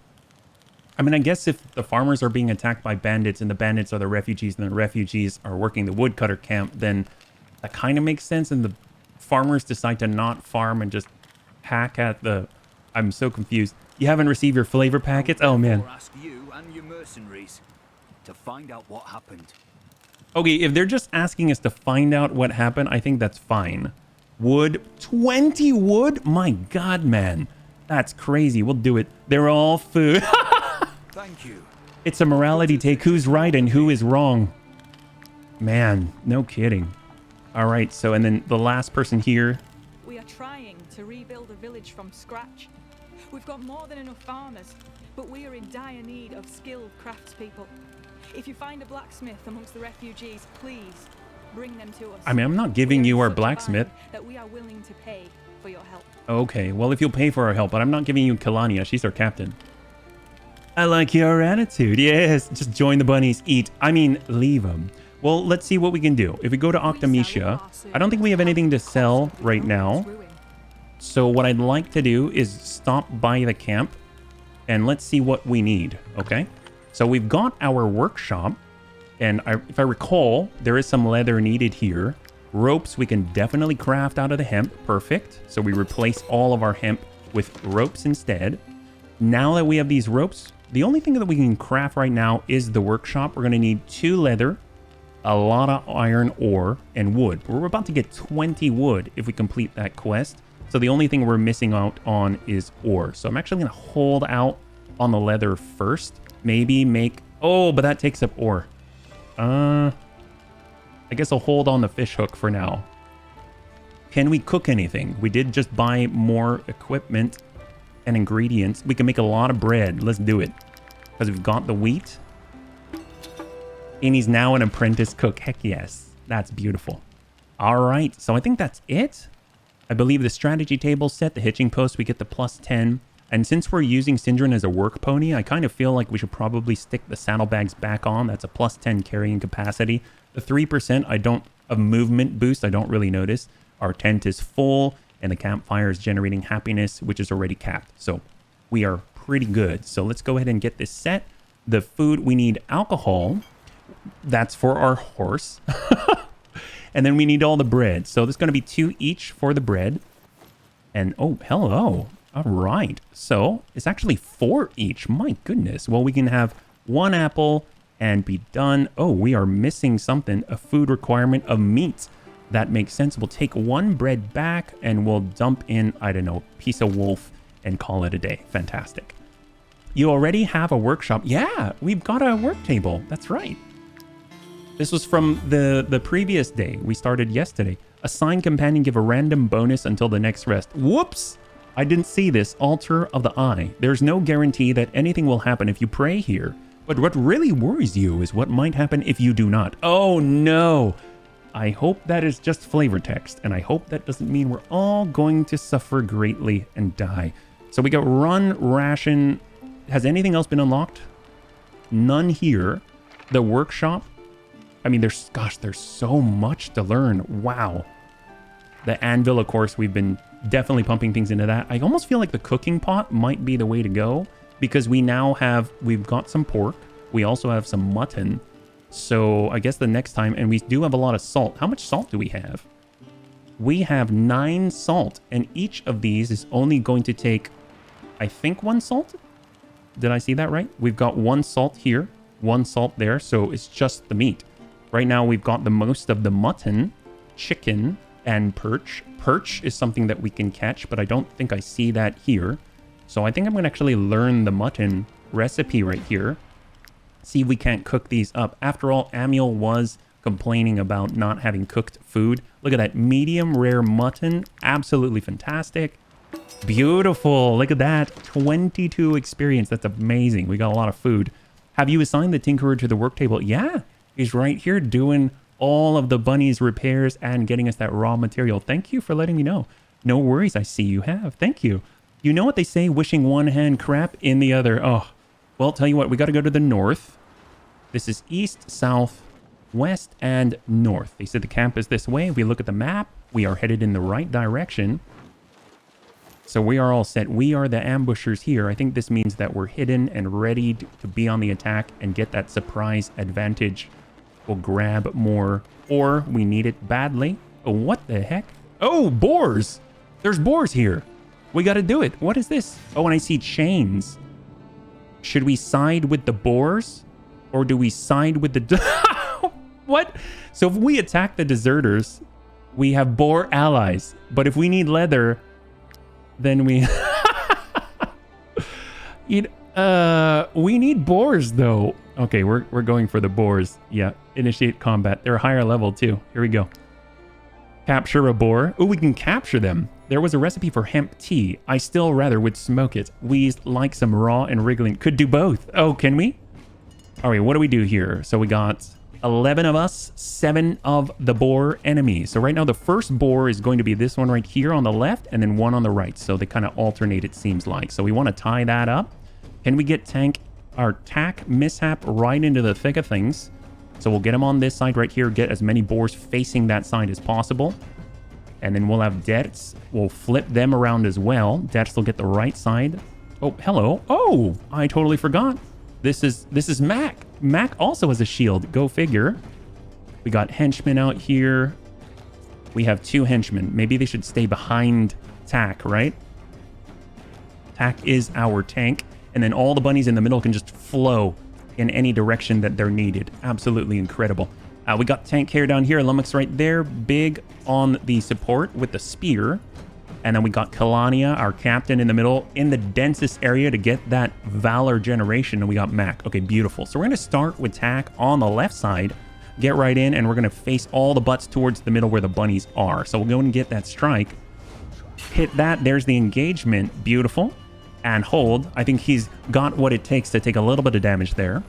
I mean, I guess if the farmers are being attacked by bandits and the bandits are the refugees and the refugees are working the woodcutter camp, then that kind of makes sense. And the farmers decide to not farm and just hack at the... I'm so confused. You haven't received your flavor packets? Oh, man. Ask you and your mercenaries to find out what happened. Okay, if they're just asking us to find out what happened, I think that's fine. Wood. 20 wood? My God, man. That's crazy. We'll do it. They're all food. Thank you. It's a morality take. Who's right and who is wrong? Man, no kidding. All right, so and then the last person here. We are trying to rebuild a village from scratch. We've got more than enough farmers, but we are in dire need of skilled craftspeople. If you find a blacksmith amongst the refugees, please bring them to us. I mean, I'm not giving you our blacksmith. That we are willing to pay for your help. Okay, well, if you'll pay for our help, but I'm not giving you Kalania. She's our captain. I like your attitude. Yes, just join the bunnies, eat. I mean, leave them. Well, let's see what we can do. If we go to Octamesia, I don't think we have anything to sell right now. So what I'd like to do is stop by the camp and let's see what we need, okay? So we've got our workshop, and if I recall, there is some leather needed here. Ropes we can definitely craft out of the hemp. Perfect. So we replace all of our hemp with ropes instead. Now that we have these ropes, the only thing that we can craft right now is the workshop. We're going to need 2 leather, a lot of iron ore, and wood. We're about to get 20 wood if we complete that quest. So the only thing we're missing out on is ore. So I'm actually going to hold out on the leather first. Maybe make... Oh, but that takes up ore. I guess I'll hold on the fish hook for now. Can we cook anything? We did just buy more equipment and ingredients. We can make a lot of bread. Let's do it. Because we've got the wheat. And he's now an apprentice cook. Heck yes. That's beautiful. All right. So I think that's it. I believe the strategy table set, the hitching post, we get the +10. And since we're using Syndron as a work pony, I kind of feel like we should probably stick the saddlebags back on. That's a +10 carrying capacity. The 3% of movement boost, I don't really notice. Our tent is full and the campfire is generating happiness, which is already capped. So we are pretty good. So let's go ahead and get this set. The food, we need alcohol. That's for our horse. And then we need all the bread. So there's going to be 2 each for the bread. And oh, hello. All right. So it's actually 4 each. My goodness. Well, we can have 1 apple and be done. Oh, we are missing something. A food requirement of meat. That makes sense. We'll take 1 bread back and we'll dump in, I don't know, piece of wolf and call it a day. Fantastic. You already have a workshop. Yeah, we've got a work table. That's right. This was from the previous day. We started yesterday. Assign companion, give a random bonus until the next rest. Whoops! I didn't see this. Altar of the Eye. There's no guarantee that anything will happen if you pray here. But what really worries you is what might happen if you do not. Oh no! I hope that is just flavor text, and I hope that doesn't mean we're all going to suffer greatly and die. So we got run, ration. Has anything else been unlocked? None here. The workshop. I mean, there's so much to learn. Wow. The anvil, of course, we've been definitely pumping things into that. I almost feel like the cooking pot might be the way to go because we've got some pork. We also have some mutton. So I guess the next time, and we do have a lot of salt. How much salt do we have? We have 9 salt, and each of these is only going to take, I think, 1 salt. Did I see that right? We've got 1 salt here, 1 salt there, so it's just the meat. Right now, we've got the most of the mutton, chicken, and perch. Perch is something that we can catch, but I don't think I see that here. So I think I'm going to actually learn the mutton recipe right here. See if we can't cook these up. After all, Amiel was complaining about not having cooked food. Look at that medium rare mutton. Absolutely fantastic. Beautiful. Look at that. 22 experience. That's amazing. We got a lot of food. Have you assigned the Tinkerer to the work table? Yeah. He's right here doing all of the bunny's repairs and getting us that raw material. Thank you for letting me know. No worries. I see you have. Thank you. You know what they say? Wishing one hand crap in the other. Oh, well, tell you what. We got to go to the north. This is east, south, west, and north. They said the camp is this way. If we look at the map, we are headed in the right direction. So we are all set. We are the ambushers here. I think this means that we're hidden and ready to be on the attack and get that surprise advantage. We'll grab more, or we need it badly. Oh, what the heck? Oh, boars! There's boars here. We got to do it. What is this? Oh, and I see chains. Should we side with the boars? Or do we side with the... What? So if we attack the deserters, we have boar allies. But if we need leather, then we... we need boars, though. Okay, we're going for the boars. Yeah, initiate combat. They're a higher level, too. Here we go. Capture a boar. Oh, we can capture them. There was a recipe for hemp tea. I still rather would smoke it. We like some raw and wriggling. Could do both. Oh, can we? All right, what do we do here? So we got 11 of us, 7 of the boar enemy. So right now the first boar is going to be this one right here on the left and then one on the right. So they kind of alternate, it seems like. So we want to tie that up. Can we get our tack mishap right into the thick of things? So we'll get them on this side right here, get as many boars facing that side as possible. And then we'll have Dets. We'll flip them around as well. Dets will get the right side. Oh, hello. Oh, I totally forgot. This is Mac. Mac also has a shield. Go figure. We got henchmen out here. We have 2 henchmen. Maybe they should stay behind Tack, right? Tack is our tank. And then all the bunnies in the middle can just flow in any direction that they're needed. Absolutely incredible. We got tank hair down here. Lummox right there. Big on the support with the spear. And then we got Kalania, our captain, in the middle, in the densest area to get that Valor generation. And we got Mac. Okay, beautiful. So we're going to start with Tack on the left side, get right in, and we're going to face all the butts towards the middle where the bunnies are. So we'll go and get that strike. Hit that. There's the engagement. Beautiful. And hold. I think he's got what it takes to take a little bit of damage there.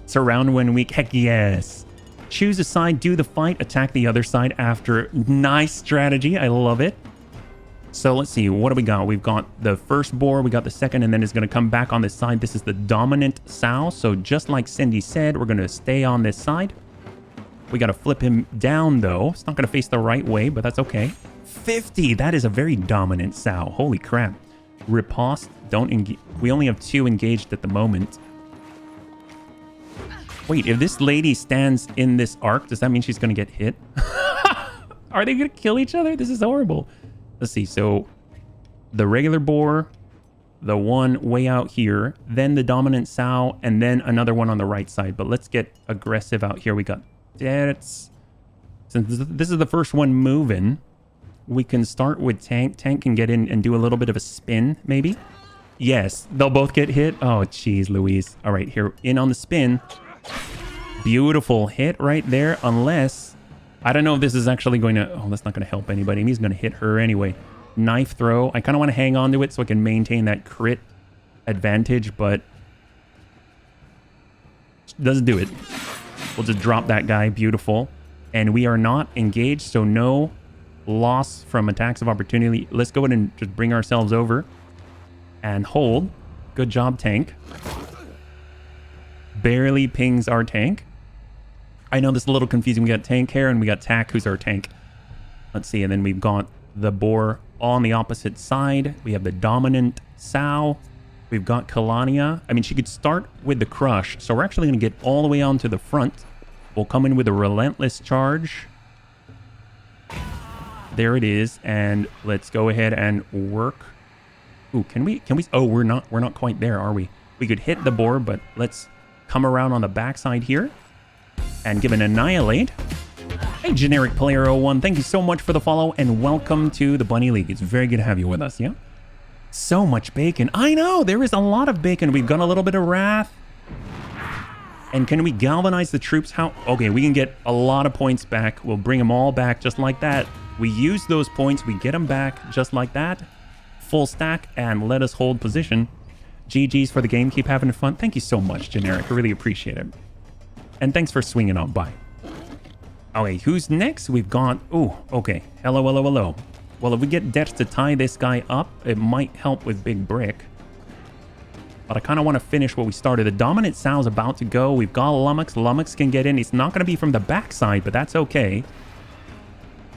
Surround when weak. Heck yes. Choose a side, do the fight, attack the other side after. Nice strategy. I love it. So let's see, what do we got? We've got the first boar, we got the second, and then it's going to come back on this side. This is the dominant sow. So just like Cindy said, we're going to stay on this side. We got to flip him down, though. It's not going to face the right way, but that's okay. 50, that is a very dominant sow. Holy crap. Riposte, don't engage. We only have 2 engaged at the moment. Wait, if this lady stands in this arc, does that mean she's going to get hit? Are they going to kill each other? This is horrible. Let's see. So the regular boar, the one way out here, then the dominant sow, and then another one on the right side. But let's get aggressive out here. We got Since this is the first one moving, we can start with Tank. Tank can get in and do a little bit of a spin, maybe. Yes, they'll both get hit. Oh, jeez, Louise. All right, here, in on the spin. Beautiful hit right there, unless... I don't know if this is actually going to... Oh, that's not going to help anybody. He's going to hit her anyway. Knife throw. I kind of want to hang on to it so I can maintain that crit advantage, but... doesn't do it. We'll just drop that guy. Beautiful. And we are not engaged, so no loss from attacks of opportunity. Let's go ahead and just bring ourselves over. And hold. Good job, Tank. Barely pings our tank. I know this is a little confusing. We got Tank here and we got Tack, who's our tank. Let's see. And then we've got the boar on the opposite side. We have the dominant sow. We've got Kalania. I mean, she could start with the crush. So we're actually going to get all the way onto the front. We'll come in with a relentless charge. There it is. And let's go ahead and work. Ooh, can we? Oh, we're not quite there, are we? We could hit the boar, but let's come around on the backside here and give an annihilate. Hey, Generic Player 01, thank you so much for the follow and welcome to the Bunny League. It's very good to have you with us, yeah? So much bacon. I know, there is a lot of bacon. We've got a little bit of wrath. And can we galvanize the troops? How? Okay, we can get a lot of points back. We'll bring them all back just like that. We use those points. We get them back just like that. Full stack and let us hold position. GG's for the game. Keep having fun. Thank you so much, Generic. I really appreciate it. And thanks for swinging on by. Okay, who's next? We've got... Oh, okay. Hello, hello, hello. Well, if we get Death to tie this guy up, it might help with Big Brick. But I kind of want to finish what we started. The dominant sow's about to go. We've got Lummox. Lummox can get in. It's not going to be from the backside, but that's okay.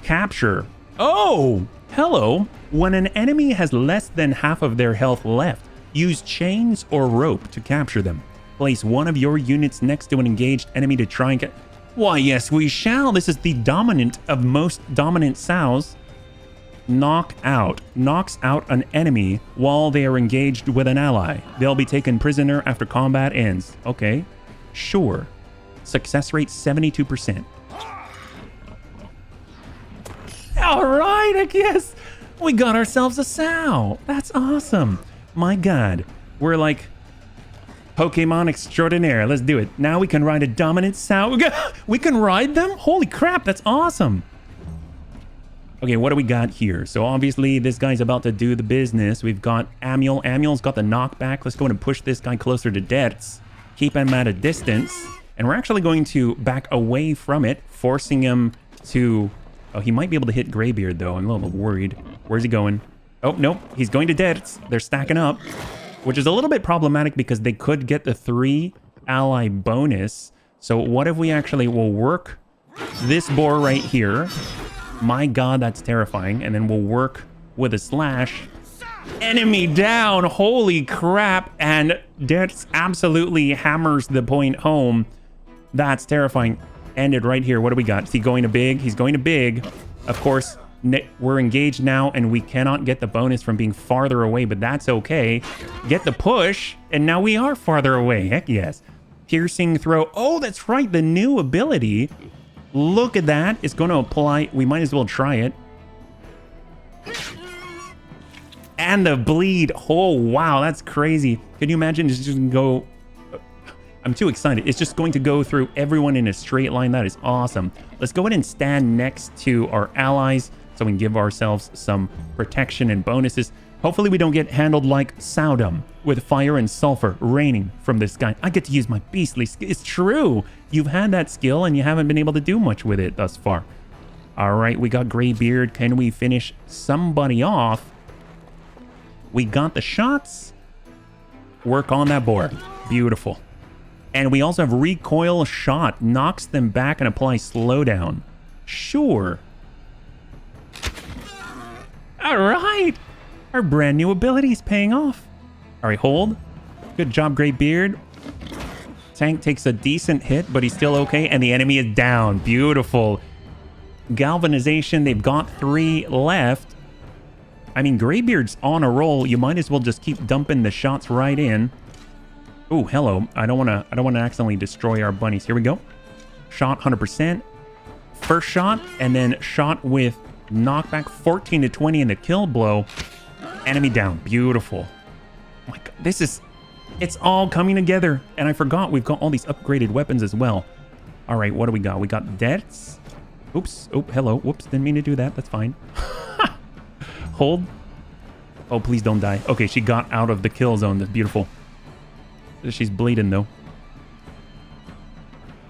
Capture. Oh, hello. When an enemy has less than half of their health left, use chains or rope to capture them. Place one of your units next to an engaged enemy to try and get... Why, yes, we shall. This is the dominant of most dominant sows. Knock out. Knocks out an enemy while they are engaged with an ally. They'll be taken prisoner after combat ends. Okay, sure. Success rate 72%. All right, I guess we got ourselves a sow. That's awesome. My God, we're like Pokemon extraordinaire. Let's do it. Now we can ride a dominant sow. We can ride them? Holy crap, that's awesome. Okay, what do we got here? So obviously this guy's about to do the business. We've got Amiel. Amiel's got the knockback. Let's go and push this guy closer to Deaths. Keep him at a distance. And we're actually going to back away from it, forcing him to... Oh, he might be able to hit Greybeard, though. I'm a little worried. Where's he going? Oh, nope. He's going to Deaths. They're stacking up, which is a little bit problematic because they could get the 3 ally bonus. So what if we actually will work this boar right here? My God, that's terrifying. And then we'll work with a slash. Enemy down. Holy crap. And Deaths absolutely hammers the point home. That's terrifying. Ended right here. What do we got? Is he going to big? He's going to big. Of course, we're engaged now and we cannot get the bonus from being farther away, but that's okay. Get the push, and now we are farther away. Heck yes. Piercing throw. Oh, that's right. The new ability. Look at that. It's going to apply. We might as well try it. And the bleed. Oh, wow. That's crazy. Can you imagine? It's just going to go... I'm too excited. It's just going to go through everyone in a straight line. That is awesome. Let's go ahead and stand next to our allies so we can give ourselves some protection and bonuses. Hopefully we don't get handled like Sodom with fire and sulfur raining from this guy. I get to use my beastly skill. It's true. You've had that skill and you haven't been able to do much with it thus far. All right, we got Greybeard. Can we finish somebody off? We got the shots. Work on that boar. Beautiful. And we also have recoil shot. Knocks them back and applies slowdown. Sure. All right. Our brand new ability is paying off. All right, hold. Good job, Greybeard. Tank takes a decent hit, but he's still okay. And the enemy is down. Beautiful. Galvanization. They've got 3 left. I mean, Greybeard's on a roll. You might as well just keep dumping the shots right in. Oh, hello. I don't want to accidentally destroy our bunnies. Here we go. Shot 100%. First shot, and then shot with knockback 14 to 20 in the kill blow. Enemy down. Beautiful. Oh my God, this is... It's all coming together. And I forgot we've got all these upgraded weapons as well. All right, what do we got? We got deaths. Oops. Oh, hello. Whoops, didn't mean to do that. That's fine. Hold. Oh, please don't die. Okay, she got out of the kill zone. That's beautiful. She's bleeding, though.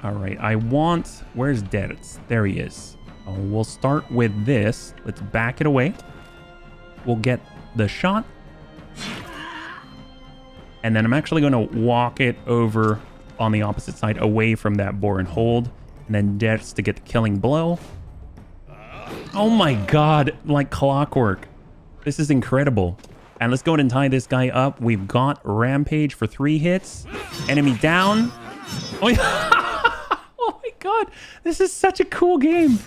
All right, I want... Where's deaths? There he is. Oh, we'll start with this. Let's back it away. We'll get the shot. And then I'm actually going to walk it over on the opposite side away from that boar and hold. And then deaths to get the killing blow. Oh my God, like clockwork. This is incredible. And let's go ahead and tie this guy up. We've got Rampage for 3 hits. Enemy down. Oh, yeah. Oh my God, this is such a cool game.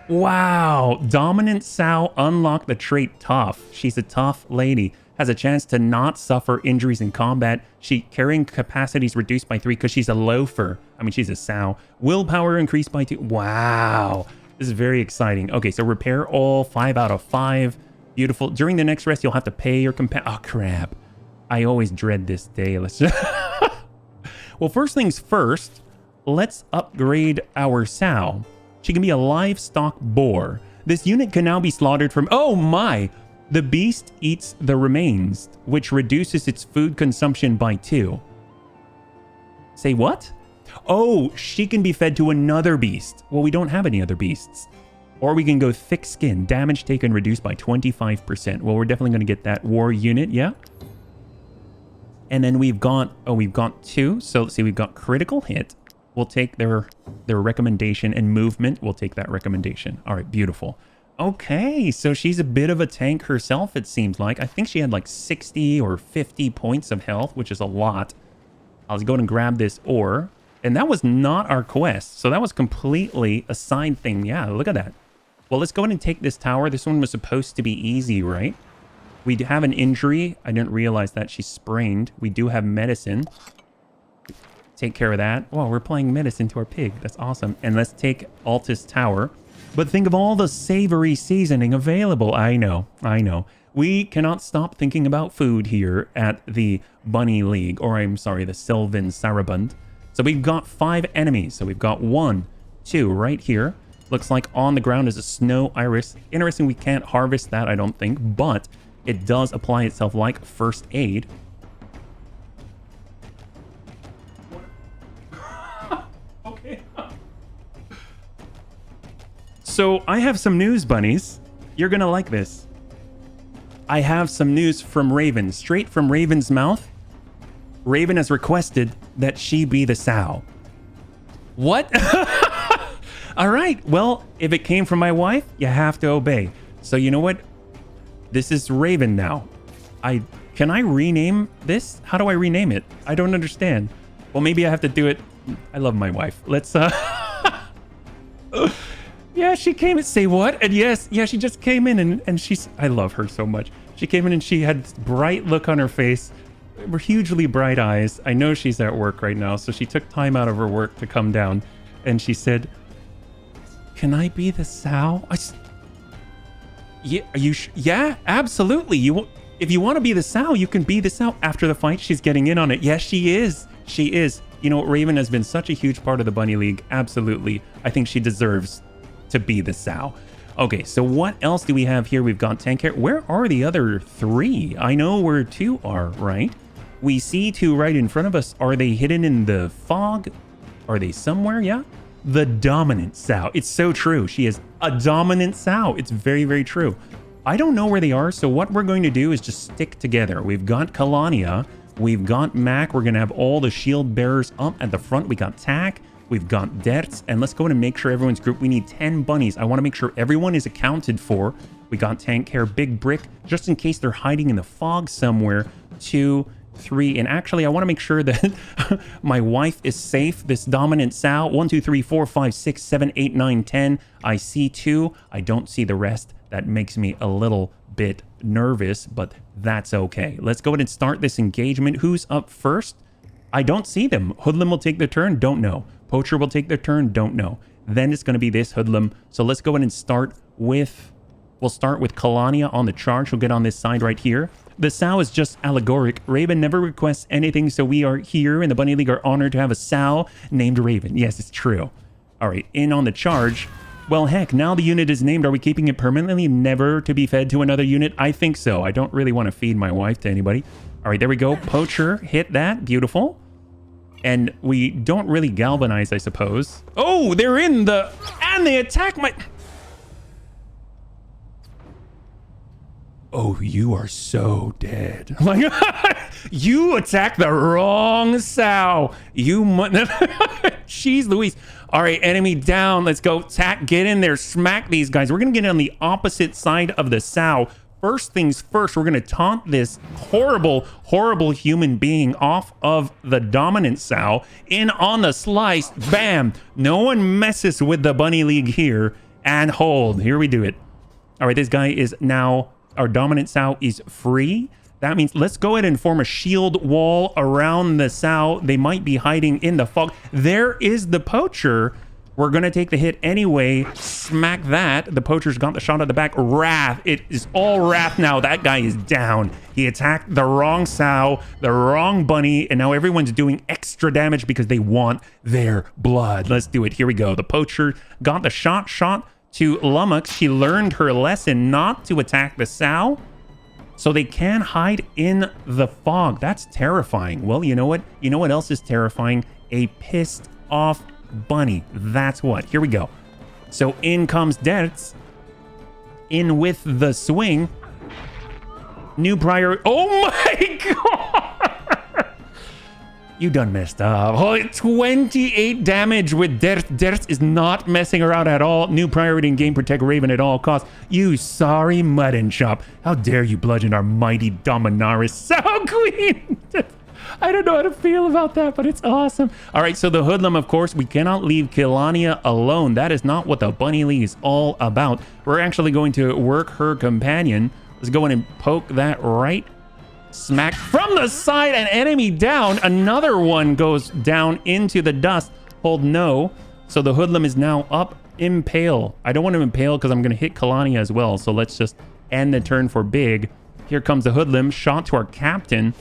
Wow. Dominant Sow unlocked the trait Tough. She's a tough lady. Has a chance to not suffer injuries in combat. She carrying capacity is reduced by 3 because she's a loafer. I mean, she's a sow. Willpower increased by 2. Wow. This is very exciting. Okay, so repair all 5 out of 5. Beautiful. During the next rest, you'll have to pay your Oh, crap. I always dread this day. Let's just... Well, first things first, let's upgrade our sow. She can be a livestock boar. This unit can now be slaughtered from... Oh, my! The beast eats the remains, which reduces its food consumption by 2. Say what? Oh, she can be fed to another beast. Well, we don't have any other beasts. Or we can go thick skin. Damage taken reduced by 25%. Well, we're definitely going to get that war unit, yeah? And then we've got... Oh, we've got 2. So let's see, we've got critical hit. We'll take their recommendation, and movement. We'll take that recommendation. All right, beautiful. Okay, so she's a bit of a tank herself, it seems like. I think she had like 60 or 50 points of health, which is a lot. I'll go and grab this ore. And that was not our quest, so that was completely a side thing. Yeah, look at that. Well, let's go ahead and take this tower. This one was supposed to be easy, right? We have an injury. I didn't realize that she's sprained. We do have medicine. Take care of that. Wow, we're playing medicine to our pig. That's awesome. And let's take Altus Tower. But think of all the savory seasoning available. I know. We cannot stop thinking about food here at the Bunny League. Or I'm sorry, the Sylvan Saraband. So we've got 5 enemies. So we've got 1, 2 right here. Looks like on the ground is a snow iris. Interesting, we can't harvest that, I don't think. But it does apply itself like first aid. Okay. So I have some news, bunnies. You're gonna like this. I have some news from Raven, straight from Raven's mouth. Raven has requested that she be the sow. What? All right, well, if it came from my wife, you have to obey. So you know what? This is Raven now. Can I rename this? How do I rename it? I don't understand. Well, maybe I have to do it. I love my wife. Let's yeah, she came and say what? And yes, yeah, she just came in and she's, I love her so much. She came in and she had this bright look on her face, hugely bright eyes. I know she's at work right now, so she took time out of her work to come down and she said, "Can I be the sow?" Yeah, are you yeah, absolutely. If you want to be the sow, you can be the sow. After the fight, she's getting in on it. Yes, she is. She is. You know, Raven has been such a huge part of the Bunny League. Absolutely. I think she deserves to be the sow. Okay, so what else do we have here? We've got tank care. Where are the other 3? I know where 2 are, right? We see 2 right in front of us. Are they hidden in the fog? Are they somewhere? Yeah. The dominant sow. It's so true. She is a dominant sow. It's very, very true. I don't know where they are, so what we're going to do is just stick together. We've got Kalania. We've got Mac. We're going to have all the shield bearers up at the front. We got Tack. We've got Dertz. And let's go in and make sure everyone's grouped. We need 10 bunnies. I want to make sure everyone is accounted for. We got Tank Care, Big Brick, just in case they're hiding in the fog somewhere. 2, 3. And actually, I want to make sure that my wife is safe. This dominant sow. 1, 2, 3, 4, 5, 6, 7, 8, 9, 10. I see 2. I don't see the rest. That makes me a little bit nervous, but that's okay. Let's go ahead and start this engagement. Who's up first? I don't see them. Hoodlum will take their turn. Don't know. Poacher will take their turn. Don't know. Then it's going to be this hoodlum. So let's go ahead and start with... We'll start with Kalania on the charge. She'll get on this side right here. The sow is just allegoric. Raven never requests anything, so we are here in the Bunny League are honored to have a sow named Raven. Yes, it's true. All right, in on the charge. Well, heck, now the unit is named. Are we keeping it permanently, never to be fed to another unit? I think so. I don't really want to feed my wife to anybody. All right, there we go. Poacher, hit that. Beautiful. And we don't really galvanize, I suppose. Oh, they're in the... And they attack my... Oh, you are so dead. Like, you attacked the wrong sow. You... Jeez Louise. All right, enemy down. Let's go. Attack. Get in there. Smack these guys. We're going to get on the opposite side of the sow. First things first, we're going to taunt this horrible, horrible human being off of the dominant sow. In on the slice. Bam. No one messes with the Bunny League here. And hold. Here we do it. All right, this guy is now... Our dominant sow is free. That means let's go ahead and form a shield wall around the sow. They might be hiding in the fog. There is the poacher. We're going to take the hit anyway. Smack that. The poacher's got the shot at the back. Wrath. It is all wrath now. That guy is down. He attacked the wrong sow, the wrong bunny, and now everyone's doing extra damage because they want their blood. Let's do it. Here we go. The poacher got the shot to Lummox. She learned her lesson not to attack the sow, so they can hide in the fog. That's terrifying. Well, you know what? You know what else is terrifying? A pissed off bunny. That's what. Here we go. So in comes Dertz. In with the swing. New priority. Oh my god! You done messed up. Oh, 28 damage with Dertz. Dertz is not messing around at all. New priority in game. Protect Raven at all costs. You sorry mutton chop. How dare you bludgeon our mighty Dominaris Sow Queen. I don't know how to feel about that, but it's awesome. All right, so the hoodlum, of course, we cannot leave Kelania alone. That is not what the Bunny League is all about. We're actually going to work her companion. Let's go in and poke that right. Smack from the side, an enemy down. Another one goes down into the dust. Hold no. So the hoodlum is now up. Impale. I don't want to impale because I'm going to hit Kalania as well. So let's just end the turn for big. Here comes the hoodlum. Shot to our captain.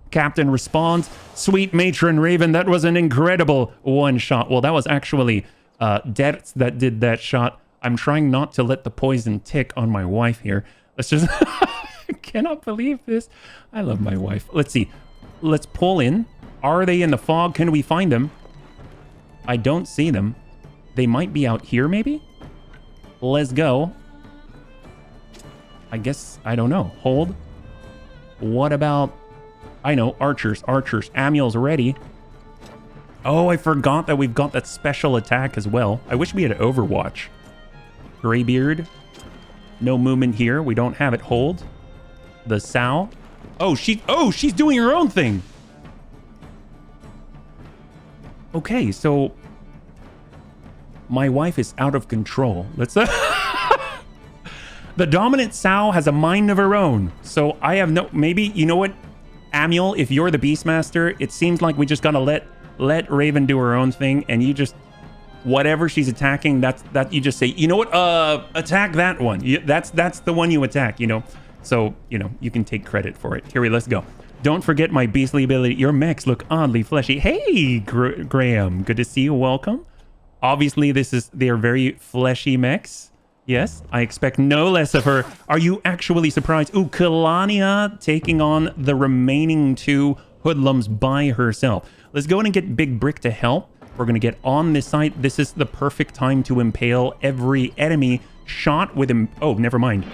Captain responds. Sweet matron Raven, that was an incredible one shot. Well, that was actually Dertz that did that shot. I'm trying not to let the poison tick on my wife here. Let's just... I cannot believe this. I love my wife. Let's see. Let's pull in. Are they in the fog? Can we find them? I don't see them. They might be out here, maybe? Let's go. I guess, I don't know. Hold. What about... I know, archers. Amiel's ready. Oh, I forgot that we've got that special attack as well. I wish we had Overwatch. Greybeard. No movement here. We don't have it. Hold. The sow. Oh, she's doing her own thing. Okay, so my wife is out of control. Let's The dominant sow has a mind of her own. So I have no... Maybe, you know what? Amiel, if you're the Beastmaster, it seems like we just gotta let Raven do her own thing, and you just... Whatever she's attacking, that you just say, you know what? Attack that one. That's the one you attack, you know? So, you know, you can take credit for it. Here let's go. Don't forget my beastly ability. Your mechs look oddly fleshy. Hey, Graham. Good to see you. Welcome. Obviously, they are very fleshy mechs. Yes, I expect no less of her. Are you actually surprised? Ooh, Kalania taking on the remaining two hoodlums by herself. Let's go in and get Big Brick to help. We're going to get on this side. This is the perfect time to impale every enemy. Shot with him. Oh, never mind.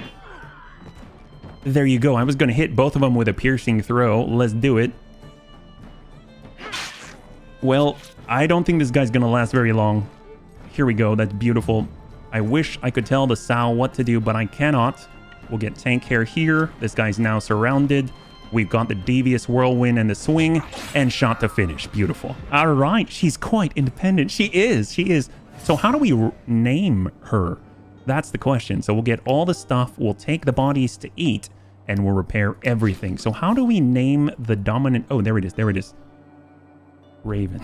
There you go. I was going to hit both of them with a piercing throw. Let's do it. Well, I don't think this guy's going to last very long. Here we go. That's beautiful. I wish I could tell the sow what to do, but I cannot. We'll get tank hair here. This guy's now surrounded. We've got the devious whirlwind and the swing and shot to finish. Beautiful. All right. She's quite independent. She is. So how do we name her? That's the question. So we'll get all the stuff, we'll take the bodies to eat, and we'll repair everything. So how do we name the dominant... Oh, there it is. There it is. Raven.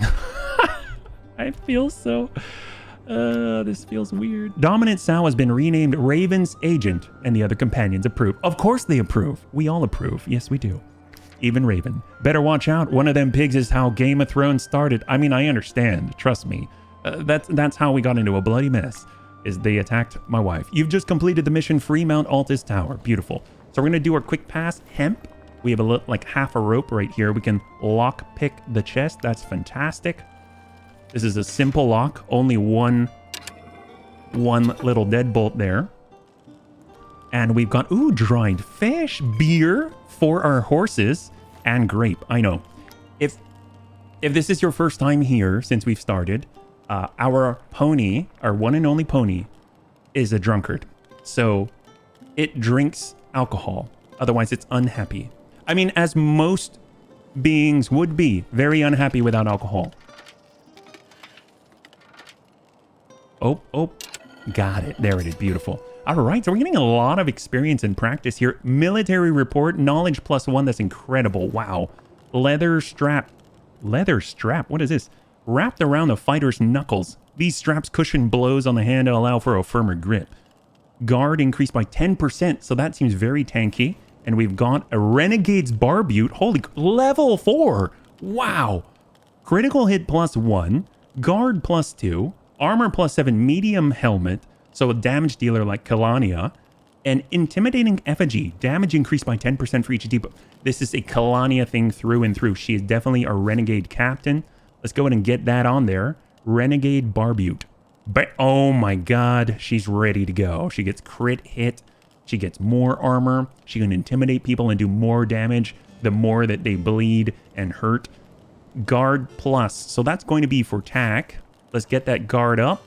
I feel so... this feels weird. Dominant Sow has been renamed Raven's Agent, and the other companions approve. Of course they approve. We all approve. Yes, we do. Even Raven. Better watch out. One of them pigs is how Game of Thrones started. I mean, I understand. Trust me. That's how we got into a bloody mess, is they attacked my wife. You've just completed the mission Fremount Altus Tower. Beautiful. So we're going to do our quick pass. Hemp. We have like half a rope right here. We can lock pick the chest. That's fantastic. This is a simple lock. Only one little deadbolt there. And we've got, ooh, dried fish, beer for our horses, and grape. I know. If this is your first time here since we've started, our pony, our one and only pony, is a drunkard. So it drinks alcohol. Otherwise, it's unhappy. I mean, as most beings would be, very unhappy without alcohol. Oh, got it. There it is. Beautiful. All right, so we're getting a lot of experience and practice here. Military report, knowledge +1. That's incredible. Wow. Leather strap. Leather strap? What is this? Wrapped around the fighter's knuckles. These straps cushion blows on the hand to allow for a firmer grip. Guard increased by 10%, so that seems very tanky. And we've got a Renegade's Barbute. Holy... Level 4! Wow. Critical hit +1. Guard +2. Armor +7, medium helmet, so a damage dealer like Kalania, and intimidating effigy, damage increased by 10% for each depot. This is a Kalania thing through and through. She is definitely a renegade captain. Let's go ahead and get that on there. Renegade Barbute. But oh my god, she's ready to go. She gets crit hit. She gets more armor. She can intimidate people and do more damage the more that they bleed and hurt. Guard plus, so that's going to be for tack. Let's get that guard up.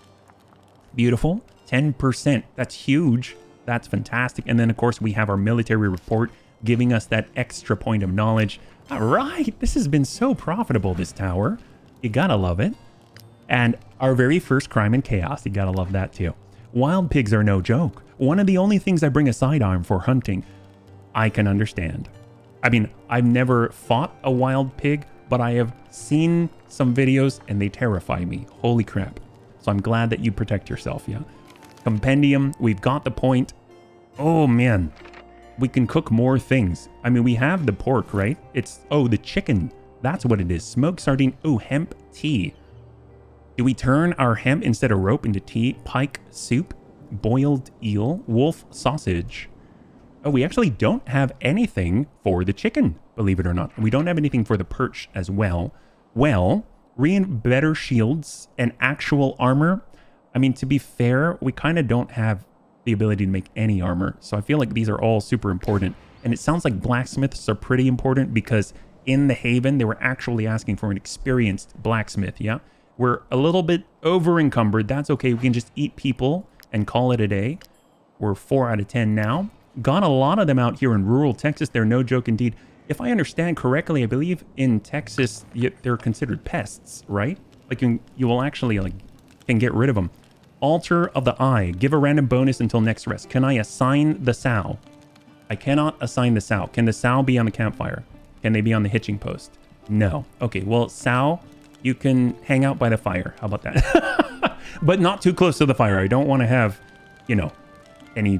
Beautiful. 10%. That's huge. That's fantastic. And then, of course, we have our military report giving us that extra point of knowledge. All right. This has been so profitable, this tower. You gotta love it. And our very first crime and chaos. You gotta love that, too. Wild pigs are no joke. One of the only things I bring a sidearm for hunting. I can understand. I mean, I've never fought a wild pig, but I have seen some videos and they terrify me. Holy crap. So I'm glad that you protect yourself, yeah. Compendium, we've got the point. Oh man, we can cook more things. I mean, we have the pork, right? It's, oh, the chicken. That's what it is. Smoked sardine. Oh, hemp tea. Do we turn our hemp instead of rope into tea? Pike soup, boiled eel, wolf sausage. Oh, we actually don't have anything for the chicken, believe it or not. We don't have anything for the perch as well. Well, better shields and actual armor. I mean, to be fair, we kind of don't have the ability to make any armor. So I feel like these are all super important. And it sounds like blacksmiths are pretty important because in the Haven, they were actually asking for an experienced blacksmith, yeah? We're a little bit over encumbered. That's okay. We can just eat people and call it a day. We're 4 out of 10 now. Got a lot of them out here in rural Texas. They're no joke indeed. If I understand correctly, I believe in Texas, they're considered pests, right? Like you will actually can get rid of them. Altar of the Eye. Give a random bonus until next rest. Can I assign the sow? I cannot assign the sow. Can the sow be on the campfire? Can they be on the hitching post? No. Okay, well, sow, you can hang out by the fire. How about that? But not too close to the fire. I don't want to have, you know, any...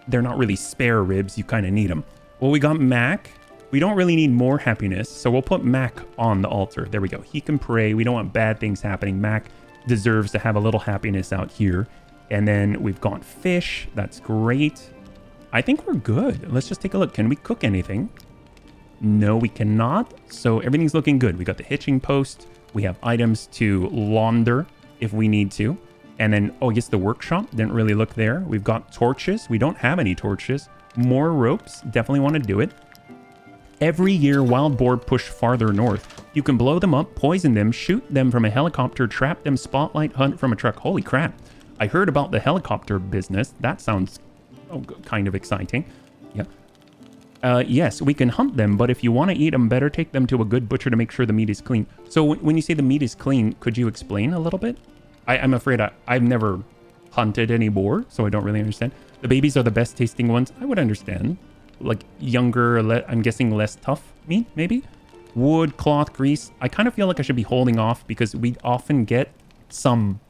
They're not really spare ribs. You kind of need them. Well, we got Mac. We don't really need more happiness, so we'll put Mac on the altar. There we go. He can pray. We don't want bad things happening. Mac deserves to have a little happiness out here. And then we've got fish. That's great. I think we're good. Let's just take a look. Can we cook anything? No, we cannot. So everything's looking good. We got the hitching post. We have items to launder if we need to. And then, oh, I guess the workshop. Didn't really look there. We've got torches. We don't have any torches. More ropes. Definitely want to do it. Every year, wild boar push farther north. You can blow them up, poison them, shoot them from a helicopter, trap them, spotlight, hunt from a truck. Holy crap. I heard about the helicopter business. That sounds kind of exciting. Yeah. Yes, we can hunt them, but if you want to eat them, better take them to a good butcher to make sure the meat is clean. So when you say the meat is clean, could you explain a little bit? I'm afraid I've never hunted any boar, so I don't really understand. The babies are the best tasting ones. I would understand. Like younger, I'm guessing less tough meat, maybe? Wood, cloth, grease. I kind of feel like I should be holding off because we often get some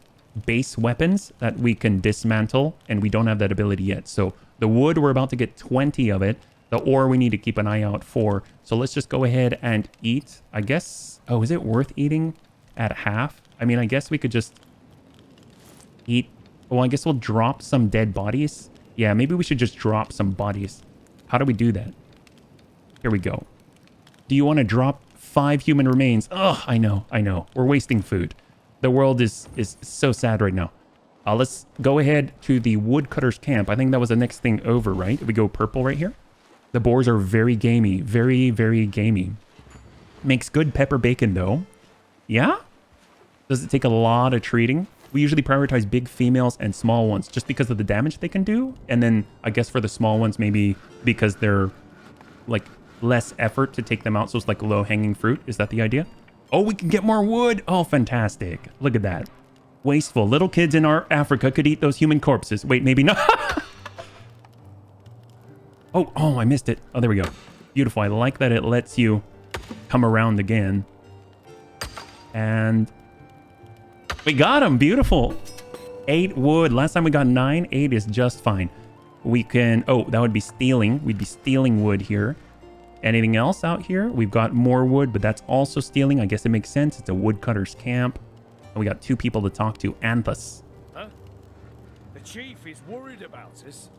base weapons that we can dismantle, and we don't have that ability yet. So the wood, we're about to get 20 of it. The ore we need to keep an eye out for. So let's just go ahead and eat. I guess... Oh, is it worth eating at half? I mean, I guess we could just eat... Well, I guess we'll drop some dead bodies. Yeah, maybe we should just drop some bodies. How do we do that? Here we go. Do you want to drop 5 human remains? Ugh, I know. We're wasting food. The world is so sad right now. Let's go ahead to the woodcutter's camp. I think that was the next thing over, right? We go purple right here. The boars are very gamey. Very, very gamey. Makes good pepper bacon, though. Yeah? Does it take a lot of treating? We usually prioritize big females and small ones just because of the damage they can do. And then I guess for the small ones, maybe because they're like less effort to take them out. So it's like low-hanging fruit. Is that the idea? Oh, we can get more wood. Oh, fantastic. Look at that. Wasteful. Little kids in our Africa could eat those human corpses. Wait, maybe not. Oh, I missed it. Oh, there we go. Beautiful. I like that it lets you come around again. And we got him. Beautiful. 8 wood. Last time we got 9. 8 is just fine. We can... Oh, that would be stealing. We'd be stealing wood here. Anything else out here? We've got more wood, but that's also stealing. I guess it makes sense. It's a woodcutter's camp. And we got 2 people to talk to. Anthus. Huh? The chief is worried about us.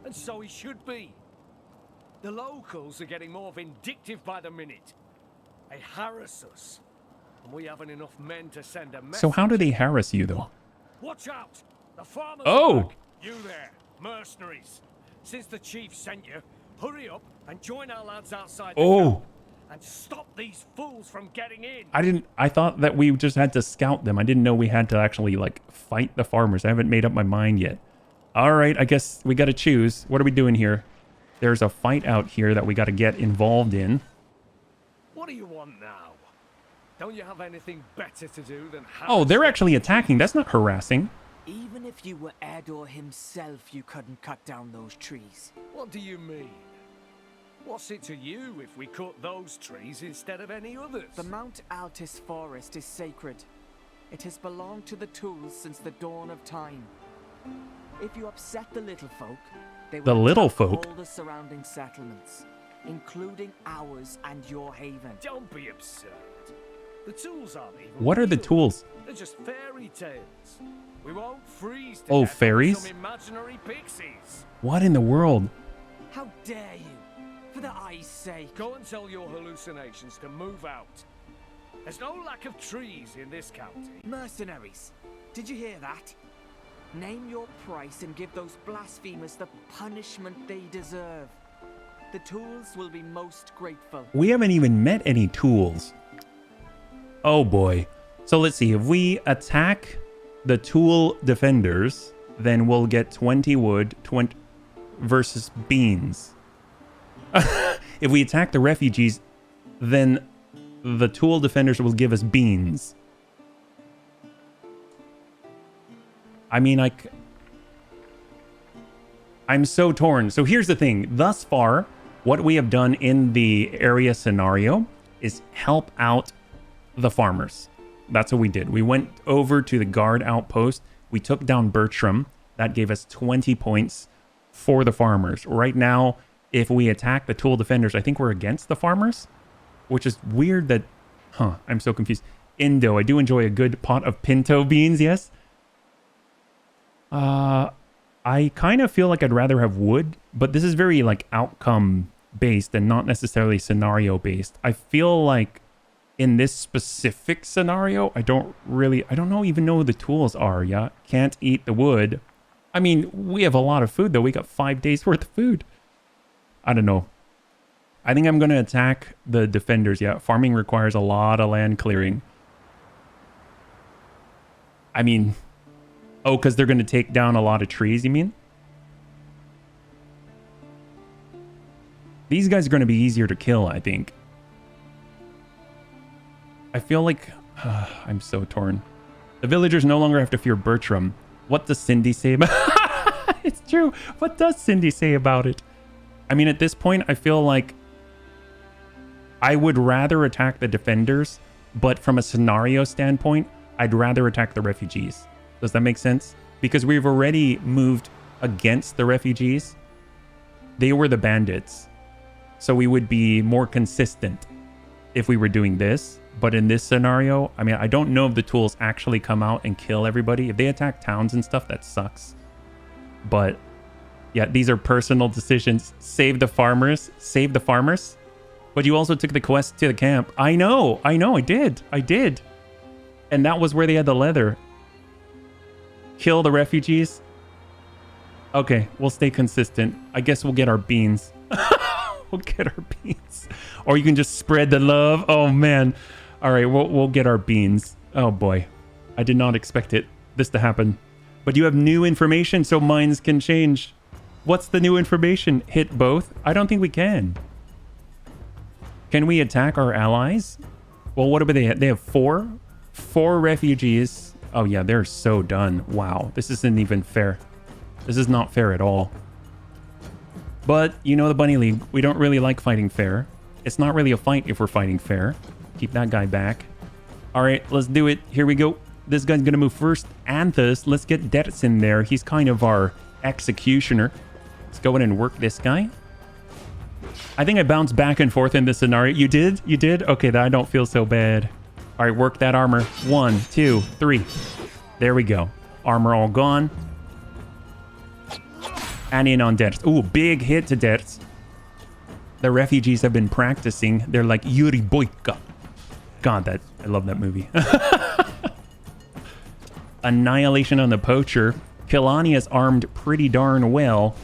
And so he should be. The locals are getting more vindictive by the minute. They harass us. And we haven't enough men to send a message. So how do they harass you, though? Watch out! The farmers Oh! are back. You there, mercenaries. Since the chief sent you, hurry up and join our lads outside the camp. And stop these fools from getting in. I thought that we just had to scout them. I didn't know we had to actually, like, fight the farmers. I haven't made up my mind yet. All right, I guess we got to choose. What are we doing here? There's a fight out here that we got to get involved in. What do you want now? Don't you have anything better to do than... Oh, they're actually attacking. That's not harassing. Even if you were Eddor himself, you couldn't cut down those trees. What do you mean? What's it to you if we cut those trees instead of any others? The Mount Altis forest is sacred. It has belonged to the Tools since the dawn of time. If you upset the little folk, they will attack all the surrounding settlements, including ours and your haven. Don't be absurd. The Tools aren't even What are the Tools? They're just fairy tales. We won't freeze to Oh, death fairies? some imaginary pixies. What in the world? How dare you? For the eye's sake. Go and tell your hallucinations to move out. There's no lack of trees in this county. Mercenaries, did you hear that? Name your price and give those blasphemers the punishment they deserve. The Tools will be most grateful. We haven't even met any Tools. Oh boy. So let's see. If we attack the Tool defenders, then we'll get 20 wood, 20 versus beans. If we attack the refugees, then the Tool defenders will give us beans. I mean, I'm so torn. So here's the thing. Thus far, what we have done in the area scenario is help out the farmers. That's what we did. We went over to the guard outpost. We took down Bertram. That gave us 20 points for the farmers. Right now, if we attack the Tool defenders, I think we're against the farmers, which is weird that... Huh, I'm so confused. Indo, I do enjoy a good pot of pinto beans, yes? I kind of feel like I'd rather have wood, but this is very like outcome based and not necessarily scenario based. I feel like in this specific scenario, I don't even know who the Tools are. Yeah, can't eat the wood. I mean, we have a lot of food though. We got 5 days worth of food. I don't know. I think I'm going to attack the defenders. Yeah, farming requires a lot of land clearing. I mean... Oh, because they're going to take down a lot of trees, you mean? These guys are going to be easier to kill, I think. I feel like... I'm so torn. The villagers no longer have to fear Bertram. What does Cindy say about It's true. What does Cindy say about it? I mean, at this point, I feel like I would rather attack the defenders, but from a scenario standpoint, I'd rather attack the refugees. Does that make sense? Because we've already moved against the refugees. They were the bandits. So we would be more consistent if we were doing this. But in this scenario, I mean, I don't know if the tools actually come out and kill everybody. If they attack towns and stuff, that sucks. But yeah, these are personal decisions. Save the farmers. Save the farmers. But you also took the quest to the camp. I know, I did. And that was where they had the leather. Kill the refugees. Okay, we'll stay consistent. I guess we'll get our beans. We'll get our beans. Or you can just spread the love. Oh, man. All right, we'll get our beans. Oh, boy. I did not expect this to happen. But you have new information, so minds can change. What's the new information? Hit both? I don't think we can. Can we attack our allies? Well, what about they have? They have 4? 4 refugees. Oh, yeah, they're so done. Wow, this isn't even fair. This is not fair at all. But, you know the Bunny League, we don't really like fighting fair. It's not really a fight if we're fighting fair. Keep that guy back. All right, let's do it. Here we go. This guy's going to move first. Anthus, let's get Detz in there. He's kind of our executioner. Let's go in and work this guy. I think I bounced back and forth in this scenario. You did? You did? Okay, I don't feel so bad. All right, work that armor. 1, 2, 3. There we go. Armor all gone. And in on Detz. Ooh, big hit to Detz. The refugees have been practicing. They're like Yuri Boyka. God, I love that movie. Annihilation on the poacher. Kilani is armed pretty darn well.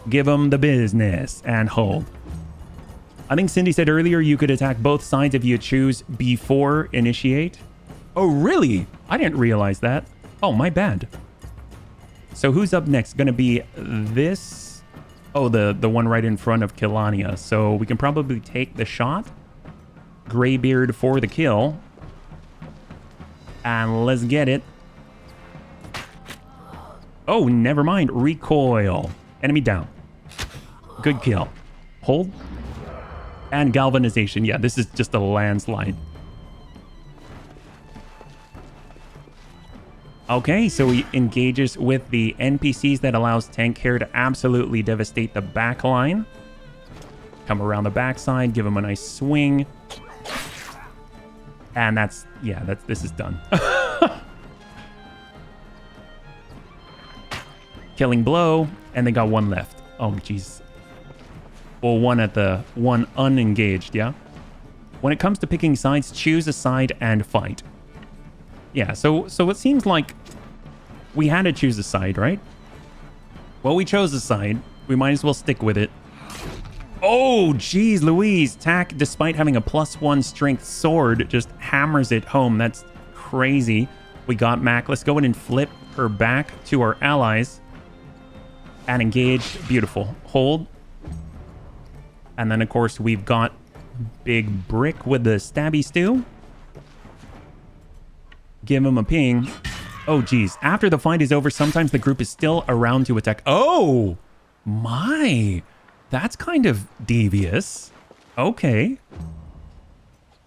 Give him the business and hold. I think Cindy said earlier you could attack both sides if you choose before initiate. Oh, really? I didn't realize that. Oh, my bad. So who's up next? Gonna be this? Oh, the one right in front of Kilania. So we can probably take the shot. Greybeard for the kill. And let's get it. Oh, never mind. Recoil. Enemy down. Good kill. Hold. And galvanization. Yeah, this is just a landslide. Okay, so he engages with the NPCs that allows Tank Hair to absolutely devastate the back line. Come around the backside, give him a nice swing. And this is done. Killing blow, and they got 1 left. Oh, jeez. Well, one unengaged, yeah? When it comes to picking sides, choose a side and fight. Yeah, so it seems like we had to choose a side, right? Well, we chose a side. We might as well stick with it. Oh, geez, Louise. Tack, despite having a +1 strength sword, just hammers it home. That's crazy. We got Mac. Let's go in and flip her back to our allies. And engage. Beautiful. Hold. And then, of course, we've got Big Brick with the stabby stew. Give him a ping. Oh, geez. After the fight is over, sometimes the group is still around to attack. Oh, my. That's kind of devious. Okay.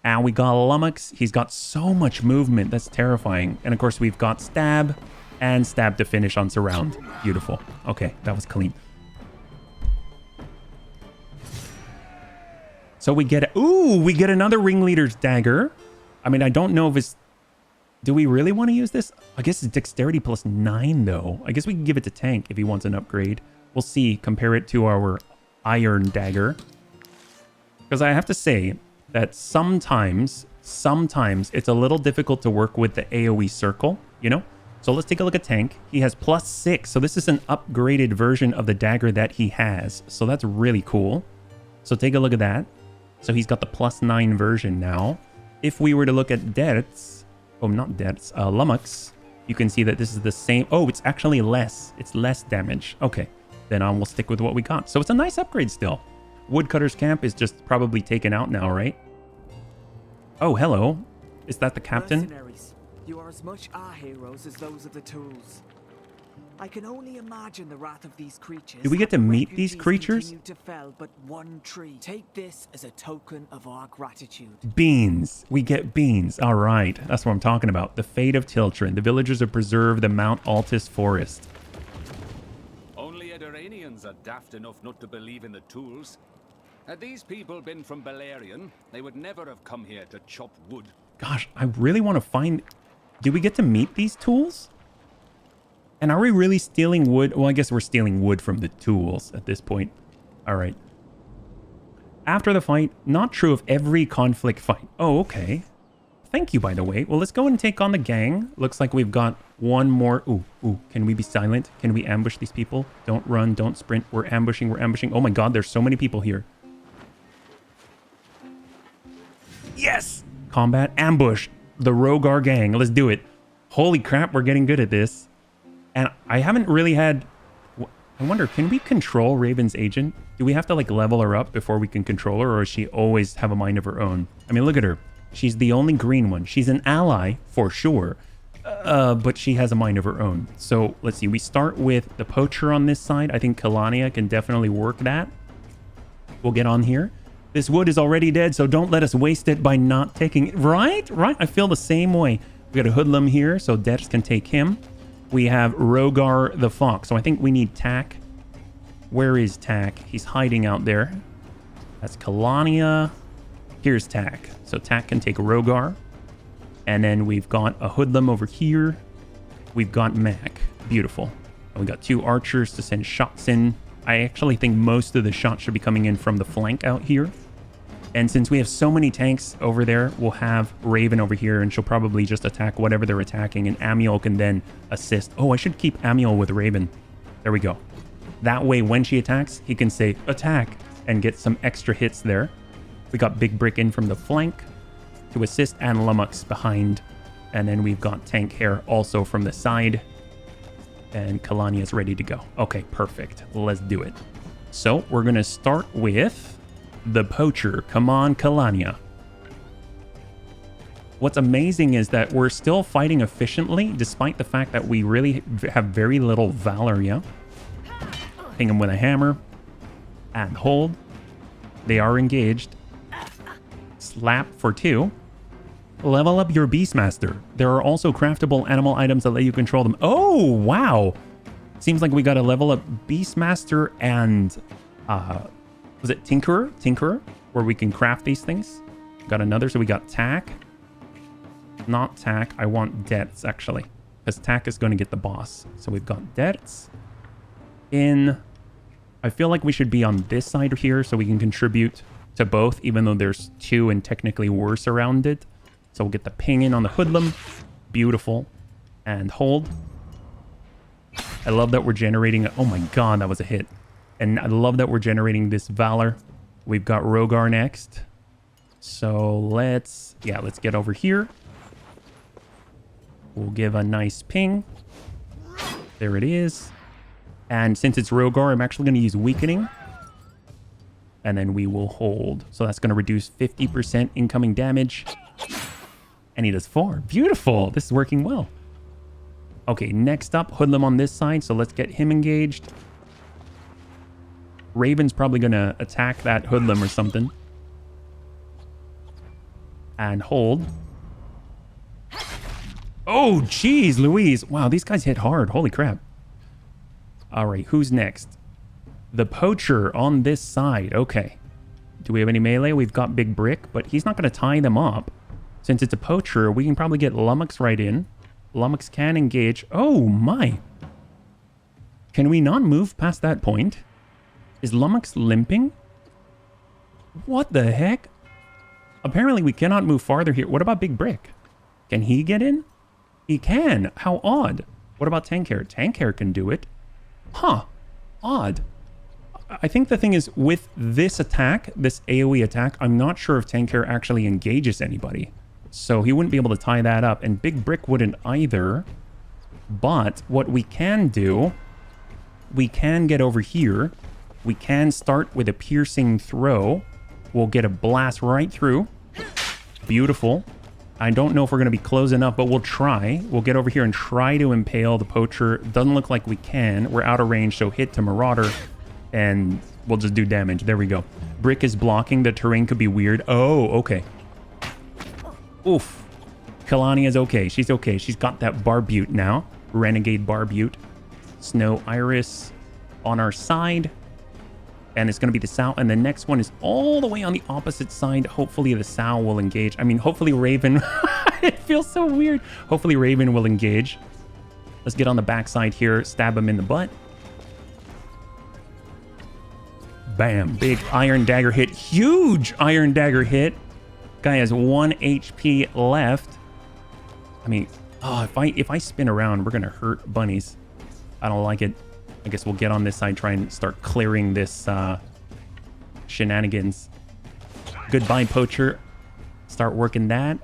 And we got Lummox. He's got so much movement. That's terrifying. And, of course, we've got Stab and Stab to finish on Surround. Beautiful. Okay, that was clean. So we get... Ooh, we get another Ringleader's Dagger. I mean, I don't know if it's... Do we really want to use this? I guess it's Dexterity +9, though. I guess we can give it to Tank if he wants an upgrade. We'll see. Compare it to our Iron Dagger. Because I have to say that sometimes it's a little difficult to work with the AoE circle, you know? So let's take a look at Tank. He has +6. So this is an upgraded version of the dagger that he has. So that's really cool. So take a look at that. So he's got the +9 version now. If we were to look at Detz, oh, not Detz, Lummox, you can see that this is the same. Oh, it's actually less. It's less damage. Okay, then we'll stick with what we got. So it's a nice upgrade still. Woodcutter's Camp is just probably taken out now, right? Oh, hello. Is that the captain? Mercenaries. You are as much our heroes as those of the tools. I can only imagine the wrath of these creatures. Do we get to meet these creatures? To fell but one tree. Take this as a token of our gratitude. Beans. We get beans. All right. That's what I'm talking about. The fate of Tiltrin. The villagers have preserved the Mount Altus forest. Only Eduranians are daft enough not to believe in the tools. Had these people been from Balerion, they would never have come here to chop wood. Gosh, I really want to find... Do we get to meet these tools? And are we really stealing wood? Well, I guess we're stealing wood from the tools at this point. All right. After the fight, not true of every conflict fight. Oh, okay. Thank you, by the way. Well, let's go and take on the gang. Looks like we've got one more. Ooh, can we be silent? Can we ambush these people? Don't run, don't sprint. We're ambushing, we're ambushing. Oh my god, there's so many people here. Yes! Combat, ambush. The Rogar gang. Let's do it. Holy crap, we're getting good at this. And I haven't really had... I wonder, can we control Raven's agent? Do we have to like level her up before we can control her, or does she always have a mind of her own? I mean, look at her. She's the only green one. She's an ally for sure, but she has a mind of her own. So let's see. We start with the poacher on this side. I think Kalania can definitely work that. We'll get on here. This wood is already dead, so don't let us waste it by not taking it. Right? I feel the same way. We got a hoodlum here, so Dex can take him. We have Rogar the Fox. So I think we need Tack. Where is Tack? He's hiding out there. That's Kalania. Here's Tack. So Tack can take Rogar. And then we've got a hoodlum over here. We've got Mac. Beautiful. And we got 2 archers to send shots in. I actually think most of the shots should be coming in from the flank out here. And since we have so many tanks over there, we'll have Raven over here, and she'll probably just attack whatever they're attacking, and Amiel can then assist. Oh, I should keep Amiel with Raven. There we go. That way, when she attacks, he can say, attack, and get some extra hits there. We got Big Brick in from the flank to assist, and Lummox behind. And then we've got Tank Hair also from the side. And Kalania is ready to go. Okay, perfect. Let's do it. So, we're going to start with... the poacher. Come on, Kalania. What's amazing is that we're still fighting efficiently, despite the fact that we really have very little valor, yeah? Ping him with a hammer. And hold. They are engaged. Slap for 2. Level up your Beastmaster. There are also craftable animal items that let you control them. Oh, wow. Seems like we got to level up Beastmaster and... was it Tinkerer? Tinkerer, where we can craft these things. Got another, so we got Tack. Not Tack, I want Debts, actually. Because Tack is going to get the boss. So we've got Debts. I feel like we should be on this side here, so we can contribute to both, even though there's 2 and technically we're surrounded. So we'll get the ping in on the hoodlum. Beautiful. And hold. I love that we're generating... oh my god, that was a hit. And I love that we're generating this Valor. We've got Rogar next. So let's get over here. We'll give a nice ping. There it is. And since it's Rogar, I'm actually going to use Weakening. And then we will hold. So that's going to reduce 50% incoming damage. And he does 4. Beautiful. This is working well. Okay, next up, Hoodlum on this side. So let's get him engaged. Raven's probably going to attack that Hoodlum or something. And hold. Oh, geez, Louise. Wow, these guys hit hard. Holy crap. All right, who's next? The Poacher on this side. Okay. Do we have any melee? We've got Big Brick, but he's not going to tie them up. Since it's a Poacher, we can probably get Lummox right in. Lummox can engage. Oh, my. Can we not move past that point? Is Lummox limping? What the heck? Apparently we cannot move farther here. What about Big Brick? Can he get in? He can. How odd. What about Tank Hair? Tank Hair can do it. Huh. Odd. I think the thing is, with this attack, this AoE attack, I'm not sure if Tank Hair actually engages anybody. So he wouldn't be able to tie that up. And Big Brick wouldn't either. But what we can do, we can get over here. We can start with a piercing throw. We'll get a blast right through. Beautiful. I don't know if we're going to be close enough, but we'll try. We'll get over here and try to impale the poacher. Doesn't look like we can. We're out of range, so hit to Marauder, and we'll just do damage. There we go. Brick is blocking. The terrain could be weird. Oh, okay. Oof. Kalania's okay. She's okay. She's got that Barbute now. Renegade Barbute. Snow Iris on our side. And it's going to be the Sow. And the next one is all the way on the opposite side. Hopefully the Sow will engage. I mean, hopefully Raven. It feels so weird. Hopefully Raven will engage. Let's get on the backside here. Stab him in the butt. Bam. Big Iron Dagger hit. Huge Iron Dagger hit. Guy has 1 HP left. I mean, oh, if I spin around, we're going to hurt bunnies. I don't like it. I guess we'll get on this side, try and start clearing this shenanigans. Goodbye, poacher. Start working that.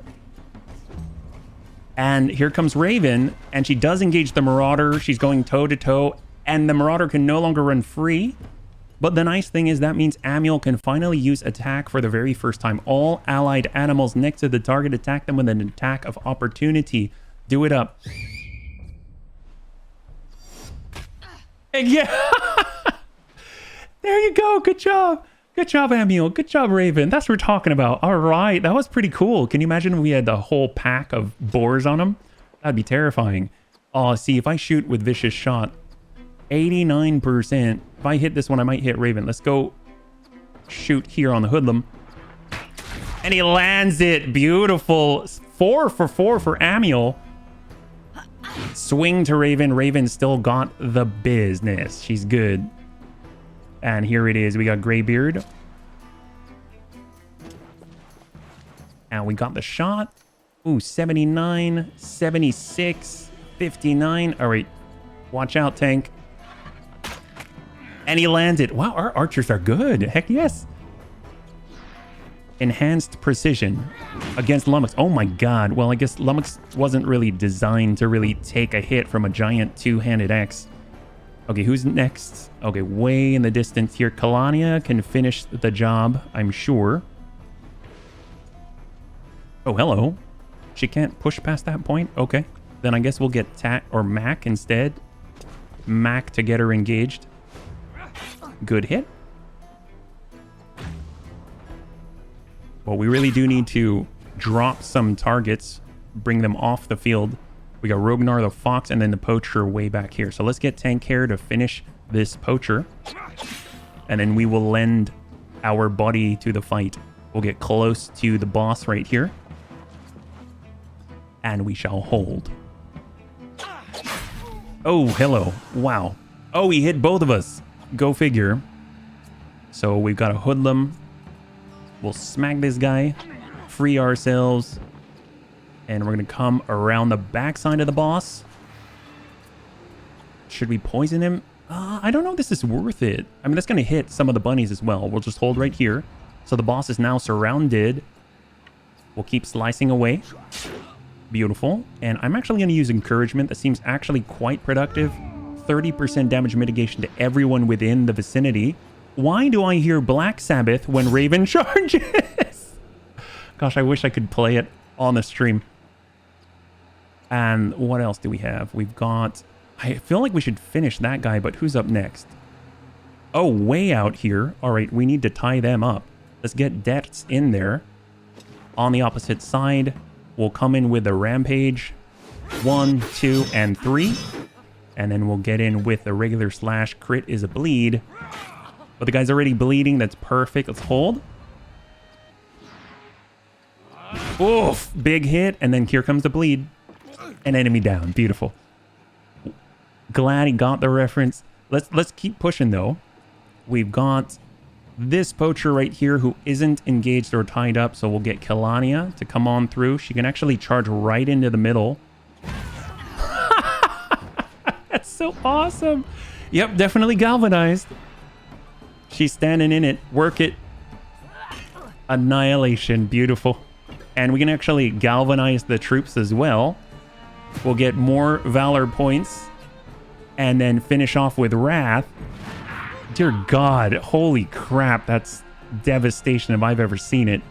And here comes Raven, and she does engage the Marauder. She's going toe-to-toe, and the Marauder can no longer run free. But the nice thing is that means Amiel can finally use attack for the very first time. All allied animals next to the target attack them with an attack of opportunity. Do it up. Yeah. There you go. Good job. Good job, Amiel. Good job, Raven. That's what we're talking about. All right. That was pretty cool. Can you imagine if we had the whole pack of boars on them? That'd be terrifying. Oh, see, if I shoot with Vicious Shot, 89%. If I hit this one, I might hit Raven. Let's go shoot here on the hoodlum. And he lands it. Beautiful. 4 for 4 for Amiel. Swing to Raven. Raven still got the business. She's good. And here it is. We got Greybeard. And we got the shot. Ooh, 79, 76, 59. All right. Watch out, tank. And he landed. Wow, our archers are good. Heck yes. Enhanced precision against Lummox. Oh my god. Well, I guess Lummox wasn't really designed to really take a hit from a giant two-handed axe. Okay, who's next? Okay, way in the distance here. Kalania can finish the job, I'm sure. Oh, hello. She can't push past that point? Okay. Then I guess we'll get Mac instead. Mac to get her engaged. Good hit. Well, we really do need to drop some targets, bring them off the field. We got Rognar the Fox and then the Poacher way back here. So let's get Tank Hair to finish this Poacher. And then we will lend our body to the fight. We'll get close to the boss right here. And we shall hold. Oh, hello. Wow. Oh, he hit both of us. Go figure. So we've got a hoodlum. We'll smack this guy. Free ourselves. And we're going to come around the backside of the boss. Should we poison him? I don't know if this is worth it. I mean, that's going to hit some of the bunnies as well. We'll just hold right here. So the boss is now surrounded. We'll keep slicing away. Beautiful. And I'm actually going to use encouragement. That seems actually quite productive. 30% damage mitigation to everyone within the vicinity. Why do I hear Black Sabbath when Raven charges? Gosh, I wish I could play it on the stream. And what else do we have? We've got... I feel like we should finish that guy, but who's up next? Oh, way out here. All right, we need to tie them up. Let's get Deaths in there. On the opposite side, we'll come in with a Rampage. 1, 2, and 3. And then we'll get in with a regular slash. Crit is a bleed. But the guy's already bleeding. That's perfect. Let's hold. Oof! Big hit. And then here comes the bleed. An enemy down. Beautiful. Glad he got the reference. Let's keep pushing, though. We've got this Poacher right here who isn't engaged or tied up. So we'll get Kalania to come on through. She can actually charge right into the middle. That's so awesome. Yep, definitely galvanized. She's standing in it. Work it. Annihilation. Beautiful. And we can actually galvanize the troops as well. We'll get more Valor points. And then finish off with Wrath. Dear God. Holy crap. That's devastation if I've ever seen it.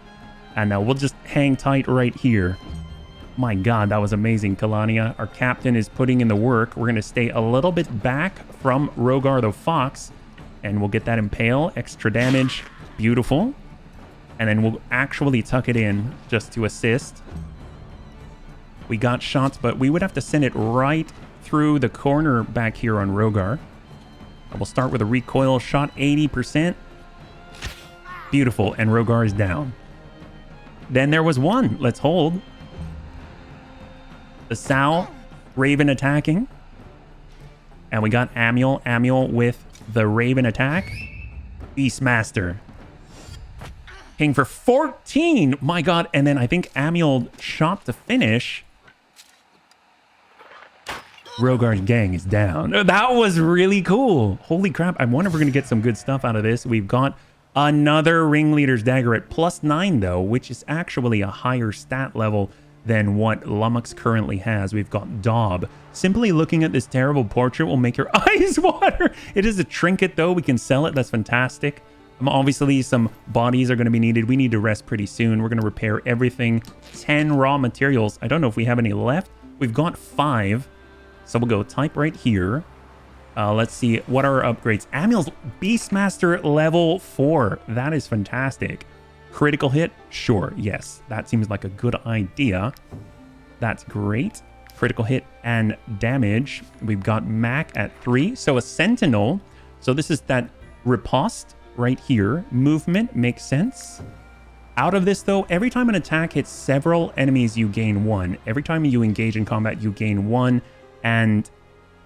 And now we'll just hang tight right here. My God, that was amazing, Kalania. Our captain is putting in the work. We're going to stay a little bit back from Rogar the Fox, and we'll get that impale. Extra damage. Beautiful. And then we'll actually tuck it in just to assist. We got shots, but we would have to send it right through the corner back here on Rogar. We'll start with a recoil shot, 80%. Beautiful, and Rogar is down. Then there was one. Let's hold. The Sow, Raven attacking. And we got Amiel with the Raven attack. Beastmaster. King for 14. My God. And then I think Amiel shot to finish. Rogar's gang is down. That was really cool. Holy crap. I wonder if we're going to get some good stuff out of this. We've got another Ringleader's Dagger at +9 though, which is actually a higher stat level than what Lummox currently has. We've got Daub. Simply looking at this terrible portrait will make your eyes water. It is a trinket though. We can sell it. That's fantastic. Obviously, some bodies are going to be needed. We need to rest pretty soon. We're going to repair everything. 10 raw materials. I don't know if we have any left. We've got 5. So we'll go type right here. Let's see. What are our upgrades? Amiel's Beastmaster level 4. That is fantastic. Critical hit? Sure. Yes. That seems like a good idea. That's great. Critical hit and damage. We've got Mac at 3. So a Sentinel. So this is that riposte right here. Movement makes sense. Out of this though, every time an attack hits several enemies, you gain 1. Every time you engage in combat, you gain 1. And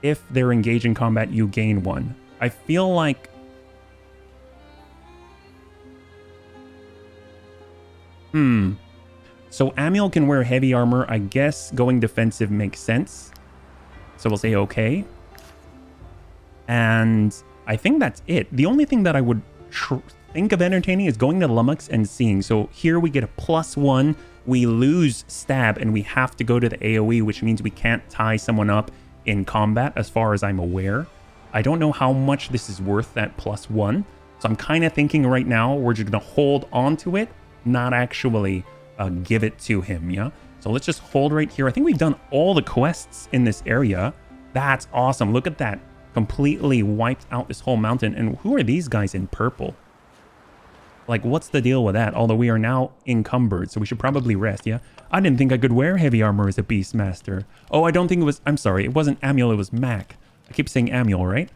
if they're engaged in combat, you gain 1. I feel like... So Amiel can wear heavy armor. I guess going defensive makes sense. So we'll say okay. And I think that's it. The only thing that I would think of entertaining is going to Lummox and seeing. So here we get a +1. We lose stab and we have to go to the AoE, which means we can't tie someone up in combat as far as I'm aware. I don't know how much this is worth, that +1. So I'm kind of thinking right now we're just going to hold on to it, not actually give it to him, yeah? So let's just hold right here. I think we've done all the quests in this area. That's awesome. Look at that. Completely wiped out this whole mountain. And who are these guys in purple? Like, what's the deal with that? Although we are now encumbered, so we should probably rest, yeah? I didn't think I could wear heavy armor as a Beastmaster. Oh, I don't think it was... I'm sorry, it wasn't Amiel, it was Mac. I keep saying Amiel, right?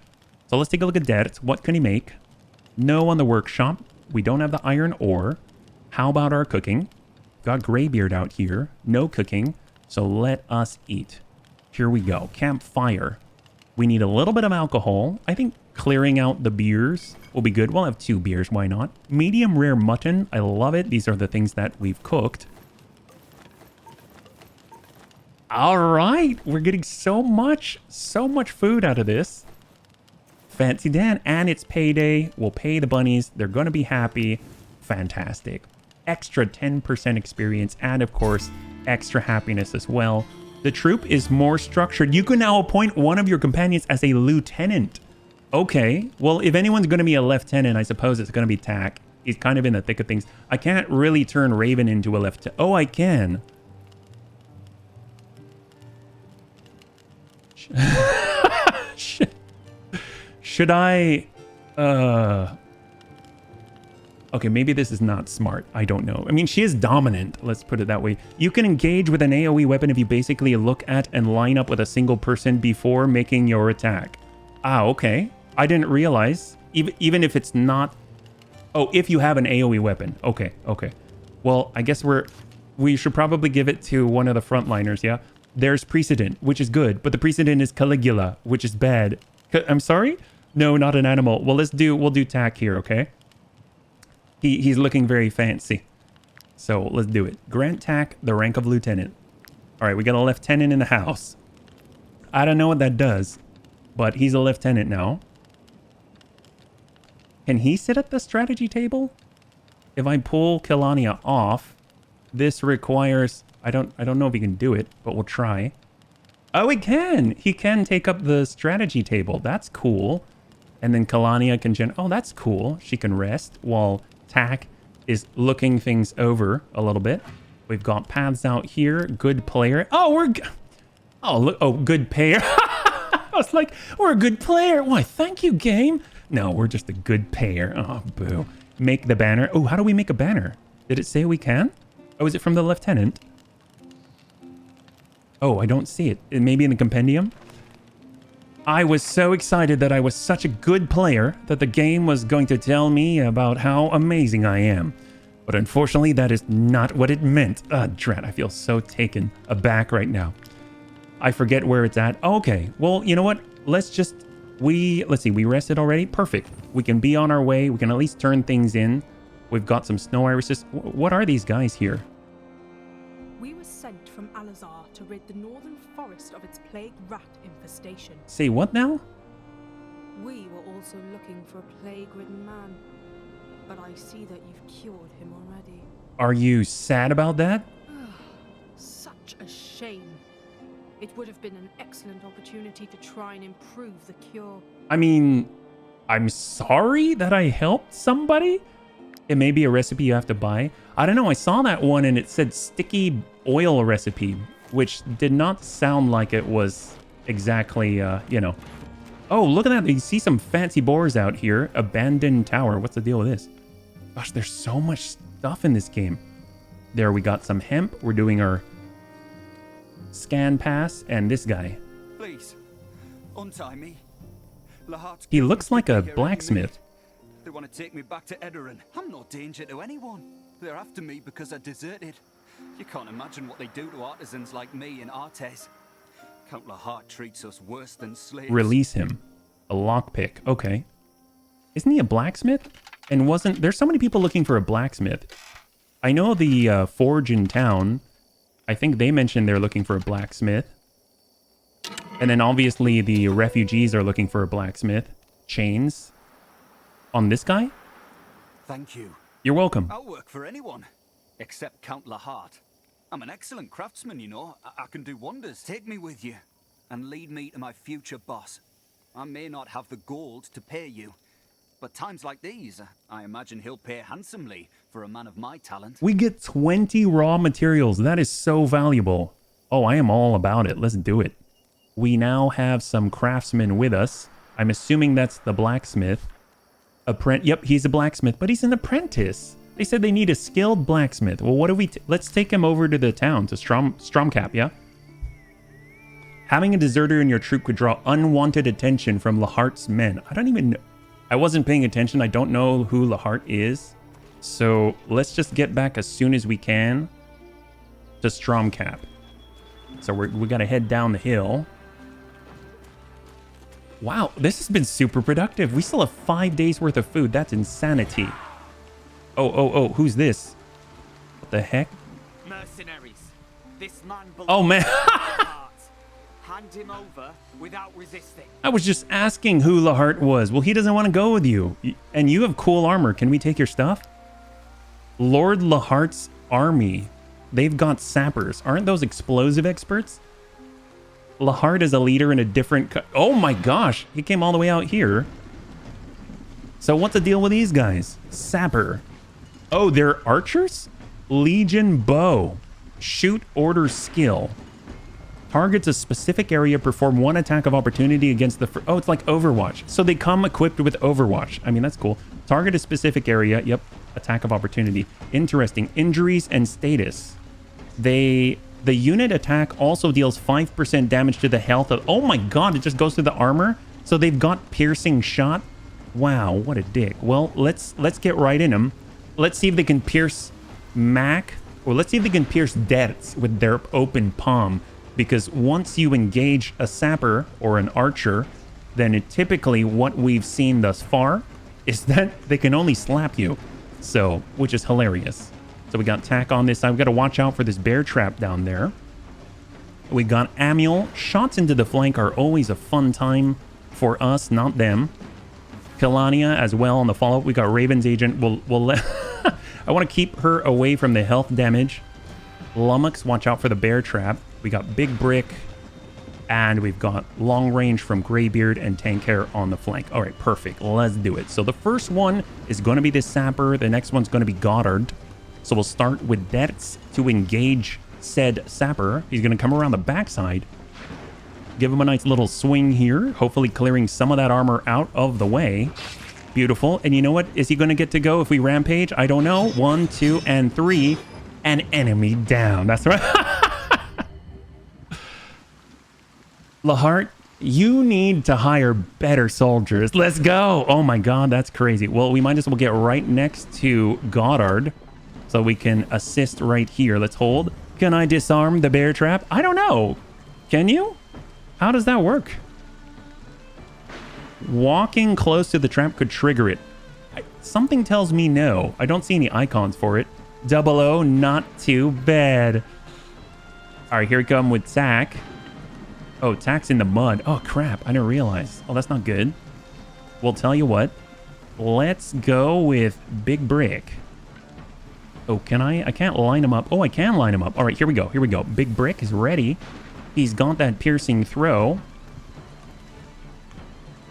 So let's take a look at that. What can he make? No on the workshop. We don't have the iron ore. How about our cooking? Got Greybeard out here. No cooking. So let us eat. Here we go. Campfire. We need a little bit of alcohol. I think clearing out the beers will be good. We'll have 2 beers. Why not? Medium rare mutton. I love it. These are the things that we've cooked. All right. We're getting so much food out of this. Fancy Dan. And it's payday. We'll pay the bunnies. They're going to be happy. Fantastic. Extra 10% experience. And of course, extra happiness as well. The troop is more structured. You can now appoint one of your companions as a lieutenant. Okay. Well, if anyone's going to be a lieutenant, I suppose it's going to be Tack. He's kind of in the thick of things. I can't really turn Raven into a lieutenant. Oh, I can. Should I... Okay, maybe this is not smart. I don't know. I mean, she is dominant. Let's put it that way. You can engage with an AoE weapon if you basically look at and line up with a single person before making your attack. Ah, okay. I didn't realize. Even if it's not... Oh, if you have an AoE weapon. Okay, okay. Well, I guess we should probably give it to one of the frontliners, yeah? There's Precedent, which is good, but the Precedent is Caligula, which is bad. I'm sorry? No, not an animal. Well, we'll do Tack here, okay? He's looking very fancy. So let's do it. Grant Tack the rank of lieutenant. All right, we got a lieutenant in the house. I don't know what that does, but he's a lieutenant now. Can he sit at the strategy table? If I pull Kelania off, this requires... I don't know if he can do it, but we'll try. Oh, he can! He can take up the strategy table. That's cool. And then Kelania can... Oh, that's cool. She can rest while Tack is looking things over a little bit. We've got paths out here. Good player. Oh, oh, look. Oh, good payer. I was like, we're a good player. Why, thank you, game. No, we're just a good payer. Oh, boo. Make the banner. Oh, how do we make a banner? Did it say we can? Oh, is it from the lieutenant? Oh, I don't see it. Maybe in the compendium? I was so excited that I was such a good player that the game was going to tell me about how amazing I am. But unfortunately, that is not what it meant. Drat, I feel so taken aback right now. I forget where it's at. Okay, well, you know what? Let's see, we rested already? Perfect. We can be on our way. We can at least turn things in. We've got some snow irises. What are these guys here? We were sent from Alazar to rid the northern forest of its plague rat infestation. Say what now? We were also looking for a plague-ridden man, but I see that you've cured him already. Are you sad about that? Such a shame. It would have been an excellent opportunity to try and improve the cure. I mean, I'm sorry that I helped somebody. It may be a recipe you have to buy. I don't know. I saw that one and it said sticky oil recipe, which did not sound like it was exactly, you know. Oh, look at that. You see some fancy boars out here. Abandoned tower. What's the deal with this? Gosh, there's so much stuff in this game. There, we got some hemp. We're doing our scan pass. And this guy. Please, untie me. He looks like a blacksmith. They want to take me back to Edoran. I'm no danger to anyone. They're after me because I deserted. You can't imagine what they do to artisans like me in Wartales. Count Lahart treats us worse than slaves. Release him. A lockpick. Okay. Isn't he a blacksmith? And there's so many people looking for a blacksmith. I know the forge in town. I think they mentioned they're looking for a blacksmith. And then obviously the refugees are looking for a blacksmith. Chains. On this guy? Thank you. You're welcome. I'll work for anyone, except Count Lahart. I'm an excellent craftsman, you know. I can do wonders. Take me with you and lead me to my future boss. I may not have the gold to pay you, but times like these, I imagine he'll pay handsomely for a man of my talent. We get 20 raw materials. That is so valuable. Oh, I am all about it. Let's do it. We now have some craftsmen with us. I'm assuming that's the blacksmith. Yep, he's a blacksmith, but he's an apprentice. They said they need a skilled blacksmith. Well, what do we... Let's take him over to the town, to Stromcap, yeah? Having a deserter in your troop could draw unwanted attention from Lahart's men. I don't even know. I wasn't paying attention. I don't know who Lahart is. So let's just get back as soon as we can to Stromcap. So we got to head down the hill. Wow, this has been super productive. We still have 5 days worth of food. That's insanity. Oh, who's this? What the heck? Mercenaries. This man belongs oh, man. Hand him over without resisting. I was just asking who Lahart was. Well, he doesn't want to go with you. And you have cool armor. Can we take your stuff? Lord Lahart's army. They've got sappers. Aren't those explosive experts? Lahart is a leader in a different... Oh my gosh. He came all the way out here. So what's the deal with these guys? Sapper. Oh, they're archers? Legion bow. Shoot order skill. Targets a specific area, perform one attack of opportunity against the... Oh, it's like Overwatch. So they come equipped with Overwatch. I mean, that's cool. Target a specific area. Yep. Attack of opportunity. Interesting. Injuries and status. The unit attack also deals 5% damage to the health of... Oh my god, it just goes through the armor? So they've got piercing shot? Wow, what a dick. Well, let's get right in them. Let's see if they can pierce Mac. Or let's see if they can pierce Deaths with their open palm. Because once you engage a sapper or an archer, then it typically what we've seen thus far is that they can only slap you. So, which is hilarious. So we got tack on this side. We got to watch out for this bear trap down there. We got Amiel. Shots into the flank are always a fun time for us, not them. Pilania as well on the follow-up. We got Raven's agent. We'll let... I want to keep her away from the health damage. Lummox, watch out for the bear trap. We got Big Brick. And we've got long range from Greybeard and Tank Hair on the flank. All right, perfect. Let's do it. So the first one is going to be the Sapper. The next one's going to be Goddard. So we'll start with Debts to engage said sapper. He's going to come around the backside. Give him a nice little swing here. Hopefully clearing some of that armor out of the way. Beautiful. And you know what? Is he going to get to go if we rampage? I don't know. 1, 2, and 3. An enemy down. That's right. Lahart, you need to hire better soldiers. Let's go. Oh my god, that's crazy. Well, we might as well get right next to Goddard so we can assist right here. Let's hold. Can I disarm the bear trap? I don't know. Can you? How does that work? Walking close to the trap could trigger it. Something tells me no. I don't see any icons for it. 00, not too bad. All right, here we come with Tack. Oh, Tack's in the mud. Oh, crap. I didn't realize. Oh, that's not good. Well, tell you what. Let's go with Big Brick. Oh, can I? I can't line him up. Oh, I can line him up. All right, here we go. Here we go. Big Brick is ready. He's got that piercing throw.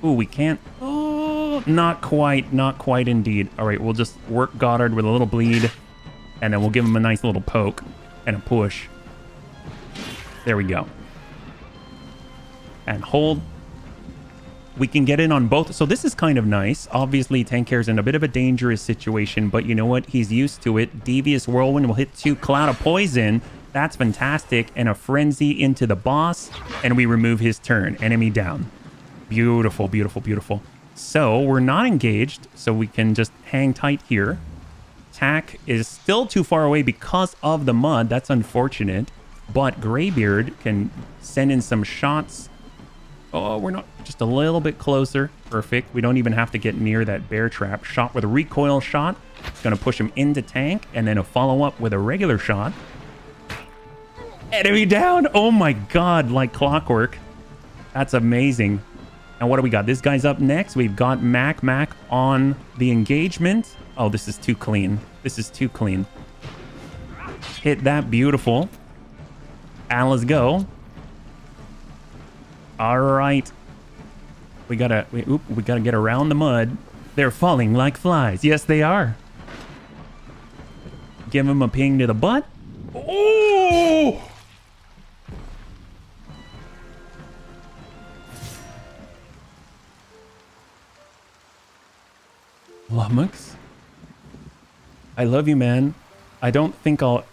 Ooh, we can't. Oh, not quite. Not quite indeed. All right, we'll just work Goddard with a little bleed. And then we'll give him a nice little poke and a push. There we go. And hold. We can get in on both. So this is kind of nice. Obviously, Tankhair's in a bit of a dangerous situation, but you know what? He's used to it. Devious Whirlwind will hit 2. Cloud of Poison. That's fantastic. And a Frenzy into the boss. And we remove his turn. Enemy down. Beautiful, beautiful, beautiful. So we're not engaged, so we can just hang tight here. Tack is still too far away because of the mud. That's unfortunate. But Greybeard can send in some shots. Oh, we're not. Just a little bit closer. Perfect. We don't even have to get near that bear trap. Shot with a recoil shot. It's going to push him into tank. And then a follow-up with a regular shot. Enemy down. Oh my god. Like clockwork. That's amazing. And what do we got? This guy's up next. We've got Mac on the engagement. Oh, this is too clean. This is too clean. Hit that. Beautiful. And let's go. All right. We gotta get around the mud. They're falling like flies. Yes, they are. Give him a ping to the butt. Oh! Lummox? I love you, man. I don't think I'll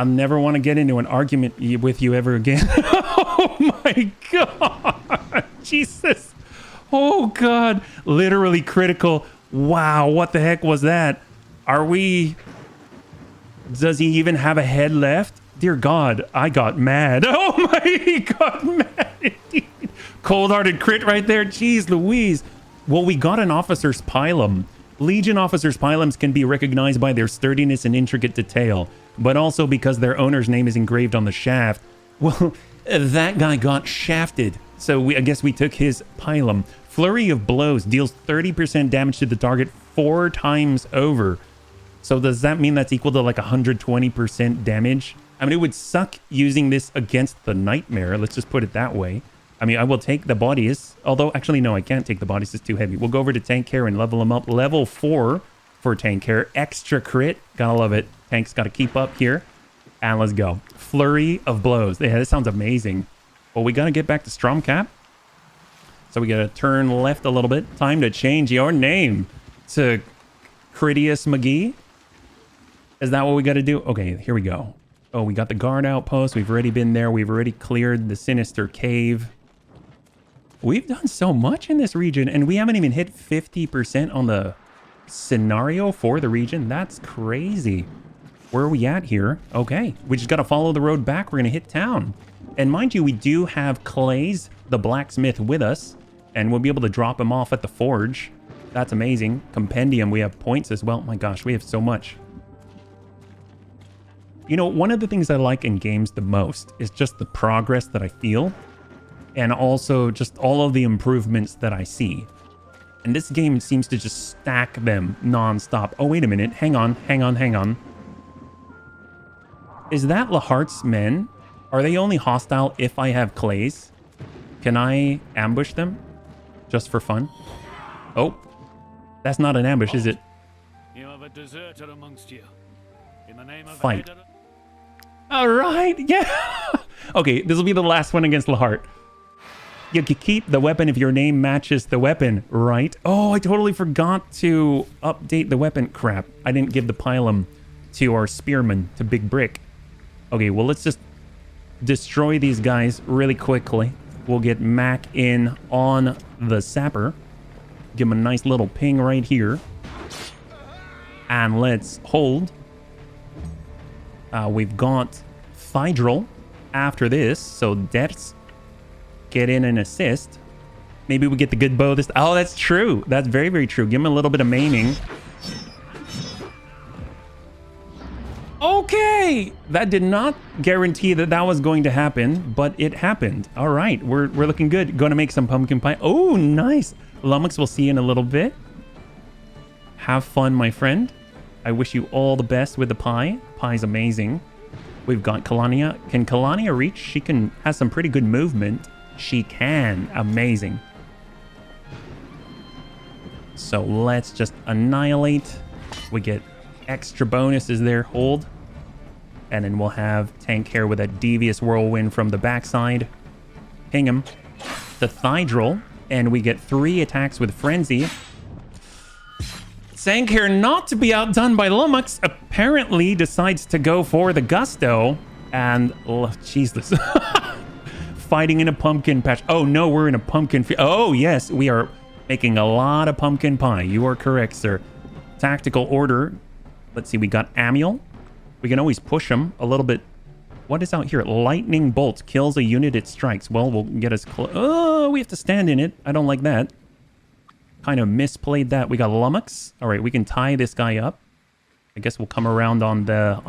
never want to get into an argument with you ever again. Oh my god. Jesus. Oh god. Literally critical. Wow, what the heck was that? Are we... Does he even have a head left? Dear god, I got mad. Oh my god, mad. Cold-hearted crit right there. Jeez Louise. Well, we got an officer's pilum. Legion officers' pilums can be recognized by their sturdiness and intricate detail, but also because their owner's name is engraved on the shaft. Well, that guy got shafted, so I guess we took his pilum. Flurry of Blows deals 30% damage to the target 4 times over. So does that mean that's equal to like 120% damage? I mean, it would suck using this against the Nightmare. Let's just put it that way. I mean, I will take the bodies. Although, actually, no, I can't take the bodies. It's too heavy. We'll go over to Tankhair and level him up. Level 4 for Tankhair. Extra crit. Gotta love it. Tank's got to keep up here. And let's go. Flurry of Blows. Yeah, this sounds amazing. Well, we got to get back to Stromcap. So we got to turn left a little bit. Time to change your name to Critius McGee. Is that what we got to do? Okay, here we go. Oh, we got the guard outpost. We've already been there. We've already cleared the Sinister Cave. We've done so much in this region, and we haven't even hit 50% on the scenario for the region. That's crazy. Where are we at here? Okay, we just got to follow the road back. We're going to hit town. And mind you, we do have Clays, the blacksmith, with us, and we'll be able to drop him off at the forge. That's amazing. Compendium, we have points as well. My gosh, we have so much. You know, one of the things I like in games the most is just the progress that I feel. And also just all of the improvements that I see. And this game seems to just stack them non-stop. Oh, wait a minute. Hang on. Is that Lahart's men? Are they only hostile if I have Clays? Can I ambush them? Just for fun? Oh. That's not an ambush, is it? You have a deserter amongst you. In the name of Fight. All right, yeah. Okay, this will be the last one against Lahart. You can keep the weapon if your name matches the weapon, right? Oh, I totally forgot to update the weapon. Crap, I didn't give the pilum to our spearman, to Big Brick. Okay, well, let's just destroy these guys really quickly. We'll get Mac in on the sapper. Give him a nice little ping right here. And let's hold. We've got Thydril after this, so Debts get in and assist. Maybe we get the good bow this. Oh, that's true. That's very, very true. Give him a little bit of maiming. Okay, that did not guarantee that that was going to happen, but it happened. All right, we're looking good. Going to make some pumpkin pie. Oh, nice. Lummox, we'll see you in a little bit. Have fun, my friend. I wish you all the best with the pie. Pie's amazing. We've got Kalania. Can Kalania reach? She has some pretty good movement. She can. Amazing. So let's just annihilate. We get extra bonuses there. Hold. And then we'll have tank hair with a devious whirlwind from the backside. Ping him. The Thydril. And we get 3 attacks with Frenzy. Sanghair, not to be outdone by Lummox, apparently decides to go for the Gusto. And, oh, Jesus. Fighting in a pumpkin patch. Oh, no, we're in a pumpkin. Oh, yes, we are making a lot of pumpkin pie. You are correct, sir. Tactical order. Let's see, we got Amiel. We can always push him a little bit. What is out here? Lightning bolt kills a unit it strikes. Well, we'll get us close. Oh, we have to stand in it. I don't like that. Kind of misplayed that. We got Lummox. All right, we can tie this guy up. I guess we'll come around on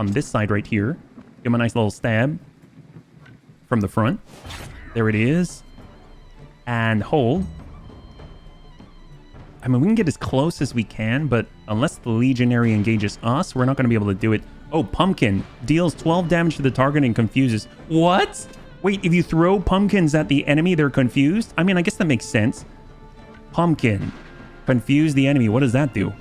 this side right here. Give him a nice little stab from the front. There it is. And hold. I mean, we can get as close as we can, but unless the Legionary engages us, we're not going to be able to do it. Oh, Pumpkin deals 12 damage to the target and confuses. What? Wait, if you throw pumpkins at the enemy, they're confused? I mean, I guess that makes sense. Pumpkin. Confuse the enemy. What does that do?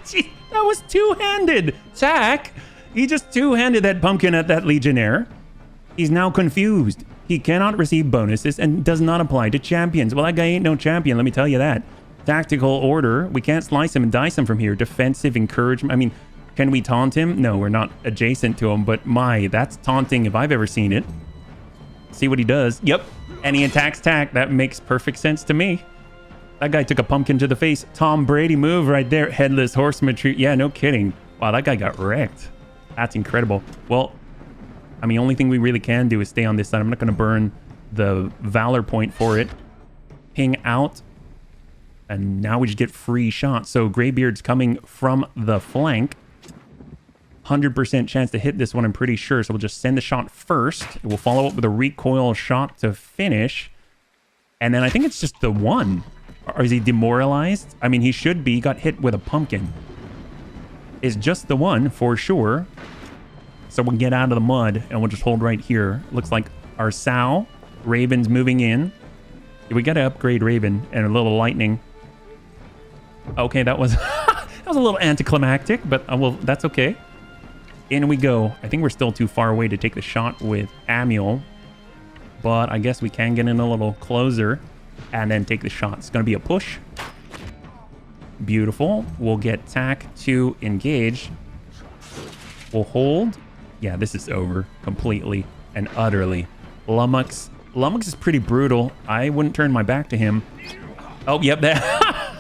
Jeez, that was two-handed. Tack. He just two-handed that pumpkin at that Legionnaire. He's now confused. He cannot receive bonuses and does not apply to champions. Well, that guy ain't no champion, let me tell you that. Tactical order. We can't slice him and dice him from here. Defensive encouragement. I mean, can we taunt him? No, we're not adjacent to him, but my, that's taunting if I've ever seen it. See what he does. Yep. And he attacks tack. That makes perfect sense to me. That guy took a pumpkin to the face. Tom Brady move right there. Headless horseman treat. Yeah, no kidding. Wow, that guy got wrecked. That's incredible. Well, I mean, only thing we really can do is stay on this side. I'm not going to burn the Valor point for it. Ping out. And now we just get free shots. So Greybeard's coming from the flank. 100% chance to hit this one, I'm pretty sure. So we'll just send the shot first. We'll follow up with a recoil shot to finish. And then I think it's just the one. Or is he demoralized? I mean, he should be. He got hit with a pumpkin. It's just the one for sure. So we'll get out of the mud and we'll just hold right here. Looks like our Sow. Raven's moving in. We got to upgrade Raven and a little lightning. Okay, that was that was a little anticlimactic, but well, that's okay. In we go. I think we're still too far away to take the shot with Amiel, but I guess we can get in a little closer and then take the shot. It's going to be a push. Beautiful. We'll get tack to engage. We'll hold. Yeah, this is over completely and utterly. Lummox is pretty brutal. I wouldn't turn my back to him. Oh, yep, that.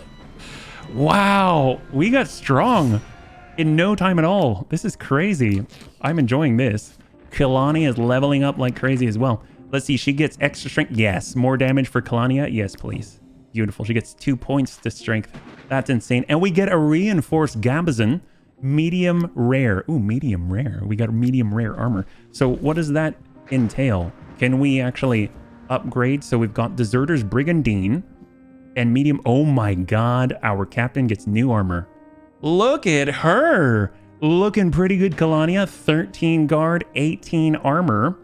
Wow, we got strong in no time at all. This is crazy. I'm enjoying this. Kalani is leveling up like crazy as well. Let's see, she gets extra strength. Yes, more damage for Kalania. Yes, please. Beautiful. She gets 2 points to strength. That's insane. And we get a reinforced Gabazon. Medium rare. Ooh, medium rare. We got a medium rare armor. So what does that entail? Can we actually upgrade? So we've got Deserter's Brigandine. And medium, oh my god, our captain gets new armor. Look at her! Looking pretty good, Kalania. 13 guard, 18 armor.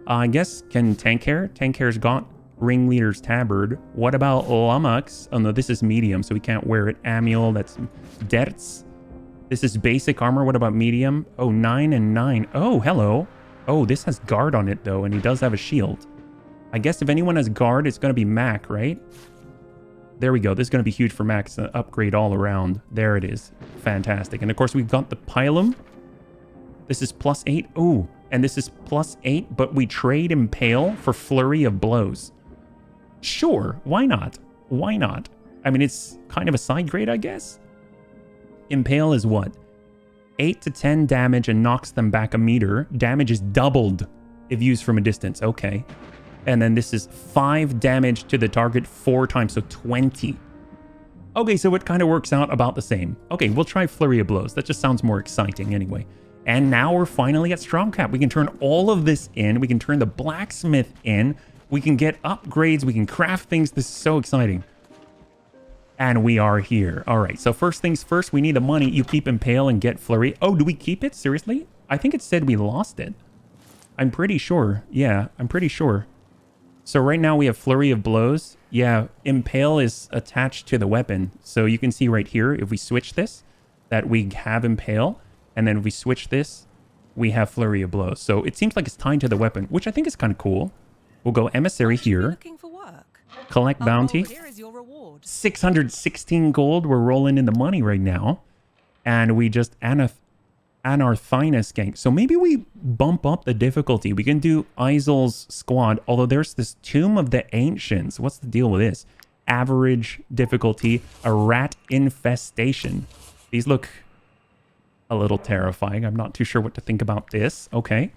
I guess, can Tank Hair? Tank Hair's got Ringleader's Tabard. What about Lummox? Oh no, this is medium, so we can't wear it. Amiel, that's Dertz. This is basic armor. What about medium? Oh, 9 and 9. Oh, hello. Oh, this has guard on it, though, and he does have a shield. I guess if anyone has guard, it's going to be Mac, right? There we go. This is going to be huge for Mac. It's an upgrade all around. There it is. Fantastic. And, of course, we've got the Pilum. This is +8. Oh, and this is +8, but we trade Impale for Flurry of Blows. Sure. Why not? Why not? I mean, it's kind of a side grade, I guess. Impale is what? 8 to 10 damage and knocks them back a meter. Damage is doubled if used from a distance. Okay. And then this is 5 damage to the target 4 times, so 20. Okay, so it kind of works out about the same. Okay, we'll try Flurry of Blows. That just sounds more exciting anyway. And now we're finally at Stromcap. We can turn all of this in. We can turn the blacksmith in. We can get upgrades. We can craft things. This is so exciting. And we are here. All right, so first things first, we need the money. You keep Impale and get Flurry. Oh, do we keep it? Seriously? I think it said we lost it. I'm pretty sure. Yeah, I'm pretty sure. So right now we have Flurry of Blows. Yeah, Impale is attached to the weapon. So you can see right here, if we switch this, that we have Impale. And then if we switch this, we have Flurry of Blows. So it seems like it's tied to the weapon, which I think is kind of cool. We'll go Emissary here. Collect bounty. Here is your reward. 616 gold. We're rolling in the money right now. And we just Anarthinus gank. So maybe we bump up the difficulty. We can do Isel's squad. Although there's this Tomb of the Ancients. What's the deal with this? Average difficulty. A rat infestation. These look a little terrifying. I'm not too sure what to think about this. Okay.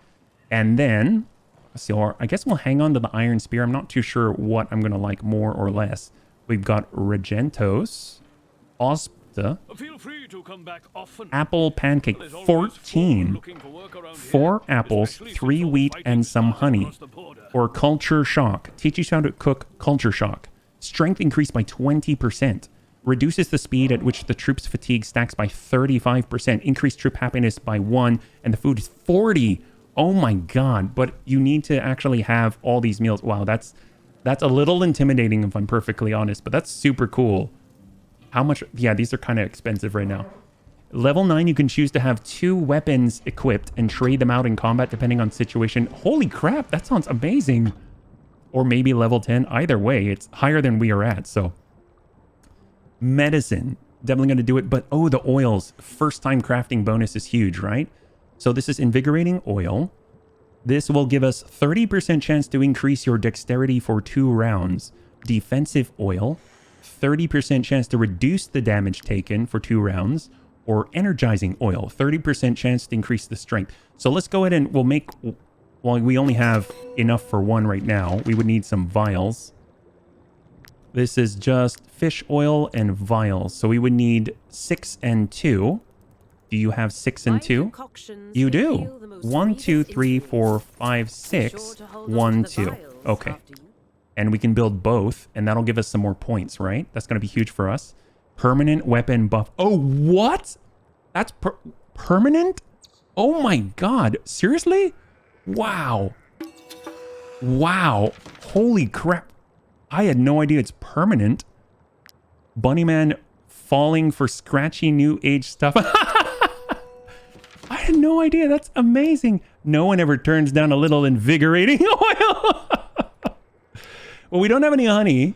And then, so I guess we'll hang on to the Iron Spear. I'm not too sure what I'm going to like more or less. We've got Regentos, Ospta, Feel free to come back often. Apple Pancake, 14. 4 apples, 3 wheat, and some honey. Or Culture Shock. Teaches you how to cook Culture Shock. Strength increased by 20%. Reduces the speed at which the troops' fatigue stacks by 35%. Increased troop happiness by 1. And the food is 40. Oh my god. But you need to actually have all these meals. Wow, that's a little intimidating if I'm perfectly honest. But that's super cool. How much? Yeah, these are kind of expensive right now. Level 9, you can choose to have 2 weapons equipped and trade them out in combat depending on situation. Holy crap, that sounds amazing. Or maybe level 10. Either way, it's higher than we are at, so... Medicine. Definitely going to do it. But, oh, the oils. First time crafting bonus is huge, right? So this is Invigorating Oil. This will give us 30% chance to increase your dexterity for 2 rounds. Defensive Oil. 30% chance to reduce the damage taken for 2 rounds. Or Energizing Oil. 30% chance to increase the strength. So let's go ahead and we'll make... Well, we only have enough for 1 right now. We would need some vials. This is just fish oil and vials. So we would need 6 and 2. Do you have 6 and 2? You do. 1, 2, 3, 4, 5, 6. 1, 2. Okay. And we can build both. And that'll give us some more points, right? That's going to be huge for us. Permanent weapon buff. Oh, what? That's permanent? Oh my god. Seriously? Wow. Wow. Holy crap. I had no idea it's permanent. Bunnyman falling for scratchy new age stuff. I had no idea. That's amazing. No one ever turns down a little invigorating oil. Well, we don't have any honey.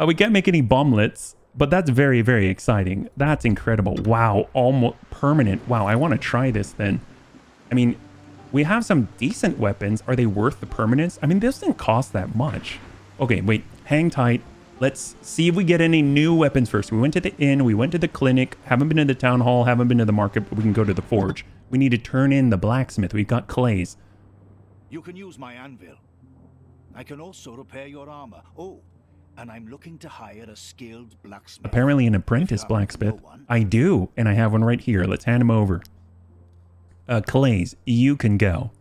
We can't make any bomblets. But that's very, very exciting. That's incredible. Wow. Almost permanent. Wow. I want to try this then. I mean, we have some decent weapons. Are they worth the permanence? I mean, this didn't cost that much. Okay, wait. Hang tight. Let's see if we get any new weapons first. We went to the inn. We went to the clinic. Haven't been to the town hall. Haven't been to the market. But we can go to the forge. We need to turn in the blacksmith. We've got clays. You can use my anvil. I can also repair your armor. Oh, and I'm looking to hire a skilled blacksmith. Apparently an apprentice blacksmith. I do. And I have one right here. Let's hand him over. Clays, you can go.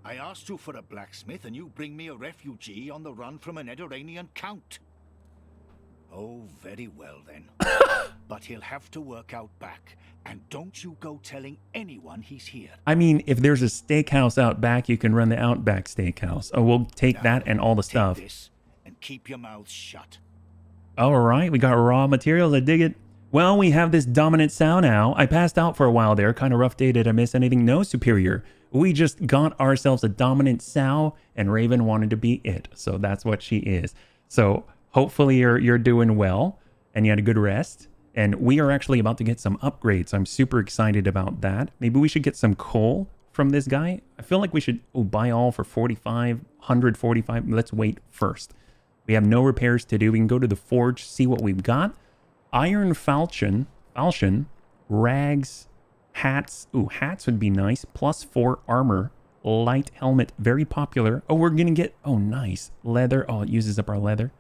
I asked you for a blacksmith and you bring me a refugee on the run from an Eduranian count. Oh, very well then. But he'll have to work out back. And don't you go telling anyone he's here. I mean, if there's a steakhouse out back, you can run the Outback Steakhouse. Oh, we'll take that and all the stuff. This and keep your mouth shut. All right, we got raw materials. I dig it. Well, we have this dominant sow now. I passed out for a while there. Kind of rough day. Did I miss anything? No, Superior. We just got ourselves a dominant sow, and Raven wanted to be it. So that's what she is. So hopefully you're doing well, and you had a good rest. And we are actually about to get some upgrades. I'm super excited about that. Maybe we should get some coal from this guy. I feel like we should buy all for 45, 145. Let's wait first. We have no repairs to do. We can go to the forge, see what we've got. Iron falchion, rags, hats. Ooh, hats would be nice. +4 armor, light helmet, very popular. Oh, we're gonna get, oh, nice. Leather, oh, it uses up our leather.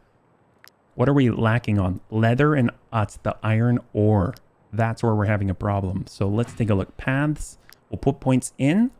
What are we lacking on? Leather and it's the iron ore. That's where we're having a problem. So let's take a look. Paths, we'll put points in.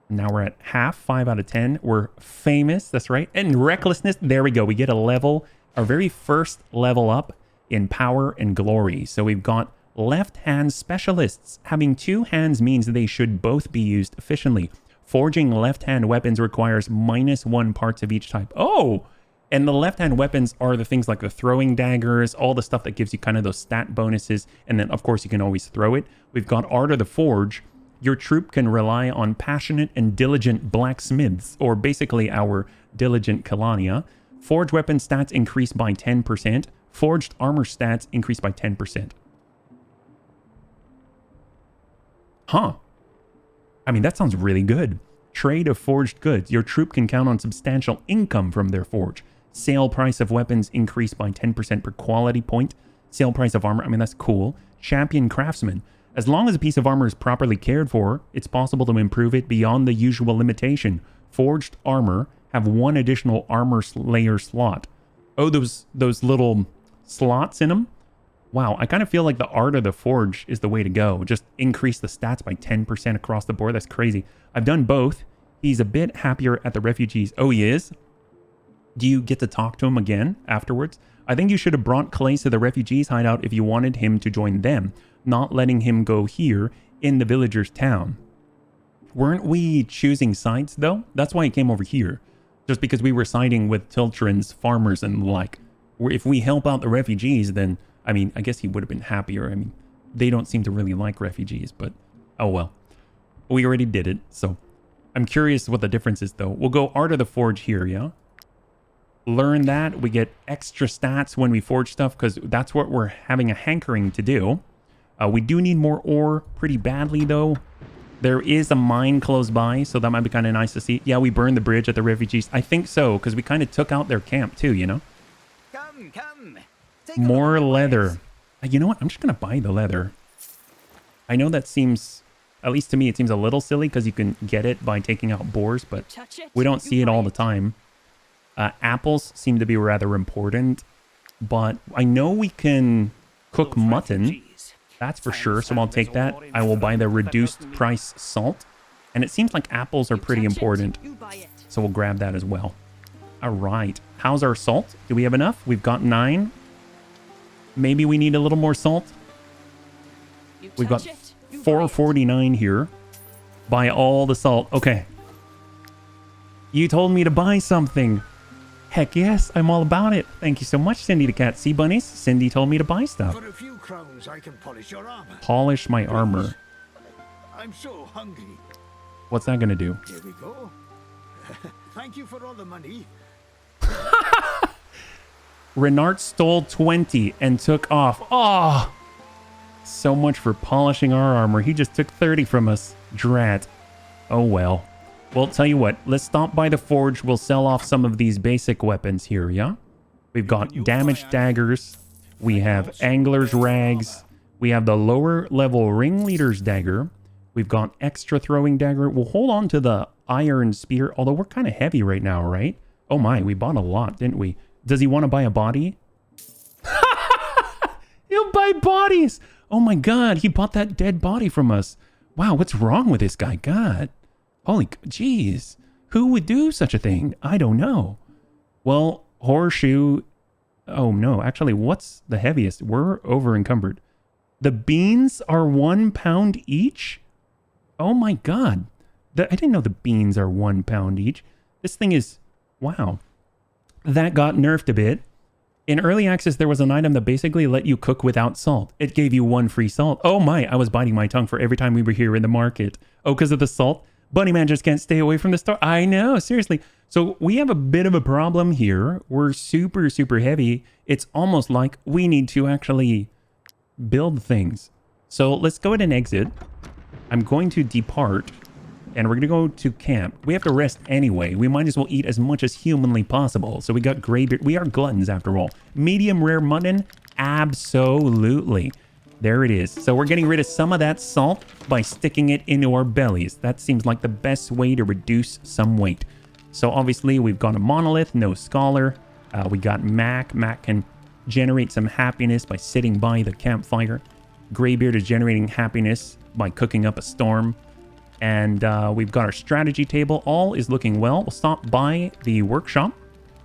Now we're at half, 5 out of 10. We're famous, that's right. And recklessness, there we go. We get a level, our very first level up in power and glory. So we've got left hand specialists. Having 2 hands means they should both be used efficiently. Forging left hand weapons requires -1 parts of each type. Oh, and the left hand weapons are the things like the throwing daggers, all the stuff that gives you kind of those stat bonuses. And then of course you can always throw it. We've got Art of the Forge. Your troop can rely on passionate and diligent blacksmiths, or basically our diligent Kalania. Forged weapon stats increase by 10%. Forged armor stats increase by 10%. Huh. I mean, that sounds really good. Trade of forged goods. Your troop can count on substantial income from their forge. Sale price of weapons increased by 10% per quality point. Sale price of armor. I mean, that's cool. Champion craftsman. As long as a piece of armor is properly cared for, it's possible to improve it beyond the usual limitation. Forged armor have 1 additional armor layer slot. Oh, those little slots in them? Wow, I kind of feel like the Art of the Forge is the way to go. Just increase the stats by 10% across the board. That's crazy. I've done both. He's a bit happier at the refugees. Oh, he is? Do you get to talk to him again afterwards? I think you should have brought Clay to the refugees hideout if you wanted him to join them, not letting him go here in the villagers' town. Weren't we choosing sides, though? That's why he came over here. Just because we were siding with Tiltran's farmers and like. If we help out the refugees, then, I mean, I guess he would have been happier. I mean, they don't seem to really like refugees, but oh well. We already did it, so I'm curious what the difference is, though. We'll go Art of the Forge here, yeah? Learn that. We get extra stats when we forge stuff, because that's what we're having a hankering to do. We do need more ore pretty badly, though. There is a mine close by, so that might be kind of nice to see. Yeah, we burned the bridge at the refugees. I think so, because we kind of took out their camp, too, you know? Come. More leather. You know what? I'm just going to buy the leather. I know that seems, at least to me, it seems a little silly because you can get it by taking out boars, but we don't see it all the time. Apples seem to be rather important, but I know we can cook mutton. That's for sure, so I'll take that. I will buy the reduced price salt. And it seems like apples are pretty important, so we'll grab that as well. All right. How's our salt? Do we have enough? We've got 9. Maybe we need a little more salt. We've got 449 here. Buy all the salt. Okay. You told me to buy something. Heck yes, I'm all about it. Thank you so much, Cindy the Cat. Sea Bunnies, Cindy told me to buy stuff. For a few crowns, I can polish your armor. Polish my armor. I'm so hungry. What's that going to do? Here we go. Thank you for all the money. Renard stole 20 and took off. Oh, so much for polishing our armor. He just took 30 from us. Drat. Oh well. Well, tell you what. Let's stop by the forge. We'll sell off some of these basic weapons here, yeah? We've got damaged daggers. We have angler's rags. We have the lower level ringleader's dagger. We've got extra throwing dagger. We'll hold on to the iron spear, although we're kind of heavy right now, right? Oh my, we bought a lot, didn't we? Does he want to buy a body? He'll buy bodies. Oh my God, he bought that dead body from us. Wow, what's wrong with this guy? God. Holy, jeez. Who would do such a thing? I don't know. Well, horseshoe. Oh no, actually, what's the heaviest? We're over encumbered. The beans are 1 pound each? Oh my God. I didn't know the beans are 1 pound each. This thing is, wow. That got nerfed a bit. In early access, there was an item that basically let you cook without salt. It gave you 1 free salt. Oh my, I was biting my tongue for every time we were here in the market. Oh, because of the salt? Bunnyman just can't stay away from the store. I know, seriously. So we have a bit of a problem here. We're super, super heavy. It's almost like we need to actually build things. So let's go ahead and exit. I'm going to depart. And we're going to go to camp. We have to rest anyway. We might as well eat as much as humanly possible. So we got graybeard. We are gluttons after all. Medium rare mutton? Absolutely. There it is. So we're getting rid of some of that salt by sticking it into our bellies. That seems like the best way to reduce some weight. So obviously we've got a monolith, no scholar. We got Mac. Mac can generate some happiness by sitting by the campfire. Graybeard is generating happiness by cooking up a storm. And we've got our strategy table. All is looking well. We'll stop by the workshop.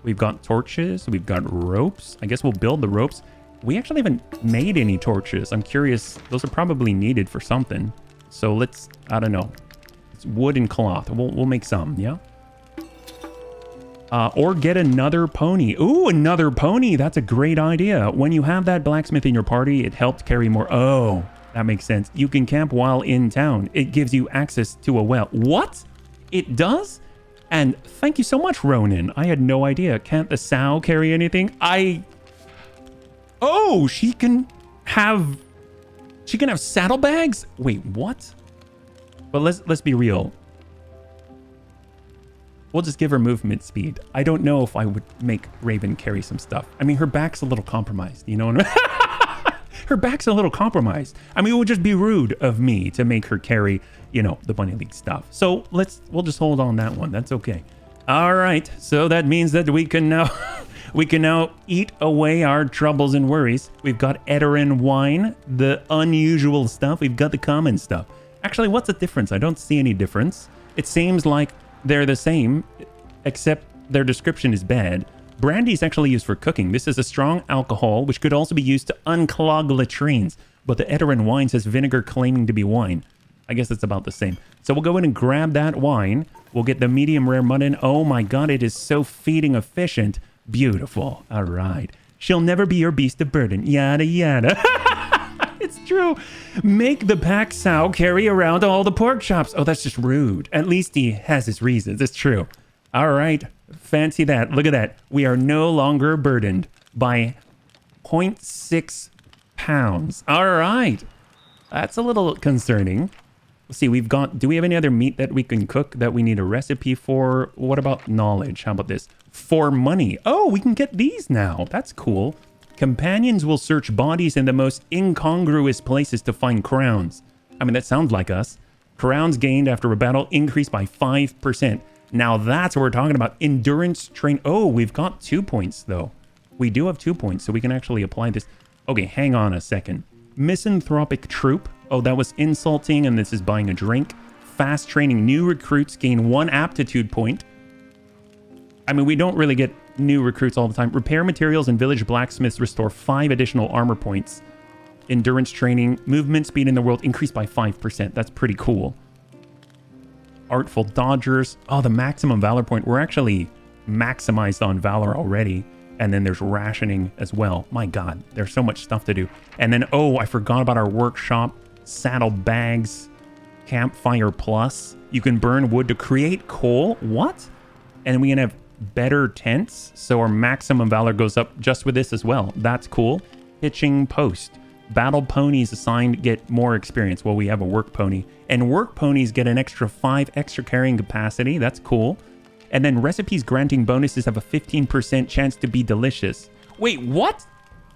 We've got torches. We've got ropes. I guess we'll build the ropes. We actually haven't made any torches. I'm curious. Those are probably needed for something. So let's, I don't know. It's wood and cloth. We'll make some, yeah? Or get another pony. Ooh, another pony. That's a great idea. When you have that blacksmith in your party, it helps carry more. Oh, that makes sense. You can camp while in town. It gives you access to a well. What? It does? And thank you so much, Ronan. I had no idea. Can't the sow carry anything? Oh, she can have saddlebags? Wait, what? But let's be real. We'll just give her movement speed. I don't know if I would make Raven carry some stuff. I mean, her back's a little compromised, you know what I mean? Her back's a little compromised. I mean, it would just be rude of me to make her carry, you know, the Bunny League stuff. So we'll just hold on that one. That's okay. All right. So that means that we can now eat away our troubles and worries. We've got Edarin wine, the unusual stuff. We've got the common stuff. Actually, what's the difference? I don't see any difference. It seems like they're the same, except their description is bad. Brandy is actually used for cooking. This is a strong alcohol, which could also be used to unclog latrines. But the Edarin wine says vinegar claiming to be wine. I guess it's about the same. So we'll go in and grab that wine. We'll get the medium rare mutton. Oh my god, it is so feeding efficient. Beautiful. All right. She'll never be your beast of burden. Yada, yada. It's true. Make the pack sow carry around all the pork chops. Oh, that's just rude. At least he has his reasons. It's true. All right. Fancy that. Look at that. We are no longer burdened by 0.6 pounds. All right. That's a little concerning. Let's see. Do we have any other meat that we can cook that we need a recipe for? What about knowledge? How about this? For money. Oh, we can get these now. That's cool. Companions will search bodies in the most incongruous places to find crowns. I mean, that sounds like us. Crowns gained after a battle increased by 5%. Now that's what we're talking about. Endurance train. Oh, we've got 2 points though. We do have 2 points, so we can actually apply this. Okay, hang on a second. Misanthropic troop. Oh, that was insulting, and this is buying a drink. Fast training. New recruits gain 1 aptitude point. I mean, we don't really get new recruits all the time. Repair materials and village blacksmiths restore 5 additional armor points. Endurance training. Movement speed in the world increased by 5%. That's pretty cool. Artful dodgers. Oh, the maximum valor point. We're actually maximized on valor already. And then there's rationing as well. My god, there's so much stuff to do. And then, oh, I forgot about our workshop. Saddle bags. Campfire plus. You can burn wood to create coal. What? And we can have better tents. So our maximum valor goes up just with this as well. That's cool. Hitching post. Battle ponies assigned get more experience. Well, we have a work pony. And work ponies get an extra 5 extra carrying capacity. That's cool. And then recipes granting bonuses have a 15% chance to be delicious. Wait, what?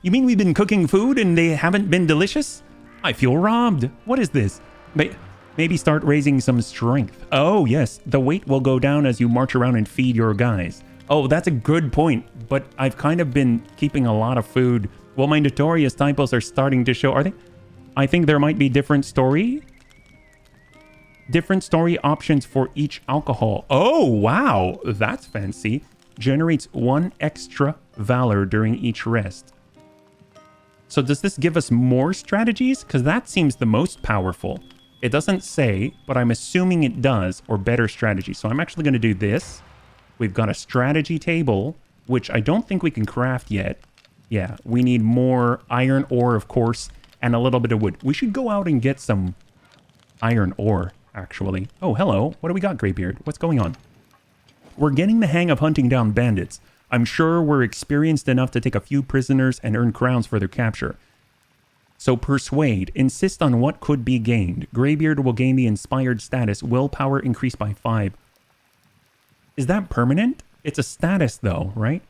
You mean we've been cooking food and they haven't been delicious? I feel robbed. What is this? Maybe start raising some strength. Oh, yes. The weight will go down as you march around and feed your guys. Oh, that's a good point. But I've kind of been keeping a lot of food. Well, my notorious typos are starting to show. Are they? I think there might be different story options for each alcohol. Oh, wow. That's fancy. Generates 1 extra valor during each rest. So does this give us more strategies? Because that seems the most powerful. It doesn't say, but I'm assuming it does, or better strategy. So I'm actually going to do this. We've got a strategy table, which I don't think we can craft yet. Yeah, we need more iron ore, of course, and a little bit of wood. We should go out and get some iron ore, actually. Oh, hello. What do we got, Greybeard? What's going on? We're getting the hang of hunting down bandits. I'm sure we're experienced enough to take a few prisoners and earn crowns for their capture. So persuade. Insist on what could be gained. Greybeard will gain the inspired status. Willpower increased by 5. Is that permanent? It's a status though, right?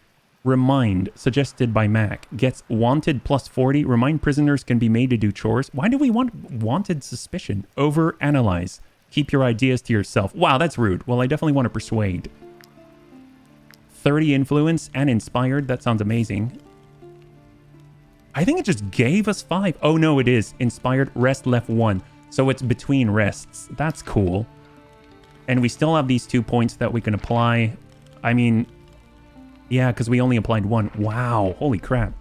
Remind, suggested by Mac. Gets wanted plus 40. Remind prisoners can be made to do chores. Why do we want wanted suspicion? Overanalyze. Keep your ideas to yourself. Wow, that's rude. Well, I definitely want to persuade. 30 influence and inspired. That sounds amazing. I think it just gave us 5. Oh, no, it is. Inspired, rest left 1. So it's between rests. That's cool. And we still have these 2 points that we can apply. I mean, yeah, because we only applied 1. Wow, holy crap.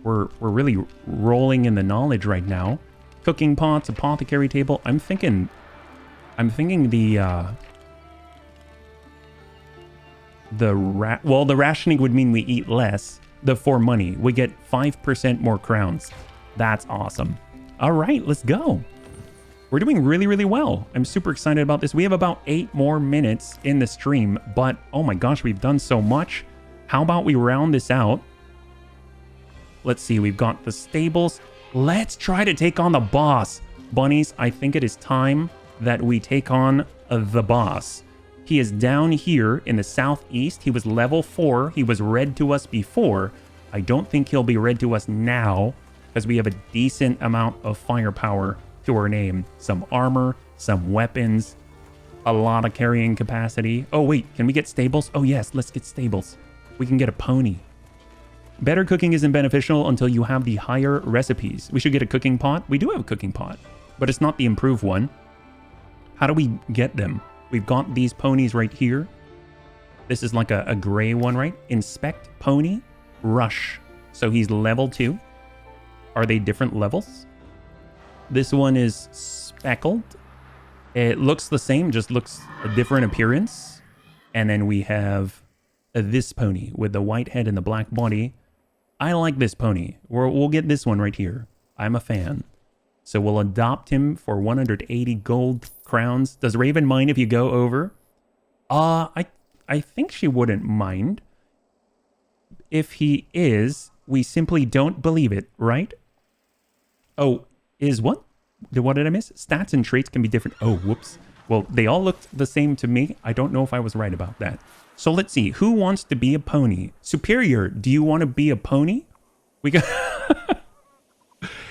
We're really rolling in the knowledge right now. Cooking pots, apothecary table. I'm thinking the rationing would mean we eat less. For money, we get 5% more crowns. That's awesome. All right, let's go. We're doing really, really well. I'm super excited about this. We have about 8 more minutes in the stream, but oh my gosh, we've done so much. How about we round this out? Let's see, we've got the stables. Let's try to take on the boss. Bunnies, I think it is time that we take on the boss. He is down here in the southeast. He was level 4. He was red to us before. I don't think he'll be red to us now because we have a decent amount of firepower to our name. Some armor, some weapons, a lot of carrying capacity. Oh, wait, can we get stables? Oh, yes, let's get stables. We can get a pony. Better cooking isn't beneficial until you have the higher recipes. We should get a cooking pot. We do have a cooking pot, but it's not the improved one. How do we get them? We've got these ponies right here. This is like a gray one, right? Inspect pony, rush. So he's level 2. Are they different levels? This one is speckled. It looks the same, just looks a different appearance. And then we have this pony with the white head and the black body. I like this pony. We'll get this one right here. I'm a fan. So we'll adopt him for 180 gold crowns. Does Raven mind if you go over? I think she wouldn't mind. If he is, we simply don't believe it, right? Oh, is what? What did I miss? Stats and traits can be different. Oh, whoops. Well, they all looked the same to me. I don't know if I was right about that. So let's see. Who wants to be a pony? Superior, do you want to be a pony? We got...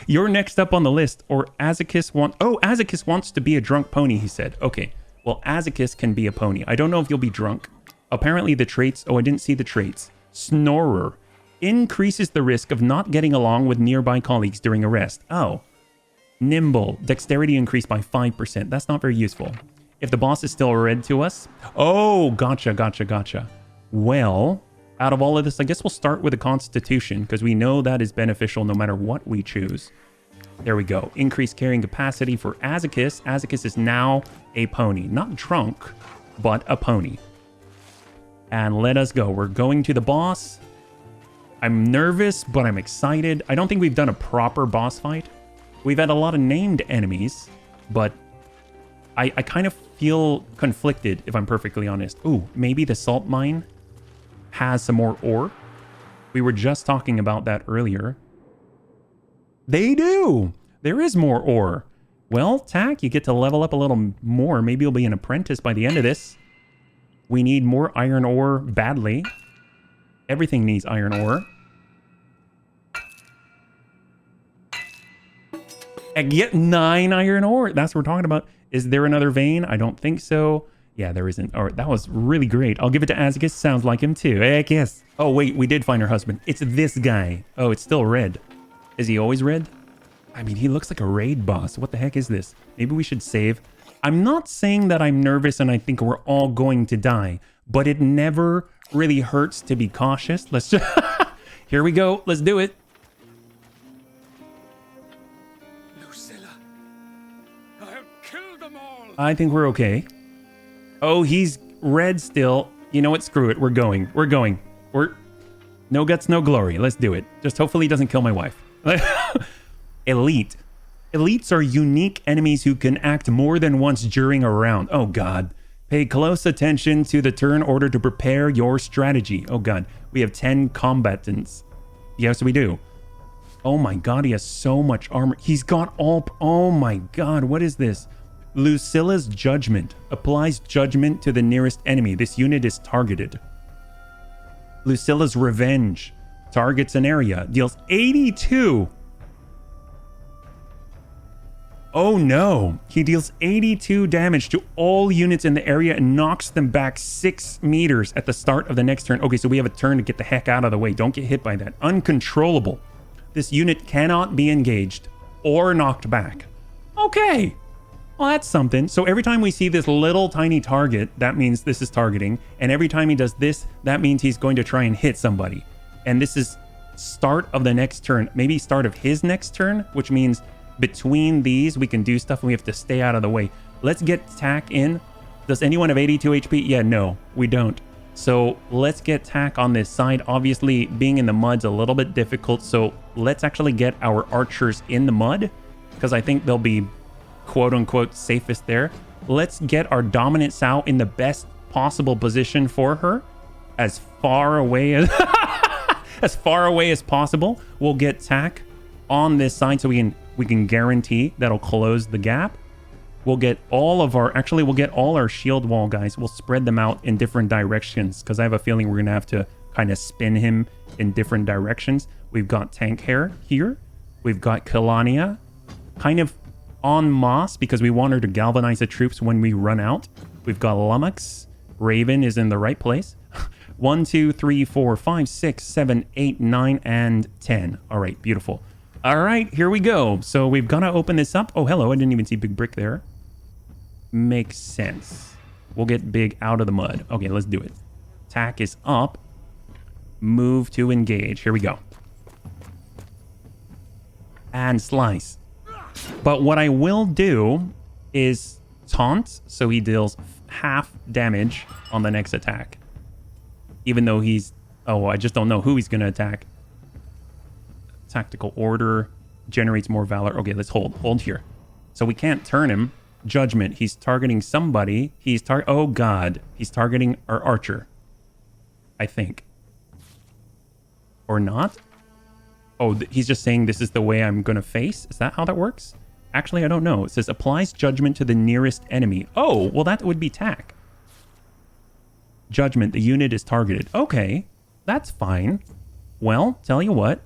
You're next up on the list, or Azakis Azakis wants to be a drunk pony, he said. Okay, well, Azakis can be a pony. I don't know if you'll be drunk. Apparently the traits, I didn't see the traits. Snorer. Increases the risk of not getting along with nearby colleagues during a rest. Oh. Nimble. Dexterity increased by 5%. That's not very useful. If the boss is still red to us. Oh, gotcha. Well... out of all of this, I guess we'll start with a constitution because we know that is beneficial no matter what we choose. There we go. Increased carrying capacity for Azakis. Azakis is now a pony. Not drunk, but a pony. And let us go. We're going to the boss. I'm nervous, but I'm excited. I don't think we've done a proper boss fight. We've had a lot of named enemies, but I kind of feel conflicted, if I'm perfectly honest. Ooh, maybe the salt mine has some more ore. We were just talking about that earlier. They do. There is more ore. Well, Tack, you get to level up a little more. Maybe you'll be an apprentice by the end of this. We need more iron ore badly. Everything needs iron ore. And get 9 iron ore. That's what we're talking about. Is there another vein? I don't think so. Yeah, there isn't. All right, that was really great. I'll give it to Azakis. Sounds like him too. Heck yes. Oh, wait, we did find her husband. It's this guy. Oh, it's still red. Is he always red? I mean, he looks like a raid boss. What the heck is this? Maybe we should save. I'm not saying that I'm nervous and I think we're all going to die, but it never really hurts to be cautious. Let's just... Here we go. Let's do it. I have killed them all. I think we're okay. Oh, he's red still. You know what? Screw it. We're going. No guts, no glory. Let's do it. Just hopefully he doesn't kill my wife. Elite. Elites are unique enemies who can act more than once during a round. Oh god. Pay close attention to the turn order to prepare your strategy. Oh god. We have 10 combatants. Yes, we do. Oh my god, he has so much armor. He's got all... Oh my god, what is this? Lucilla's Judgment. Applies judgment to the nearest enemy. This unit is targeted. Lucilla's Revenge. Targets an area. Deals 82. Oh no. He deals 82 damage to all units in the area and knocks them back 6 meters at the start of the next turn. Okay, so we have a turn to get the heck out of the way. Don't get hit by that. Uncontrollable. This unit cannot be engaged or knocked back. Okay. Well, that's something. So every time we see this little tiny target, that means this is targeting. And every time he does this, that means he's going to try and hit somebody. And this is start of the next turn. Maybe start of his next turn, which means between these, we can do stuff and we have to stay out of the way. Let's get Tack in. Does anyone have 82 HP? Yeah, no, we don't. So let's get Tack on this side. Obviously, being in the mud's a little bit difficult. So let's actually get our archers in the mud because I think they'll be quote unquote safest there. Let's get our dominant sow in the best possible position for her, as far away as as far away as possible. We'll get Tack on this side so we can guarantee that'll close the gap. We'll get all our shield wall guys. We'll spread them out in different directions because I have a feeling we're gonna have to kind of spin him in different directions. We've got Tank Hair here. We've got Kalania kind of en masse because we want her to galvanize the troops when we run out. We've got Lummox. Raven is in the right place. 1, 2, 3, 4, 5, 6, 7, 8, 9, and 10. All right, beautiful. All right, here we go. So we've got to open this up. Oh, hello. I didn't even see Big Brick there. Makes sense. We'll get Big out of the mud. Okay, let's do it. Tack is up. Move to engage. Here we go. And slice. But what I will do is taunt, so he deals half damage on the next attack. Even though he's... Oh, I just don't know who he's going to attack. Tactical order generates more valor. Okay, let's hold. Hold here. So we can't turn him. Judgment. He's targeting somebody. Oh, God. He's targeting our archer. I think. Or not? Oh, he's just saying this is the way I'm going to face? Is that how that works? Actually, I don't know. It says applies judgment to the nearest enemy. Oh, well, that would be Tack. Judgment. The unit is targeted. Okay, that's fine. Well, tell you what.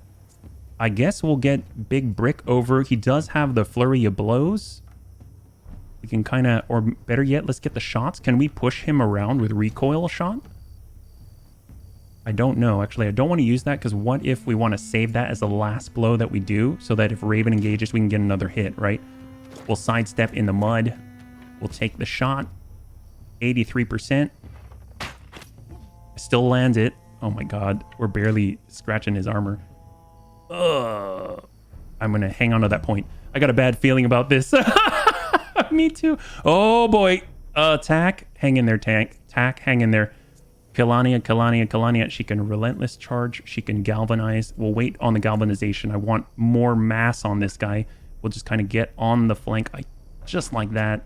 I guess we'll get Big Brick over. He does have the flurry of blows. We can kind of, or better yet, let's get the shots. Can we push him around with recoil shot? I don't know. Actually, I don't want to use that because what if we want to save that as the last blow that we do so that if Raven engages, we can get another hit, right? We'll sidestep in the mud. We'll take the shot. 83%. Still lands it. Oh my God. We're barely scratching his armor. Ugh. I'm going to hang on to that point. I got a bad feeling about this. Me too. Oh boy. Tack. Hang in there, Tank. Tack. Hang in there. Kalania. She can relentless charge. She can galvanize. We'll wait on the galvanization. I want more mass on this guy. We'll just kind of get on the flank. Just like that.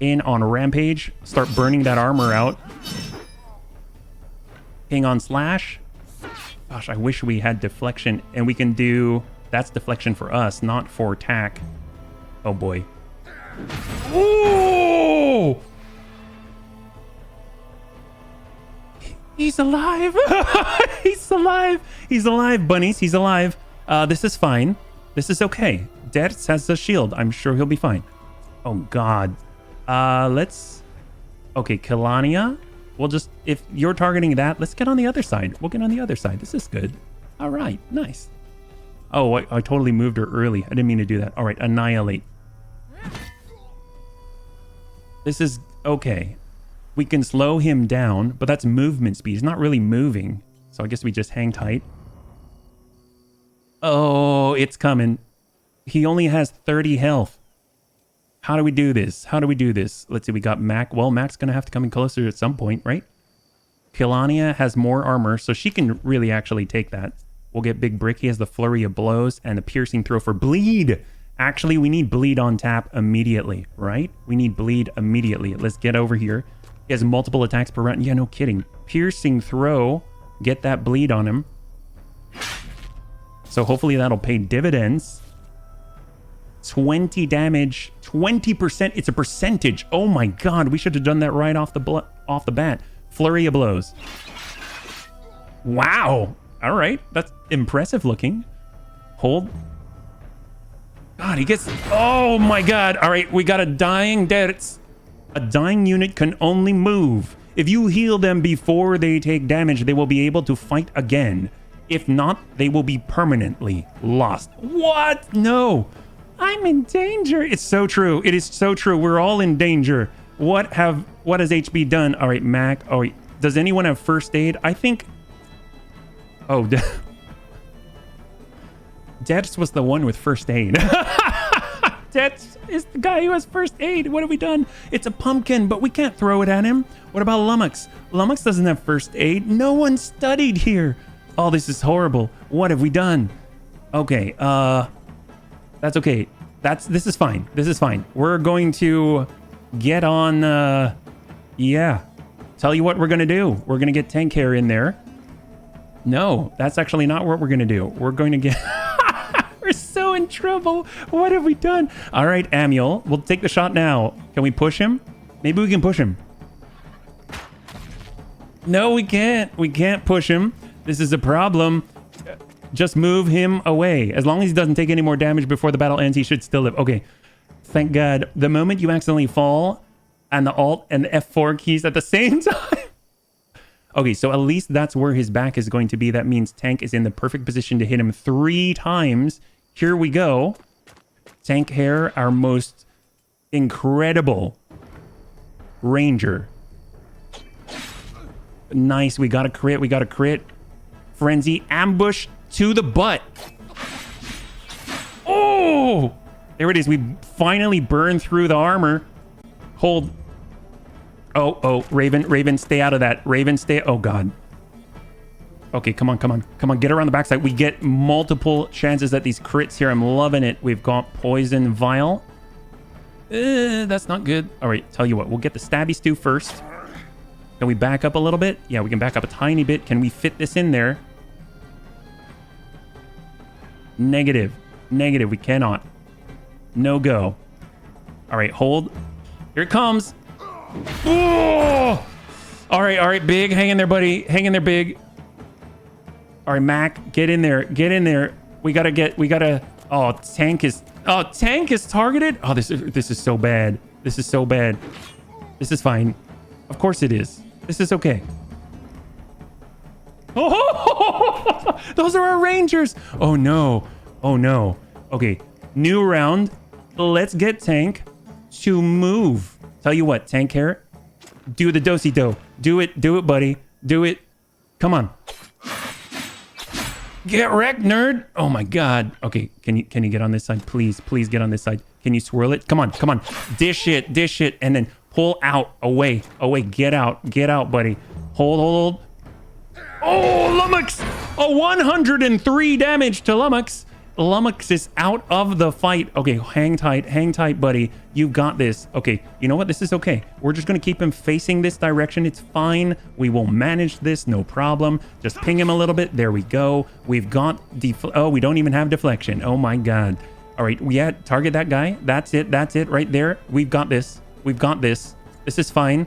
In on a rampage. Start burning that armor out. Ping on slash. Gosh, I wish we had deflection. And we can do... That's deflection for us, not for Tack. Oh boy. Ooh! He's alive. He's alive. He's alive, bunnies. He's alive. This is fine. This is okay. Dertz has a shield. I'm sure he'll be fine. Oh, God. Let's... Okay, Kalania. We'll just... If you're targeting that, let's get on the other side. We'll get on the other side. This is good. All right. Nice. Oh, I totally moved her early. I didn't mean to do that. All right. Annihilate. This is... Okay. We can slow him down, but that's movement speed. He's not really moving. So I guess we just hang tight. Oh, it's coming. He only has 30 health. How do we do this? How do we do this? Let's see, we got Mac. Well, Mac's going to have to come in closer at some point, right? Kilania has more armor, so she can really actually take that. We'll get Big Brick. He has the flurry of blows and the piercing throw for bleed. Actually, we need bleed on tap immediately, right? We need bleed immediately. Let's get over here. He has multiple attacks per round. Yeah, no kidding. Piercing throw. Get that bleed on him. So hopefully that'll pay dividends. 20 damage. 20%. It's a percentage. Oh my god. We should have done that right off the bat. Flurry of blows. Wow. All right. That's impressive looking. Hold. God, he gets... Oh my god. All right. We got a dying Dertz. A dying unit can only move. If you heal them before they take damage, they will be able to fight again. If not, they will be permanently lost. What? No. I'm in danger. It's so true. It is so true. We're all in danger. What has HB done? All right, Mac. Oh, wait. Does anyone have first aid? I think... Oh, Detz was the one with first aid. Detz is the guy who has first aid. What have we done? It's a pumpkin, but we can't throw it at him. What about Lummox? Lummox doesn't have first aid. No one studied here. Oh, this is horrible. What have we done? Okay, that's okay. This is fine. This is fine. We're going to get on, yeah. Tell you what we're gonna do. We're gonna get tank hair in there. No, that's actually not what we're gonna do. We're going to get... We're so in trouble. What have we done? All right, Amiel, we'll take the shot now. Can we push him? Maybe we can push him. No, we can't. We can't push him. This is a problem. Just move him away. As long as he doesn't take any more damage before the battle ends, he should still live. Okay. Thank God. The moment you accidentally fall and the Alt and the F4 keys at the same time. Okay, so at least that's where his back is going to be. That means Tank is in the perfect position to hit him 3 times. Here we go. Tank Hair, our most incredible ranger. Nice, we got a crit, we got a crit. Frenzy, ambush to the butt. Oh! There it is, we finally burned through the armor. Hold. Oh, Raven, stay out of that. Raven, stay. Oh, God. Okay, come on. Get around the backside. We get multiple chances at these crits here. I'm loving it. We've got Poison Vial. That's not good. All right, tell you what. We'll get the Stabby Stew first. Can we back up a little bit? Yeah, we can back up a tiny bit. Can we fit this in there? Negative. We cannot. No go. All right, hold. Here it comes. Oh! All right, Big. Hang in there, buddy. Hang in there, Big. All right, Mac, get in there. We gotta. Oh, Tank is targeted. Oh, this is so bad. This is fine. Of course it is. This is okay. Oh, those are our Rangers. Oh no. Okay, new round. Let's get Tank to move. Tell you what, Tank Hair, do the do-si-do. Do it, buddy. Do it. Come on. Get wrecked, nerd. Oh my God. Okay, can you get on this side? Please get on this side. Can you swirl it? Come on. Dish it, and then pull out, away. Get out, buddy. Hold. Oh, Lummox. Oh, 103 damage to Lummox. Lummox is out of the fight. Okay, hang tight, buddy. You got this. Okay, you know what? This is okay. We're just going to keep him facing this direction. It's fine. We will manage this. No problem. Just ping him a little bit. There we go. We've got... Oh, we don't even have deflection. Oh, my God. All right, we had target that guy. That's it right there. We've got this. This is fine.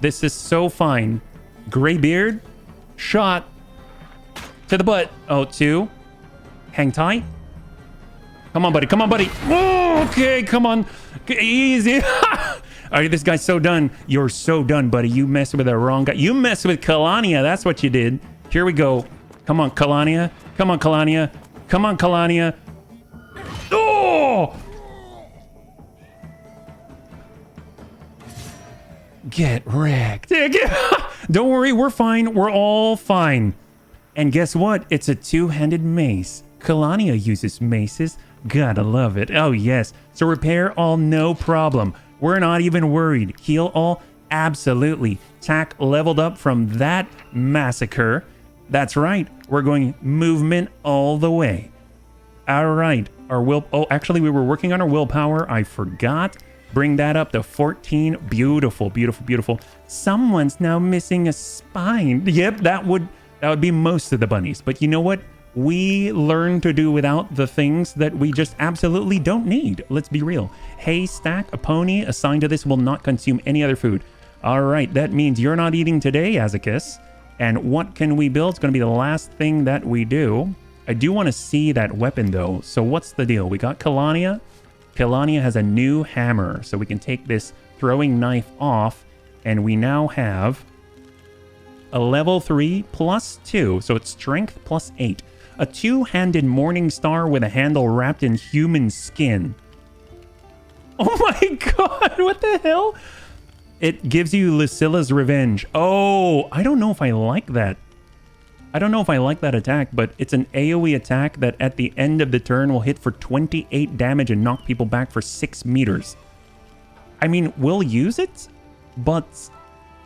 This is so fine. Graybeard. Shot. To the butt. Oh, 2. Hang tight. Come on, buddy. Oh, okay, come on. Easy. All right, this guy's so done. You're so done, buddy. You messed with the wrong guy. You messed with Kalania. That's what you did. Here we go. Come on, Kalania. Oh! Get wrecked. Don't worry, we're fine. We're all fine. And guess what? It's a 2-handed mace. Kalania uses maces. Gotta love it. Oh, yes. So repair all, no problem. We're not even worried. Heal all, Absolutely. Tack leveled up from that massacre. That's right. We're going movement all the way. All right. Our will... Oh, actually, we were working on our willpower. I forgot. Bring that up to 14. Beautiful, beautiful, beautiful. Someone's now missing a spine. Yep, that would be most of the bunnies. But you know what? We learn to do without the things that we just absolutely don't need. Let's be real. Haystack, a pony assigned to this will not consume any other food. All right, that means you're not eating today, Azakis. And what can we build? It's going to be the last thing that we do. I do want to see that weapon, though. So what's the deal? We got Kalania. Kalania has a new hammer. So we can take this throwing knife off. And we now have a level 3 plus 2. So it's strength plus 8. A two-handed morning star with a handle wrapped in human skin. Oh my god, what the hell? It gives you Lucilla's Revenge. Oh, I don't know if I like that. I don't know if I like that attack, but it's an AoE attack that at the end of the turn will hit for 28 damage and knock people back for 6 meters. I mean, we'll use it, but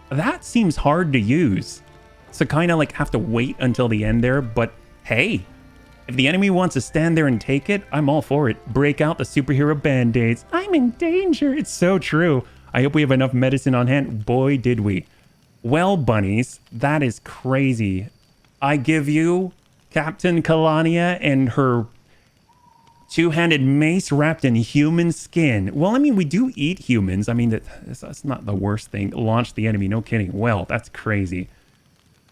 that seems hard to use. So kind of like have to wait until the end there, but hey, if the enemy wants to stand there and take it, I'm all for it. Break out the superhero band-aids. I'm in danger. It's so true. I hope we have enough medicine on hand. Boy, did we. Well, bunnies, that is crazy. I give you Captain Kalania and her two-handed mace wrapped in human skin. Well, I mean, we do eat humans. I mean, that's not the worst thing. Launch the enemy, no kidding. Well, that's crazy.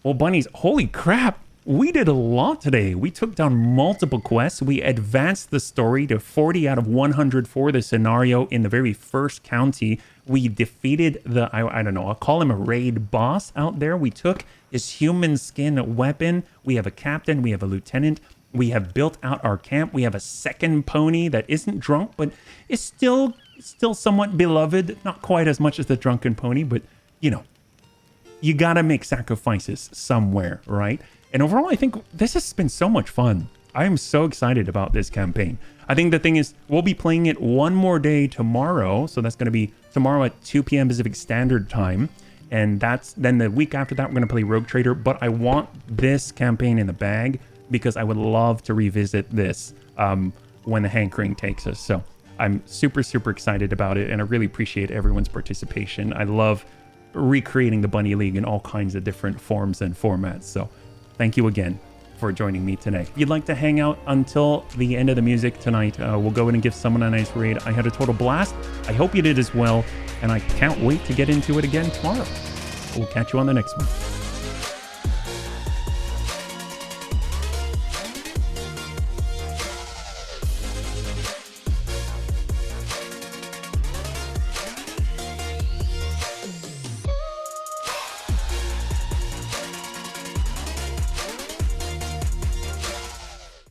Well, bunnies, holy crap. We did a lot today. We took down multiple quests. We advanced the story to 40 out of 100 for the scenario in the very first county. We defeated the, I don't know, I'll call him a raid boss out there. We took his human skin weapon. We have a captain. We have a lieutenant. We have built out our camp. We have a second pony that isn't drunk, but is still somewhat beloved. Not quite as much as the drunken pony, but, you know, you got to make sacrifices somewhere, right? And overall, I think this has been so much fun. I am so excited about this campaign. I think the thing is, we'll be playing it one more day tomorrow. So that's going to be tomorrow at 2 p.m. Pacific Standard Time. And that's then the week after that, we're going to play Rogue Trader. But I want this campaign in the bag because I would love to revisit this when the hankering takes us. So I'm super, super excited about it. And I really appreciate everyone's participation. I love recreating the Bunny League in all kinds of different forms and formats. So thank you again for joining me today. If you'd like to hang out until the end of the music tonight, we'll go in and give someone a nice raid. I had a total blast. I hope you did as well. And I can't wait to get into it again tomorrow. We'll catch you on the next one.